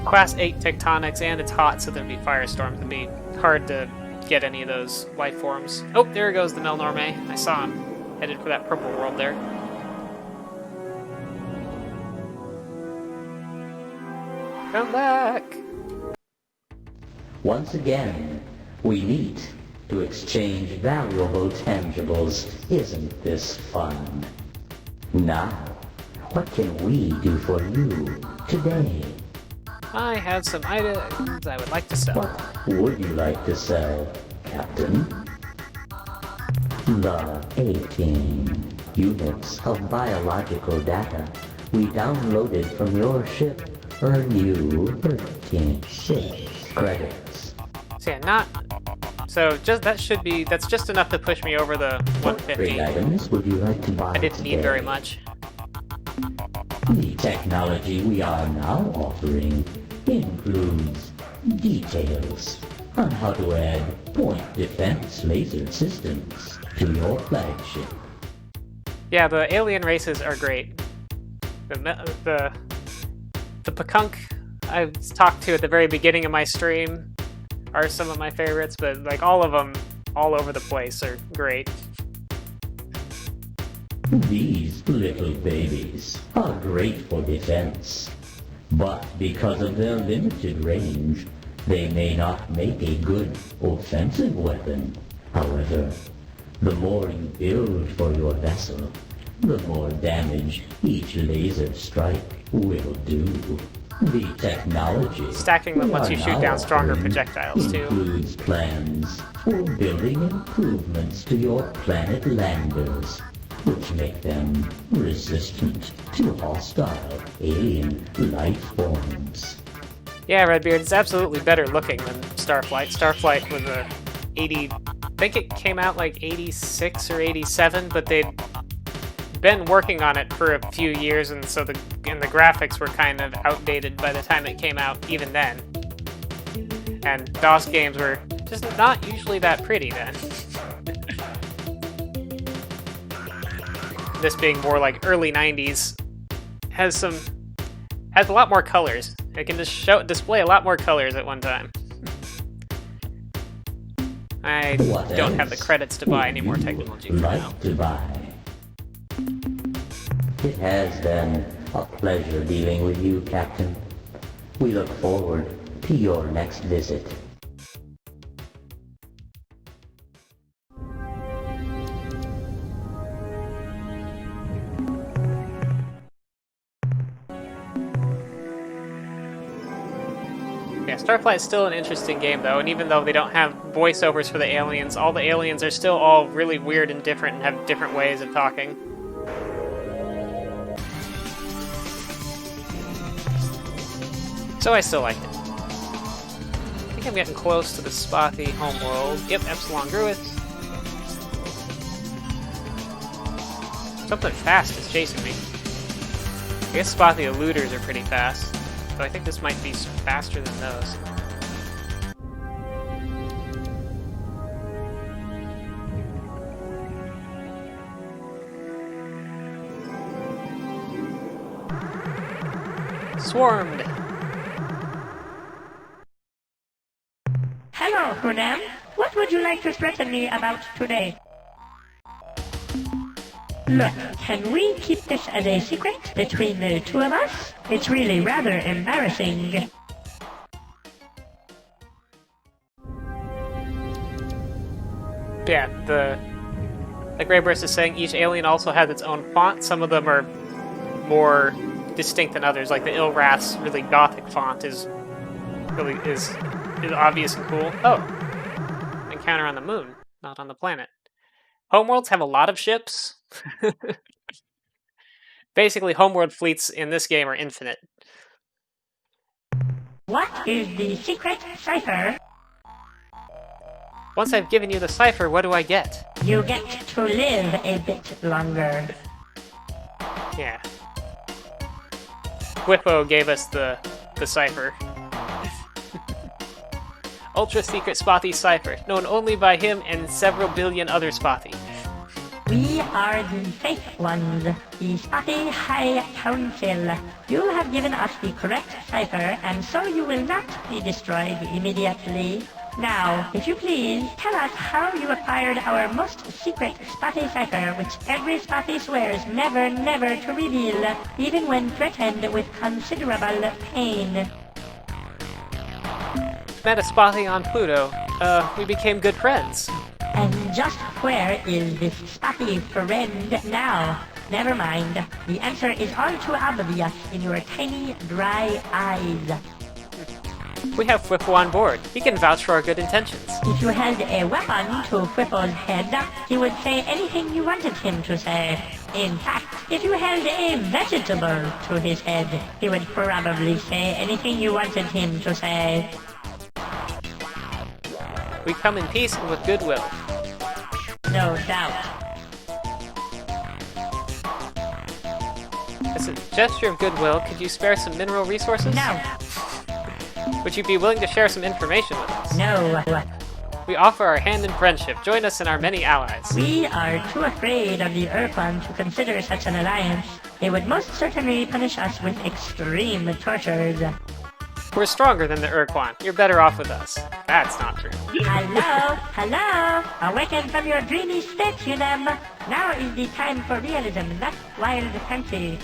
Class 8 tectonics, and it's hot, so there'd be firestorms. It'd be hard to get any of those life forms. Oh, there goes the Melnorme. I saw him. Headed for that purple world there. Come back! Once again, we meet to exchange valuable tangibles. Isn't this fun? Now, what can we do for you today? I have some items I would like to sell. What would you like to sell, Captain? The 18 units of biological data we downloaded from your ship earn you 13 credits. So yeah, not... So just that's just enough to push me over the 150. What items would you like to buy I didn't today? need very much. The technology we are now offering includes details on how to add point defense laser systems to your flagship. Yeah, the alien races are great. The Pkunk I talked to at the very beginning of my stream are some of my favorites, but like all of them, all over the place, are great. These little babies are great for defense, but because of their limited range, they may not make a good offensive weapon. However, the more you build for your vessel, the more damage each laser strike will do. The technology Stacking them we lets are you shoot now down stronger offering projectiles, too. includes plans for building improvements to your planet landers, which make them resistant to hostile alien life forms. Yeah, Redbeard, it's absolutely better looking than Starflight. Starflight was a 80... I think it came out like 86 or 87, but they'd been working on it for a few years, and so the graphics were kind of outdated by the time it came out, even then. And DOS games were just not usually that pretty then. This being more like early 90s, has a lot more colors. It can just display a lot more colors at one time. I don't have the credits to buy any more technology for now. To buy. It has been a pleasure dealing with you, Captain. We look forward to your next visit. Yeah, Starflight's still an interesting game, though, and even though they don't have voiceovers for the aliens, all the aliens are still all really weird and different and have different ways of talking. So I still like it. I think I'm getting close to the Spathi homeworld. Yep, Epsilon Gruith. Something fast is chasing me. I guess Spathi eluders are pretty fast, so I think this might be faster than those. Swarmed! Hello, Hunam. What would you like to threaten me about today? Look, can we keep this as a secret between the two of us? It's really rather embarrassing. Yeah, like Rayburst is saying, each alien also has its own font. Some of them are more distinct than others, like the Ilrath's really gothic font is obvious and cool. Oh, encounter on the moon, not on the planet. Homeworlds have a lot of ships. Basically, homeworld fleets in this game are infinite. What is the secret cipher? Once I've given you the cipher, what do I get? You get to live a bit longer. Yeah. Whippo gave us the cipher. ultra-secret Spathi cipher, known only by him and several billion other Spathi. We are the Faith Ones, the Spathi High Council. You have given us the correct cipher, and so you will not be destroyed immediately. Now, if you please, tell us how you acquired our most secret Spathi cipher, which every Spathi swears never, never to reveal, even when threatened with considerable pain. Met a Spathi on Pluto. We became good friends. And just where is this Spathi friend now? Never mind. The answer is all too obvious in your tiny, dry eyes. We have Whipple on board. He can vouch for our good intentions. If you held a weapon to Whipple's head, he would say anything you wanted him to say. In fact, if you held a vegetable to his head, he would probably say anything you wanted him to say. We come in peace and with goodwill. No doubt. As a gesture of goodwill, could you spare some mineral resources? No. Would you be willing to share some information with us? No. We offer our hand in friendship. Join us in our many allies. We are too afraid of the Ur-Quan to consider such an alliance. They would most certainly punish us with extreme tortures. We're stronger than the Ur-Quan. You're better off with us. That's not true. Hello? Hello? Awaken from your dreamy state, you them. Now is the time for realism, not wild fancy.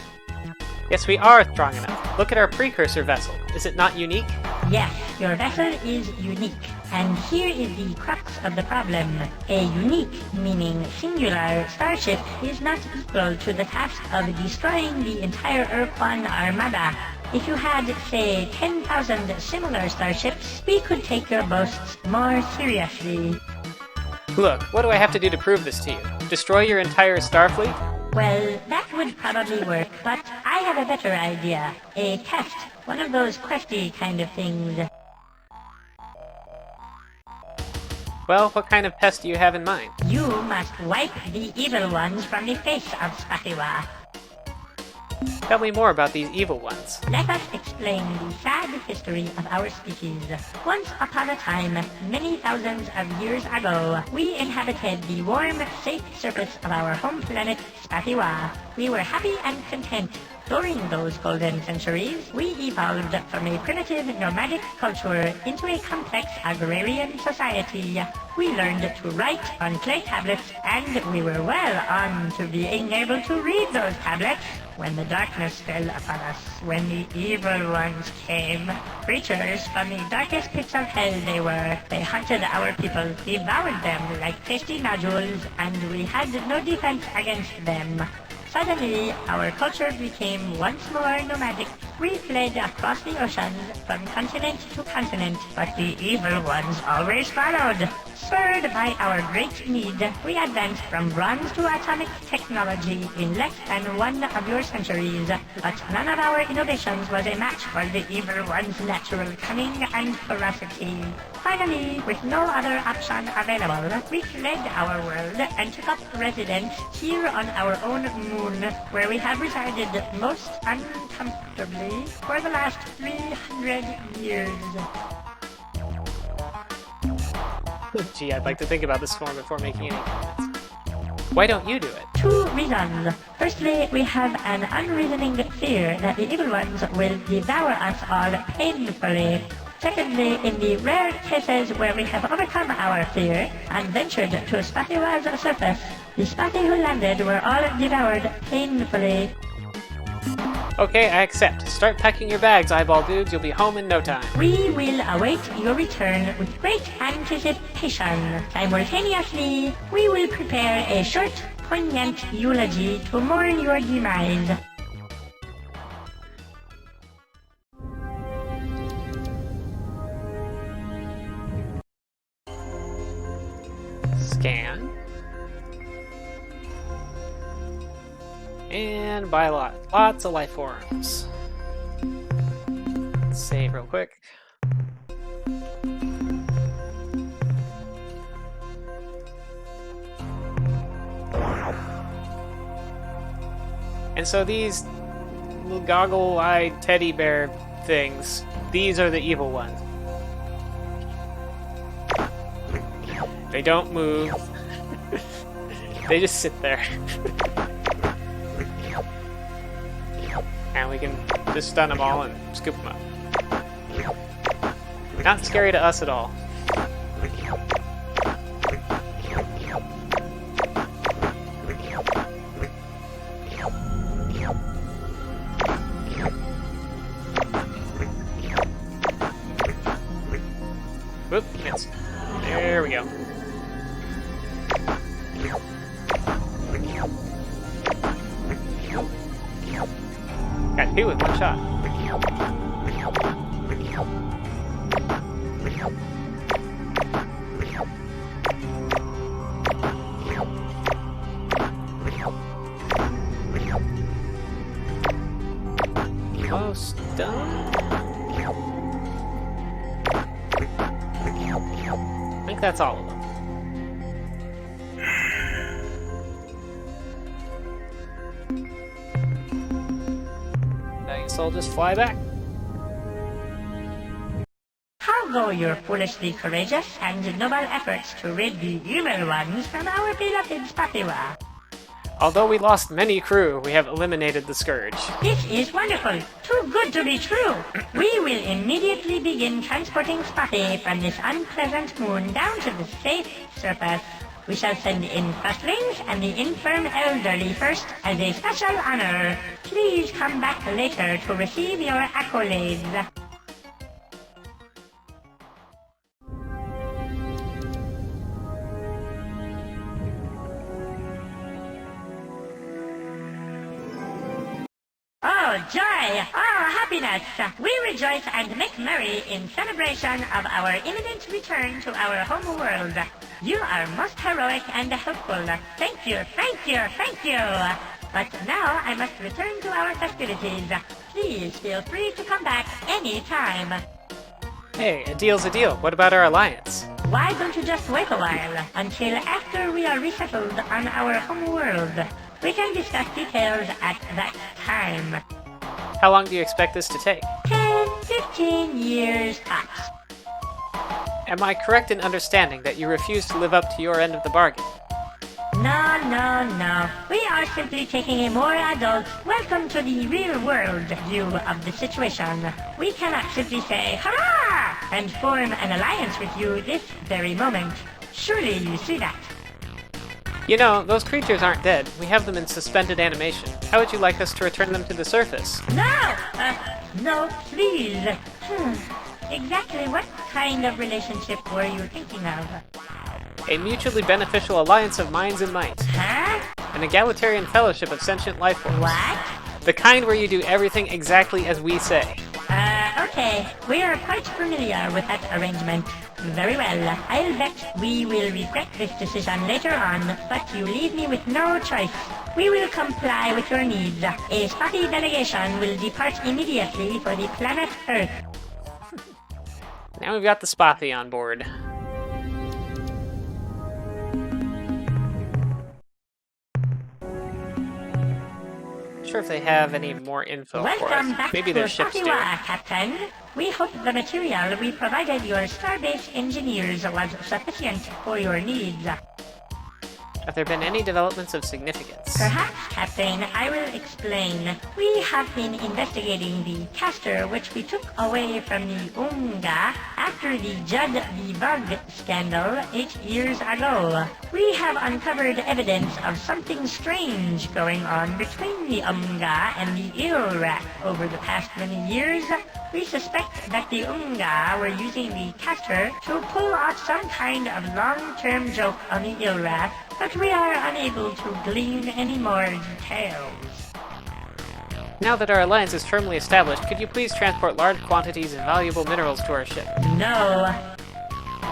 Yes, we are strong enough. Look at our precursor vessel. Is it not unique? Yes, your vessel is unique. And here is the crux of the problem. A unique, meaning singular, starship is not equal to the task of destroying the entire Ur-Quan armada. If you had, say, 10,000 similar starships, we could take your boasts more seriously. Look, what do I have to do to prove this to you? Destroy your entire Starfleet? Well, that would probably work, but I have a better idea. A test. One of those questy kind of things. Well, what kind of test do you have in mind? You must wipe the evil ones from the face of Spathiwa. Tell me more about these evil ones. Let us explain the sad history of our species. Once upon a time, many thousands of years ago, we inhabited the warm, safe surface of our home planet, Spathiwa. We were happy and content. During those golden centuries, we evolved from a primitive nomadic culture into a complex agrarian society. We learned to write on clay tablets, and we were well on to being able to read those tablets when the darkness fell upon us, when the evil ones came. Creatures from the darkest pits of hell they were. They hunted our people, devoured them like tasty nodules, and we had no defense against them. Suddenly, our culture became once more nomadic. We fled across the oceans from continent to continent, but the evil ones always followed. Spurred by our great need, we advanced from bronze to atomic technology in less than one of your centuries. But none of our innovations was a match for the evil one's natural cunning and ferocity. Finally, with no other option available, we fled our world and took up residence here on our own moon, where we have resided most uncomfortably for the last 300 years. Gee, I'd like to think about this more before making any comments. Why don't you do it? 2 reasons. Firstly, we have an unreasoning fear that the evil ones will devour us all painfully. Secondly, in the rare cases where we have overcome our fear and ventured to Spathiwa's surface, the Spathi who landed were all devoured painfully. Okay, I accept. Start packing your bags, eyeball dudes. You'll be home in no time. We will await your return with great anticipation. Simultaneously, we will prepare a short, poignant eulogy to mourn your demise. Scan. And buy lots of life forms. Save real quick. And so these little goggle-eyed teddy bear things, these are the evil ones. They don't move. They just sit there. And we can just stun them all and scoop them up. Not scary to us at all. Whoop, missed. There we go. Got two with one shot. Almost done. I think that's all of them. I guess I'll just fly back. How go your foolishly courageous and noble efforts to rid the evil ones from our beloved Spathi? Although we lost many crew, we have eliminated the Scourge. This is wonderful. Too good to be true. We will immediately begin transporting Spathi from this unpleasant moon down to the safe surface. We shall send in firstlings and the infirm elderly first as a special honor. Please come back later to receive your accolades. Oh, joy! Oh, happiness! We rejoice and make merry in celebration of our imminent return to our home world. You are most heroic and helpful. Thank you, thank you, thank you! But now I must return to our festivities. Please feel free to come back any time. Hey, a deal's a deal. What about our alliance? Why don't you just wait a while until after we are resettled on our home world? We can discuss details at that time. How long do you expect this to take? 10, 15 years tops. Am I correct in understanding that you refuse to live up to your end of the bargain? No, no, no. We are simply taking a more adult, welcome to the real world view of the situation. We cannot simply say, hurrah! And form an alliance with you this very moment. Surely you see that. You know, those creatures aren't dead. We have them in suspended animation. How would you like us to return them to the surface? No! No, please. Exactly what kind of relationship were you thinking of? A mutually beneficial alliance of minds and might. Huh? An egalitarian fellowship of sentient life forms. What? The kind where you do everything exactly as we say. Okay. We are quite familiar with that arrangement. Very well. I'll bet we will regret this decision later on, but you leave me with no choice. We will comply with your needs. A Spathi delegation will depart immediately for the planet Earth. Now we've got the Spathi on board. Not sure if they have any more info for Welcome us. back Maybe to their ships do. Spathi, Captain. We hope the material we provided your starbase engineers was sufficient for your needs. Have there been any developments of significance? Perhaps, Captain, I will explain. We have been investigating the caster which we took away from the Unga after the Judd the Bug scandal 8 years ago. We have uncovered evidence of something strange going on between the Unga and the Ur-Rat over the past many years. We suspect that the Unga were using the caster to pull off some kind of long-term joke on the Ur-Rat, but we are unable to glean any more details. Now that our alliance is firmly established, could you please transport large quantities of valuable minerals to our ship? No.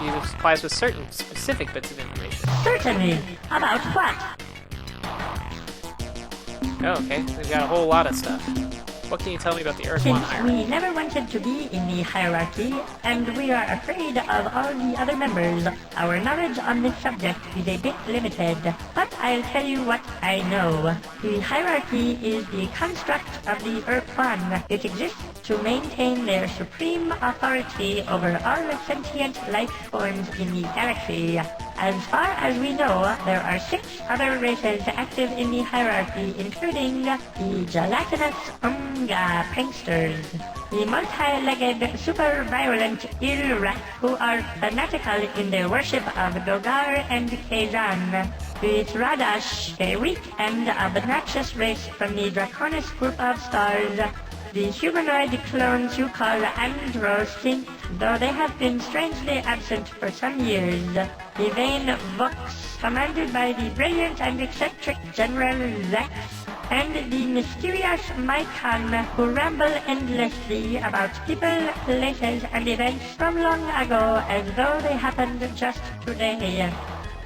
You supply us with certain specific bits of information. Certainly. About what? Oh, okay. We've got a whole lot of stuff. What can you tell me about the Ur-Quan Since hierarchy? we never wanted to be in the hierarchy, and we are afraid of all the other members, our knowledge on this subject is a bit limited. But I'll tell you what I know. The hierarchy is the construct of the Ur-Quan. It exists to maintain their supreme authority over all sentient life forms in the galaxy. As far as we know, there are 6 other races active in the hierarchy, including the gelatinous Unga pranksters, the multi-legged, super-violent Ur-Rat, who are fanatical in their worship of Dogar and Kazan, the Tradash, a weak and obnoxious race from the Draconis group of stars, the humanoid clones you call Androsynth, though they have been strangely absent for some years, the vain Vox, commanded by the brilliant and eccentric General Zex, and the mysterious Mycon, who ramble endlessly about people, places, and events from long ago as though they happened just today.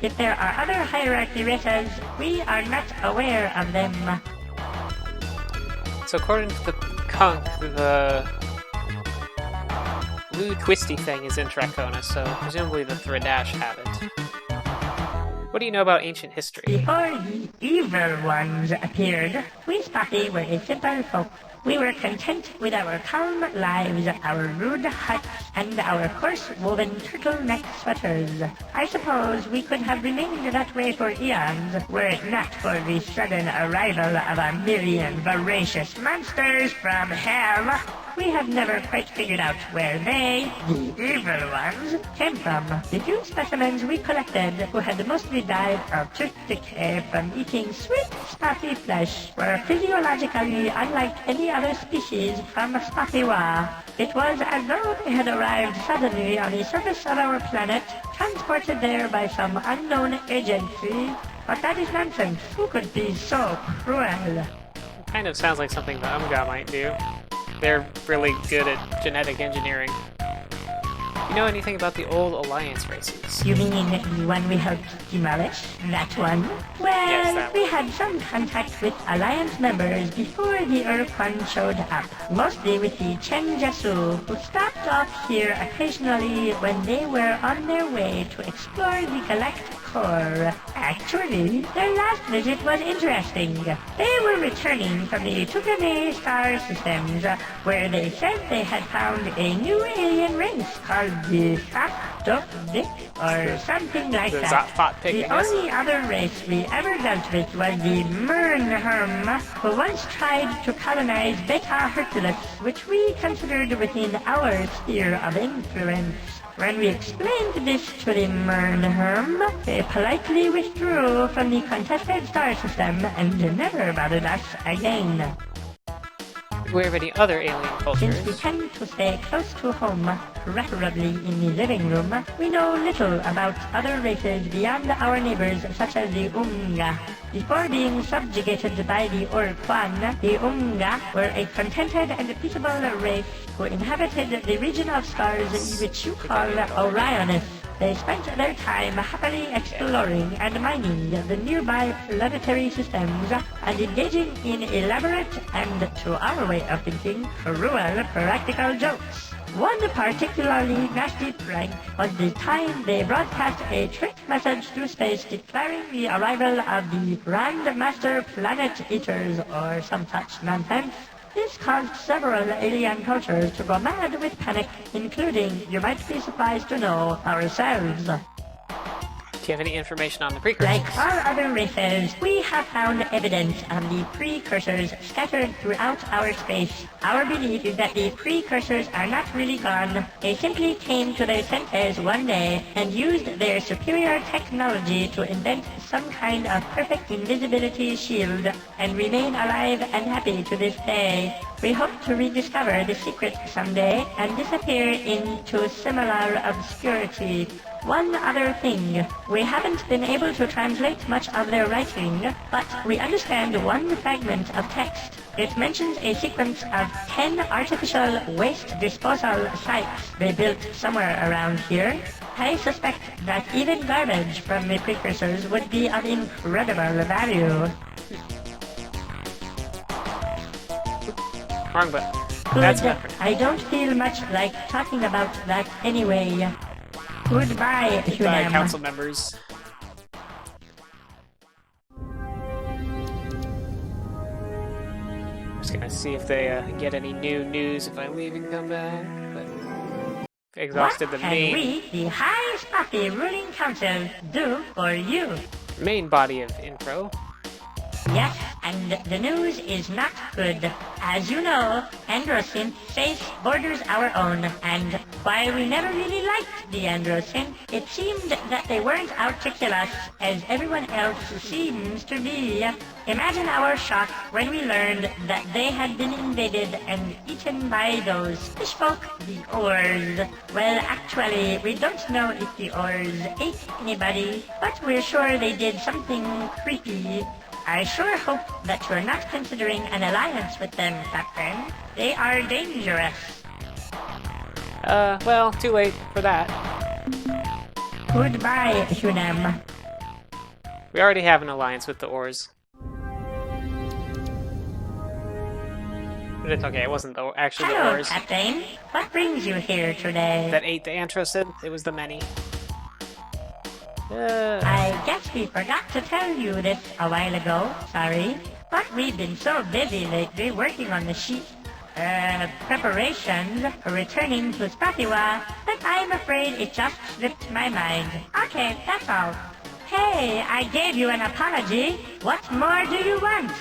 If there are other hierarchy races, we are not aware of them. So according to the Pkunk, the blue twisty thing is in Draconis, so presumably the Thradash have it. What do you know about ancient history? Before the evil ones appeared, we Spathi were a simple folk. We were content with our calm lives, our rude huts, and our coarse-woven turtleneck sweaters. I suppose we could have remained that way for eons, were it not for the sudden arrival of a million voracious monsters from hell. We have never quite figured out where they, the evil ones, came from. The few specimens we collected, who had mostly died of tooth decay from eating sweet, Spathi flesh, were physiologically unlike any other species from Spathiwa. It was as though they had arrived suddenly on the surface of our planet, transported there by some unknown agency. But that is nonsense. Who could be so cruel? Kind of sounds like something the Umga might do. They're really good at genetic engineering. You know anything about the old Alliance races? You mean the one we helped demolish? That one? Well, Yes, that we one. had some contact with Alliance members before the Ur-Quan showed up. Mostly with the Chenjasu, who stopped off here occasionally when they were on their way to explore the galactic core. Actually, their last visit was interesting. They were returning from the Tukane star systems, where they said they had found a new alien race called the Zot-Fot-Pik, or something like The that. Zot-Fot-Pik, The I guess. only other race we ever dealt with was the Mernherm, who once tried to colonize Beta Hercules, which we considered within our sphere of influence. When we explained this to the Mernherm, they politely withdrew from the contested star system and never bothered us again. Aware of any other alien cultures? Since we tend to stay close to home, preferably in the living room, we know little about other races beyond our neighbors such as the Unga. Before being subjugated by the Ur-Quan, the Unga were a contented and peaceable race who inhabited the region of stars which you call Orionis. They spent their time happily exploring and mining the nearby planetary systems and engaging in elaborate and, to our way of thinking, cruel practical jokes. One particularly nasty prank was the time they broadcast a trick message through space declaring the arrival of the Grand Master Planet Eaters or some such nonsense. This caused several alien cultures to go mad with panic, including, you might be surprised to know, ourselves. Do you have any information on the precursors? Like all other races, we have found evidence of the precursors scattered throughout our space. Our belief is that the precursors are not really gone. They simply came to their senses one day and used their superior technology to invent some kind of perfect invisibility shield and remain alive and happy to this day. We hope to rediscover the secret someday and disappear into similar obscurity. One other thing, we haven't been able to translate much of their writing, but we understand one fragment of text. It mentions a sequence of 10 artificial waste disposal sites they built somewhere around here. I suspect that even garbage from the precursors would be of incredible value. Wrong button. Good. That's better. I don't feel much like talking about that anyway. Goodbye, By Hunem. council members. Just gonna see if they get any new news if I leave and come back. But exhausted what the can main we, the High Spathi Ruling Council, do for you? body of info. Yes, and the news is not good. As you know, Androsynth space borders our own, and while we never really liked the Androsynth, it seemed that they weren't out to kill us, as everyone else seems to be. Imagine our shock when we learned that they had been invaded and eaten by those fishfolk, the Orz. Well, actually, we don't know if the Orz ate anybody, but we're sure they did something creepy. I sure hope that you're not considering an alliance with them, Captain. They are dangerous. Well, too late for that. Goodbye, Hunem. We already have an alliance with the Orz. But it's okay, it wasn't actually the Hello, Orz Captain. What brings you here today? that ate the Antrocid. It was the many. I guess we forgot to tell you this a while ago. Sorry. But we've been so busy lately working on the sheet preparations for returning to Spathiwa that I'm afraid it just slipped my mind. Okay, that's all. Hey, I gave you an apology. What more do you want?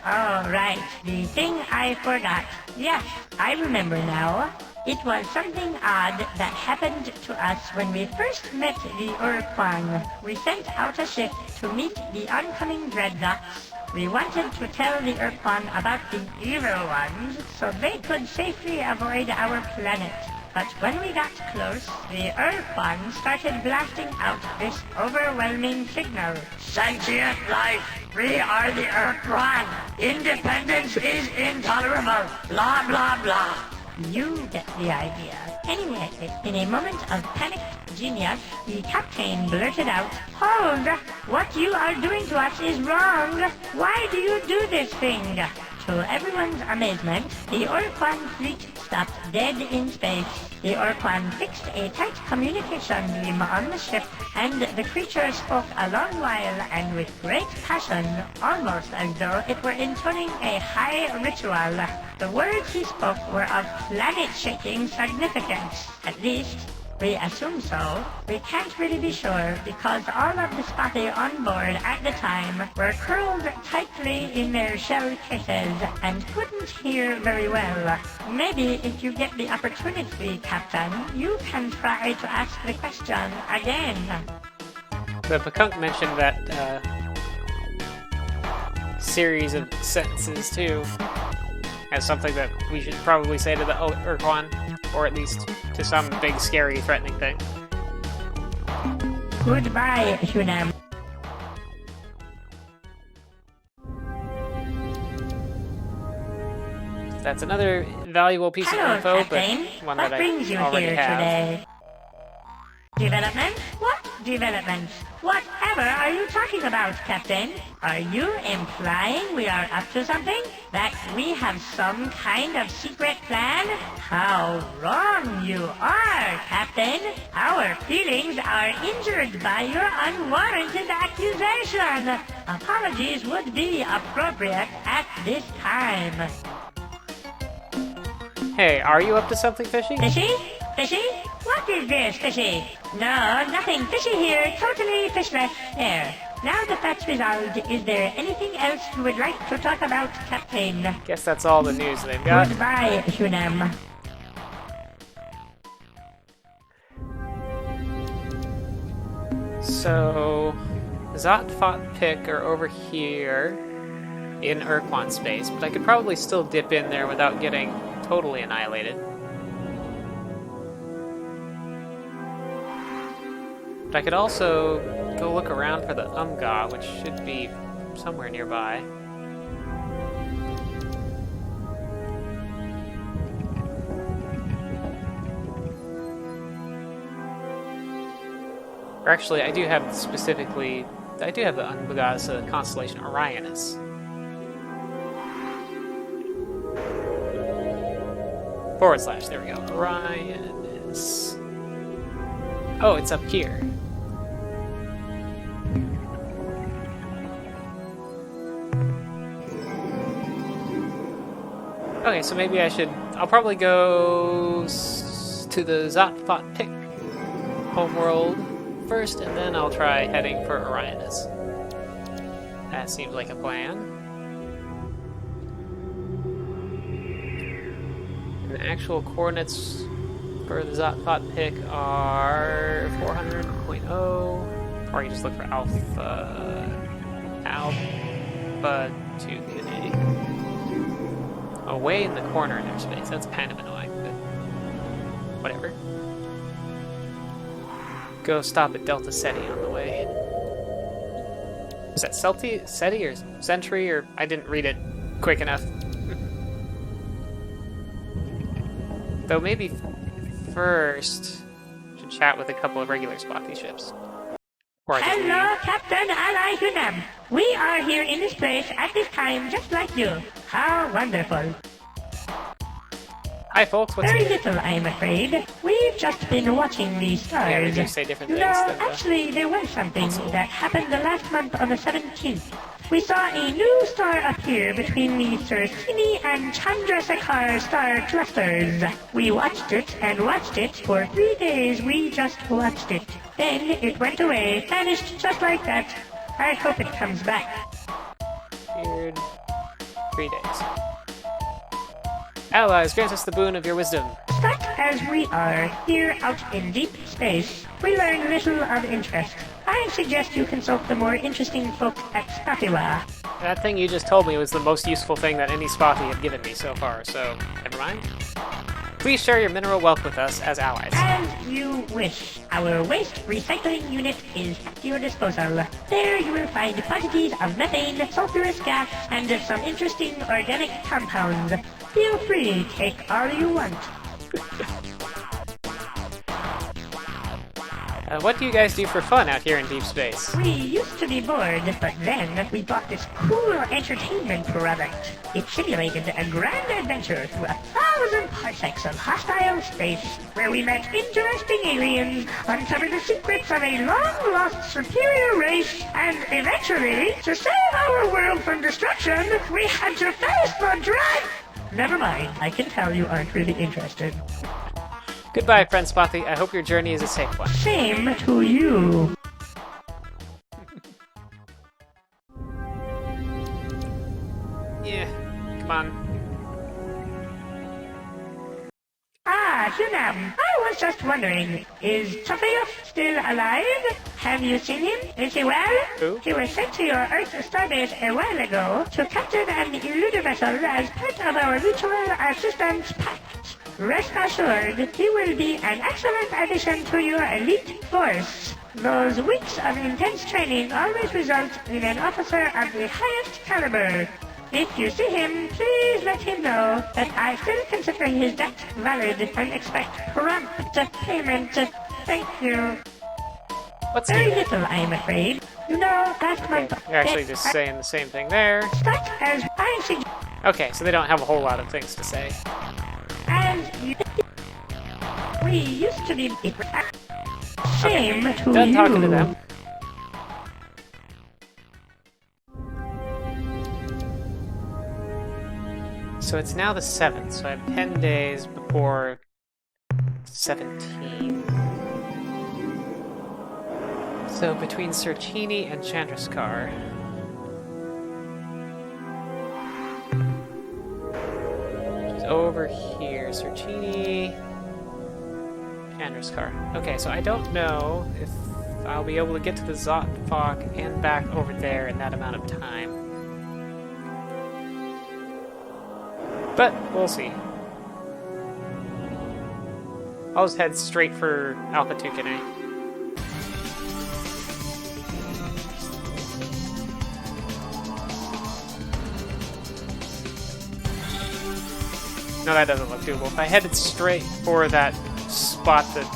Oh, right. The thing I forgot. Yes, I remember now. It was something odd that happened to us when we first met the Ur-Quan. We sent out a ship to meet the oncoming dreadnoughts. We wanted to tell the Ur-Quan about the evil ones so they could safely avoid our planet. But when we got close, the Ur-Quan started blasting out this overwhelming signal. Sentient life! We are the Ur-Quan! Independence is intolerable! Blah blah blah! You get the idea. Anyway, in a moment of panicked genius, the captain blurted out, "Hold! What you are doing to us is wrong! Why do you do this thing?" To everyone's amazement, the Ur-Quan fleet stopped dead in space. The Ur-Quan fixed a tight communication beam on the ship, and the creature spoke a long while and with great passion, almost as though it were intoning a high ritual. The words he spoke were of planet-shaking significance. At least, we assume so. We can't really be sure because all of the Spathi on board at the time were curled tightly in their shell cases and couldn't hear very well. Maybe if you get the opportunity, Captain, you can try to ask the question again. The Pkunk mentioned that series of sentences too as something that we should probably say to the Ur-Quan, or at least to some big, scary, threatening thing. Goodbye, Hunem. That's another valuable piece Hello, of info, Captain. but one What that brings I you already here have. today? Development? What development? Whatever are you talking about, Captain? Are you implying we are up to something? That we have some kind of secret plan? How wrong you are, Captain! Our feelings are injured by your unwarranted accusation! Apologies would be appropriate at this time. Hey, are you up to something fishy? Fishy? Fishy? What is this, fishy? No, nothing fishy here. Totally fishless. There. Now that that's resolved, is there anything else you would like to talk about, Captain? Guess that's all the news they've got. Goodbye, Hunem. So, Zot-Fot-Pik are over here in Ur-Quan space, but I could probably still dip in there without getting totally annihilated. But I could also go look around for the Umga, which should be somewhere nearby. Or actually, I do have the Umga's constellation Orionis. / there we go. Orionis. Oh, it's up here. Okay, so maybe I'll probably go to the Zot-Fot-Pik homeworld first, and then I'll try heading for Orionus. That seems like a plan. And the actual coordinates for the Zot-Fot-Pik are 400.0, or you just look for Alpha 2A. Away in the corner in their space. That's kind of annoying, but whatever. Go stop at Delta Ceti on the way. Is that Seti or Sentry, or I didn't read it quick enough. Though maybe first should chat with a couple of regular Spathi ships. Hello, Captain Ally Hunam. We are here in this place at this time just like you. How wonderful. Hi folks, what's Very new? little, I'm afraid. We've just been watching the stars. Yeah, we do say different things. No, than the actually, there was something that happened the last month on the 17th. We saw a new star appear between the Circini and Chandrasekhar star clusters. We watched it and watched it for 3 days. We just watched it. Then it went away, vanished just like that. I hope it comes back. Weird. 3 days. Allies, grant us the boon of your wisdom. Stuck as we are here out in deep space, we learn little of interest. I suggest you consult the more interesting folk at Spathiwa. That thing you just told me was the most useful thing that any Spathi had given me so far, so never mind. Please share your mineral wealth with us as allies. As you wish. Our waste recycling unit is at your disposal. There you will find quantities of methane, sulfurous gas, and some interesting organic compounds. Feel free, take all you want. What do you guys do for fun out here in deep space? We used to be bored, but then we bought this cool entertainment product. It simulated a grand adventure through 1,000 parsecs of hostile space, where we met interesting aliens, uncovered the secrets of a long-lost superior race, and eventually, to save our world from destruction, we had to face the dragon! Never mind, I can tell you aren't really interested. Goodbye, friend Spathi. I hope your journey is a safe one. Same to you. Yeah, come on. Ah, Hunam, I was just wondering, is Sophius still alive? Have you seen him? Is he well? Who? He was sent to your Earth starbase a while ago to captain an eluder vessel as part of our mutual assistance pact. Rest assured, he will be an excellent addition to your elite force. Those weeks of intense training always result in an officer of the highest caliber. If you see him, please let him know that I still consider his debt valid and expect prompt payment. Thank you. What's Very new? little, I'm afraid. You know, last month... You're actually just saying the same thing there. Stuck as I see... Okay, so they don't have a whole lot of things to say. As you... We used to be... Shame to Done you. talking to them. So it's now the 7th, so I have 10 days before 17. So between Circini and Chandrasekhar. Which is over here. Circini, Chandrasekhar. Okay, so I don't know if I'll be able to get to the Zot-Fot and back over there in that amount of time. But we'll see. I'll just head straight for Alpha 2A. No, that doesn't look doable. If I headed straight for that spot that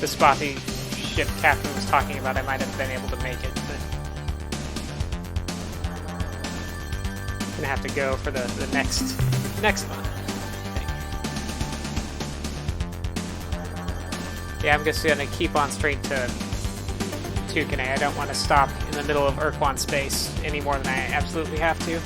the Spathi ship captain was talking about, I might have been able to make it, but gonna have to go for the next one, I think. Yeah, I'm just gonna keep on straight to 2A. I don't want to stop in the middle of Ur-Quan space any more than I absolutely have to.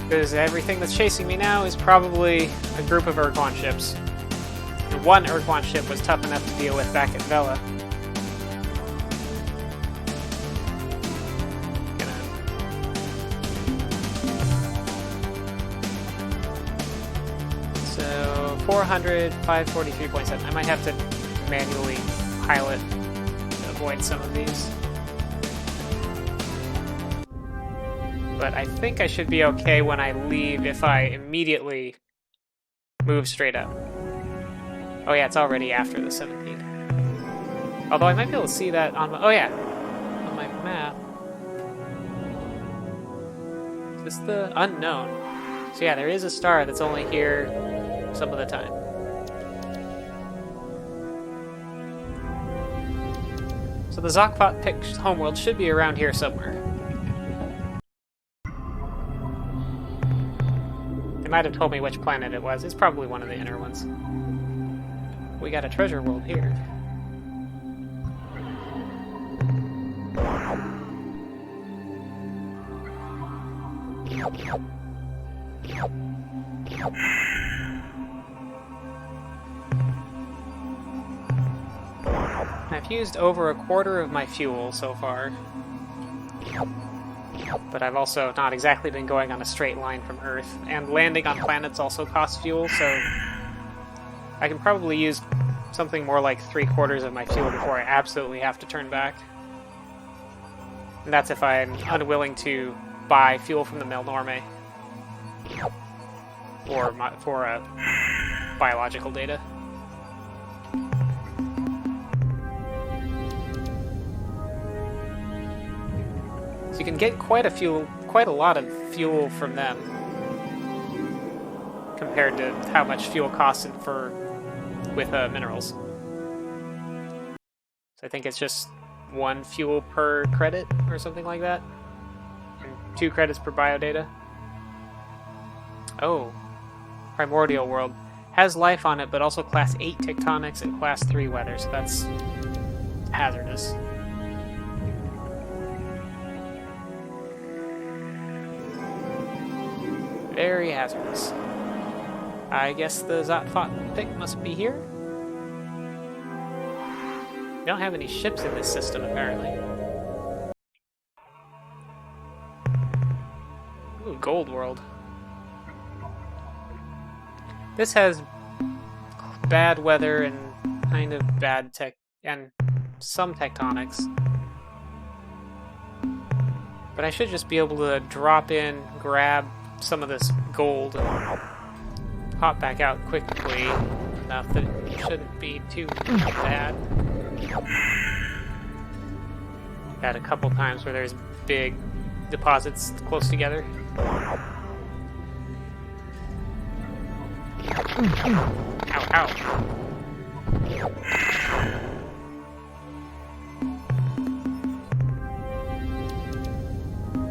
Because everything that's chasing me now is probably a group of Ur-Quan ships. And one Ur-Quan ship was tough enough to deal with back at Vela. So 400, 543.7. I might have to manually pilot to avoid some of these. But I think I should be okay when I leave if I immediately move straight up. Oh yeah, it's already after the 17th. Although I might be able to see that on my... Oh yeah! On my map. Is this the unknown? So yeah, there is a star that's only here some of the time. So the Zot-Fot-Pik homeworld should be around here somewhere. They might have told me which planet it was. It's probably one of the inner ones. We got a treasure world here. I've used over a quarter of my fuel so far. But I've also not exactly been going on a straight line from Earth, and landing on planets also costs fuel, so I can probably use something more like 3/4 of my fuel before I absolutely have to turn back. And that's if I'm unwilling to buy fuel from the Melnorme or for biological data. So you can get quite a lot of fuel from them compared to how much fuel costed with minerals. So I think it's just 1 fuel per credit or something like that, and 2 credits per biodata. Oh, Primordial World has life on it, but also Class 8 tectonics and Class 3 weather, so that's hazardous. Very hazardous. I guess the Zot-Fot-Pik must be here. We don't have any ships in this system, apparently. Ooh, Gold World. This has bad weather and kind of bad tech and some tectonics. But I should just be able to drop in, grab some of this gold and pop back out quickly enough that it shouldn't be too bad. Had a couple times where there's big deposits close together. Ow, ow.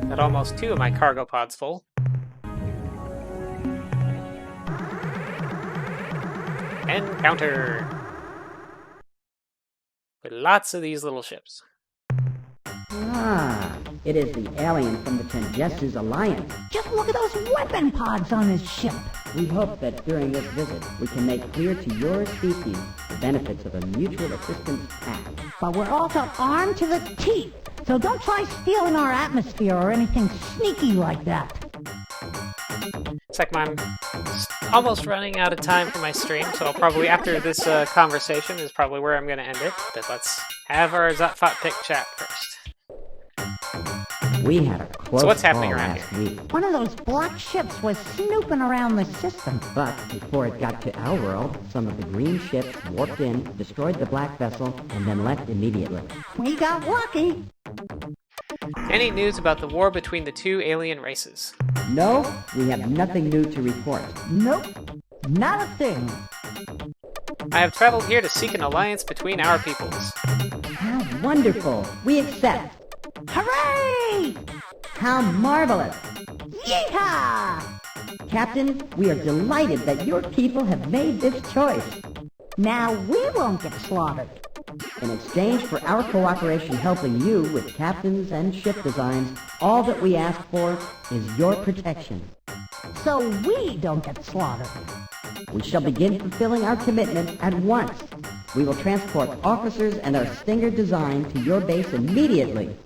Got almost 2 of my cargo pods full. Encounter! With lots of these little ships. Ah, it is the alien from the Tenjessu's alliance. Just look at those weapon pods on his ship. We hope that during this visit, we can make clear to your species the benefits of a mutual assistance pact. But we're also armed to the teeth, so don't try stealing our atmosphere or anything sneaky like that. It's like I'm almost running out of time for my stream, so I'll probably, after this conversation, is probably where I'm going to end it. But let's have our Zot-Fot-Pik chat first. We had a close So what's happening call around last here? week, One of those black ships was snooping around the system. but before it got to our world, some of the green ships warped in, destroyed the black vessel, and then left immediately. We got lucky. Any news about the war between the 2 alien races? No, we have nothing new to report. Nope, not a thing. I have traveled here to seek an alliance between our peoples. How wonderful! We accept! Hooray! How marvelous! Yeehaw! Captain, we are delighted that your people have made this choice. Now we won't get slaughtered. In exchange for our cooperation helping you with captains and ship designs, all that we ask for is your protection. so we don't get slaughtered. We shall begin fulfilling our commitment at once. We will transport officers and our Stinger design to your base immediately.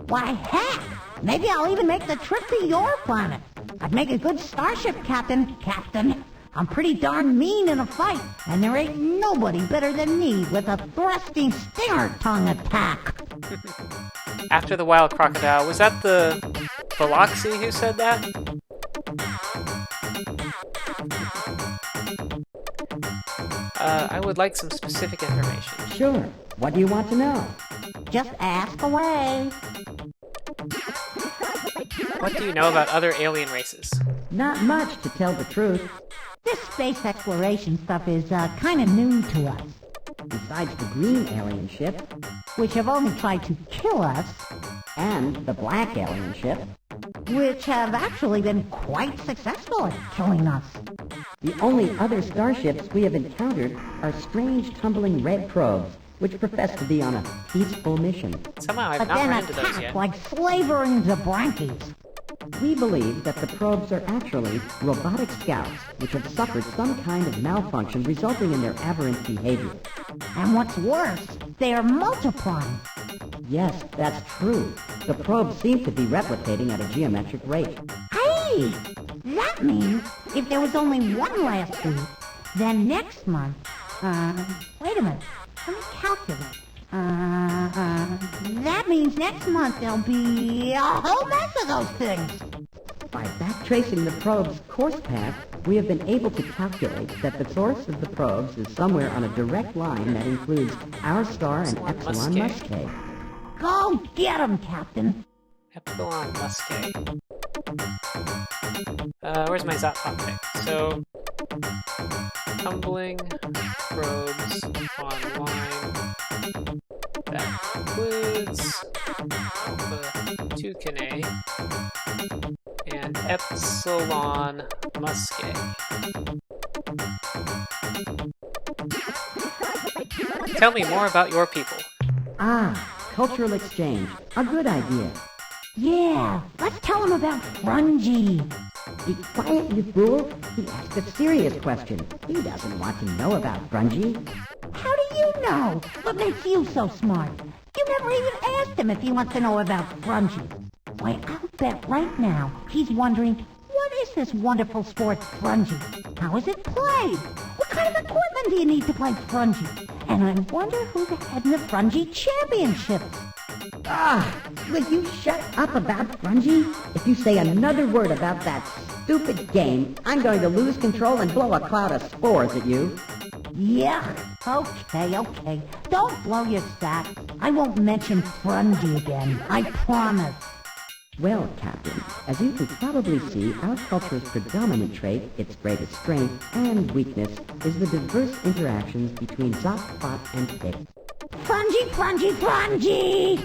Why, heck! Maybe I'll even make the trip to your planet. I'd make a good starship captain. Captain, I'm pretty darn mean in a fight, and there ain't nobody better than me with a thrusting stinger tongue attack. After the wild crocodile, was that the Biloxi who said that? I would like some specific information. Sure. What do you want to know? Just ask away. What do you know about other alien races? Not much, to tell the truth. This space exploration stuff is kind of new to us, Besides the green alien ship which have only tried to kill us, and the black alien ship, which have actually been quite successful at killing us. the only other starships we have encountered are strange tumbling red probes, which profess to be on a peaceful mission. Somehow I've But not then run into those attack yet. like slavering Zabrankies. We believe that the probes are actually robotic scouts, which have suffered some kind of malfunction resulting in their aberrant behavior. And what's worse, they are multiplying. Yes, that's true. The probes seem to be replicating at a geometric rate. Hey! That means if there was only one last week, then next month... wait a minute. Let me calculate. That means next month there'll be a whole mess of those things. By backtracing the probe's course path, we have been able to calculate that the source of the probes is somewhere on a direct line that includes our star and Epsilon Muscae. Go get 'em, Captain. Epsilon Muscae. Where's my Zot-Fot-Pik? So, tumbling probes online. That includes Alpha Tucanae and Epsilon Muscae. Tell me more about your people. Cultural exchange. A good idea. Yeah, let's tell him about Frungy. Be quiet, you fool. He asked a serious question. He doesn't want to know about Grungy. How do you know? What makes you so smart? You never even asked him if he wants to know about Frungy. Why, I'll bet right now he's wondering, what is this wonderful sport Frungy? How is it played? What kind of equipment do you need to play Frungy? And I wonder who's ahead in the Frungy Championships. Will you shut up about Grungy? If you say another word about that stupid game, I'm going to lose control and blow a cloud of spores at you. Yeah, okay. Don't blow your stack. I won't mention Frungy again, I promise. Well, Captain, as you can probably see, our culture's predominant trait, its greatest strength and weakness, is the diverse interactions between Zot-Fot and Pik. Frungy!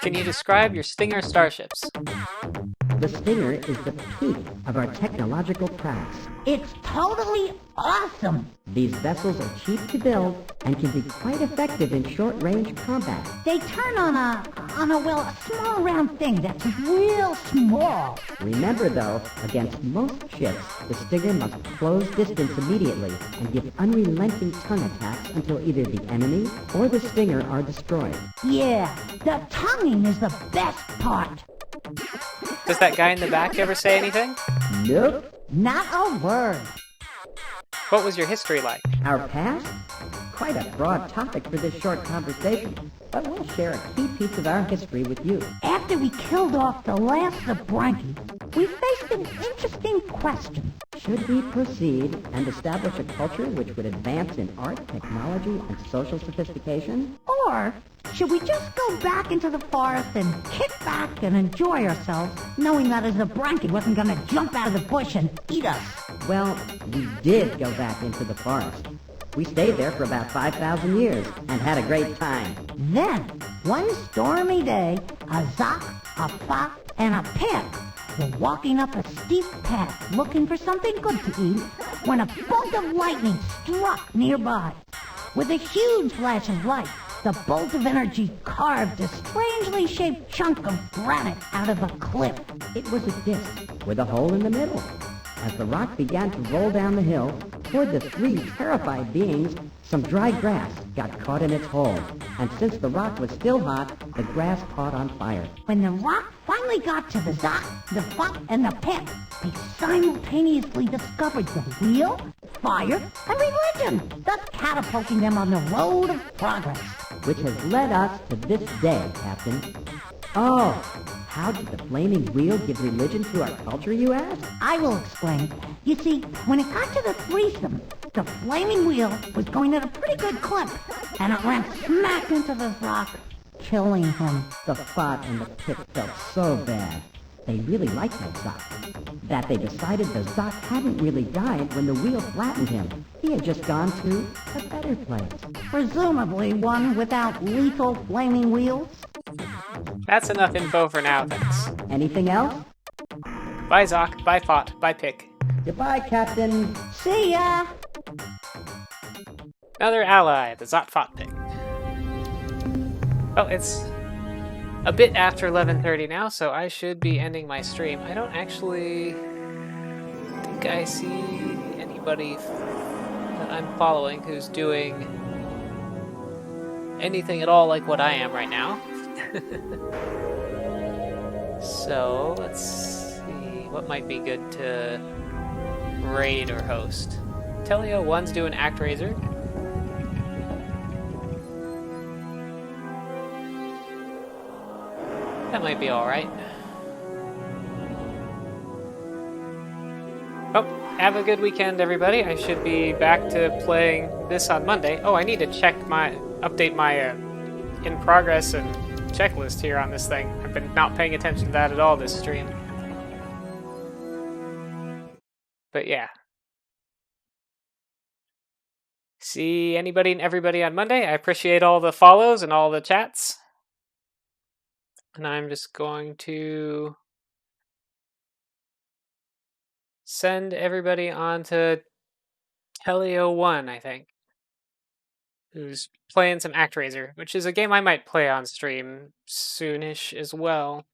Can you describe your Stinger starships? The Stinger is the peak of our technological prowess. It's totally awesome. These vessels are cheap to build and can be quite effective in short-range combat. They turn on a small round thing that's real small. Remember, though, against most ships, the Stinger must close distance immediately and give unrelenting tongue attacks until either the enemy or the Stinger are destroyed. Yeah, the tonguing is the best part. Does that guy in the back ever say anything? Nope. Not a word. What was your history like? Our past? Quite a broad topic for this short conversation, but we'll share a key piece of our history with you. After we killed off the last Zabranki, we faced an interesting question. Should we proceed and establish a culture which would advance in art, technology, and social sophistication? Or should we just go back into the forest and kick back and enjoy ourselves, knowing that a Zabranki wasn't going to jump out of the bush and eat us? Well, we did go back into the forest. We stayed there for about 5,000 years and had a great time. Then, one stormy day, a Zot, a Fot, and a Pik were walking up a steep path looking for something good to eat when a bolt of lightning struck nearby. With a huge flash of light, The bolt of energy carved a strangely shaped chunk of granite out of a cliff. It was a disc with a hole in the middle. As the rock began to roll down the hill toward the three terrified beings, some dry grass got caught in its hole. And since the rock was still hot, the grass caught on fire. When the rock finally got to the Zot, the Fot, and the Pik, they simultaneously discovered the wheel, fire, and religion, thus catapulting them on the road of progress. Which has led us to this day, Captain. Oh, how did the flaming wheel give religion to our culture, you ask? I will explain. You see, when it got to the threesome, the flaming wheel was going at a pretty good clip, and it ran smack into this rock, killing him. The Fot and the Pik felt so bad. They really liked that Zot. That they decided the Zot hadn't really died when the wheel flattened him. He had just gone to a better place. Presumably one without lethal flaming wheels. That's enough info for now, thanks. Anything else? Bye Zot, bye Fot, bye Pik. Goodbye, Captain. See ya! Another ally, the Zot-Fot-Pik. Well, it's a bit after 11:30 now, so I should be ending my stream. I don't actually think I see anybody that I'm following who's doing anything at all like what I am right now. So, let's see what might be good to raid or host. Telio 1's doing ActRaiser. That might be alright. Oh, have a good weekend, everybody. I should be back to playing this on Monday. Oh, I need to update my in progress and checklist here on this thing. I've been not paying attention to that at all this stream. But yeah. See anybody and everybody on Monday. I appreciate all the follows and all the chats. And I'm just going to send everybody on to Telio1, I think, who's playing some ActRaiser, which is a game I might play on stream soonish as well.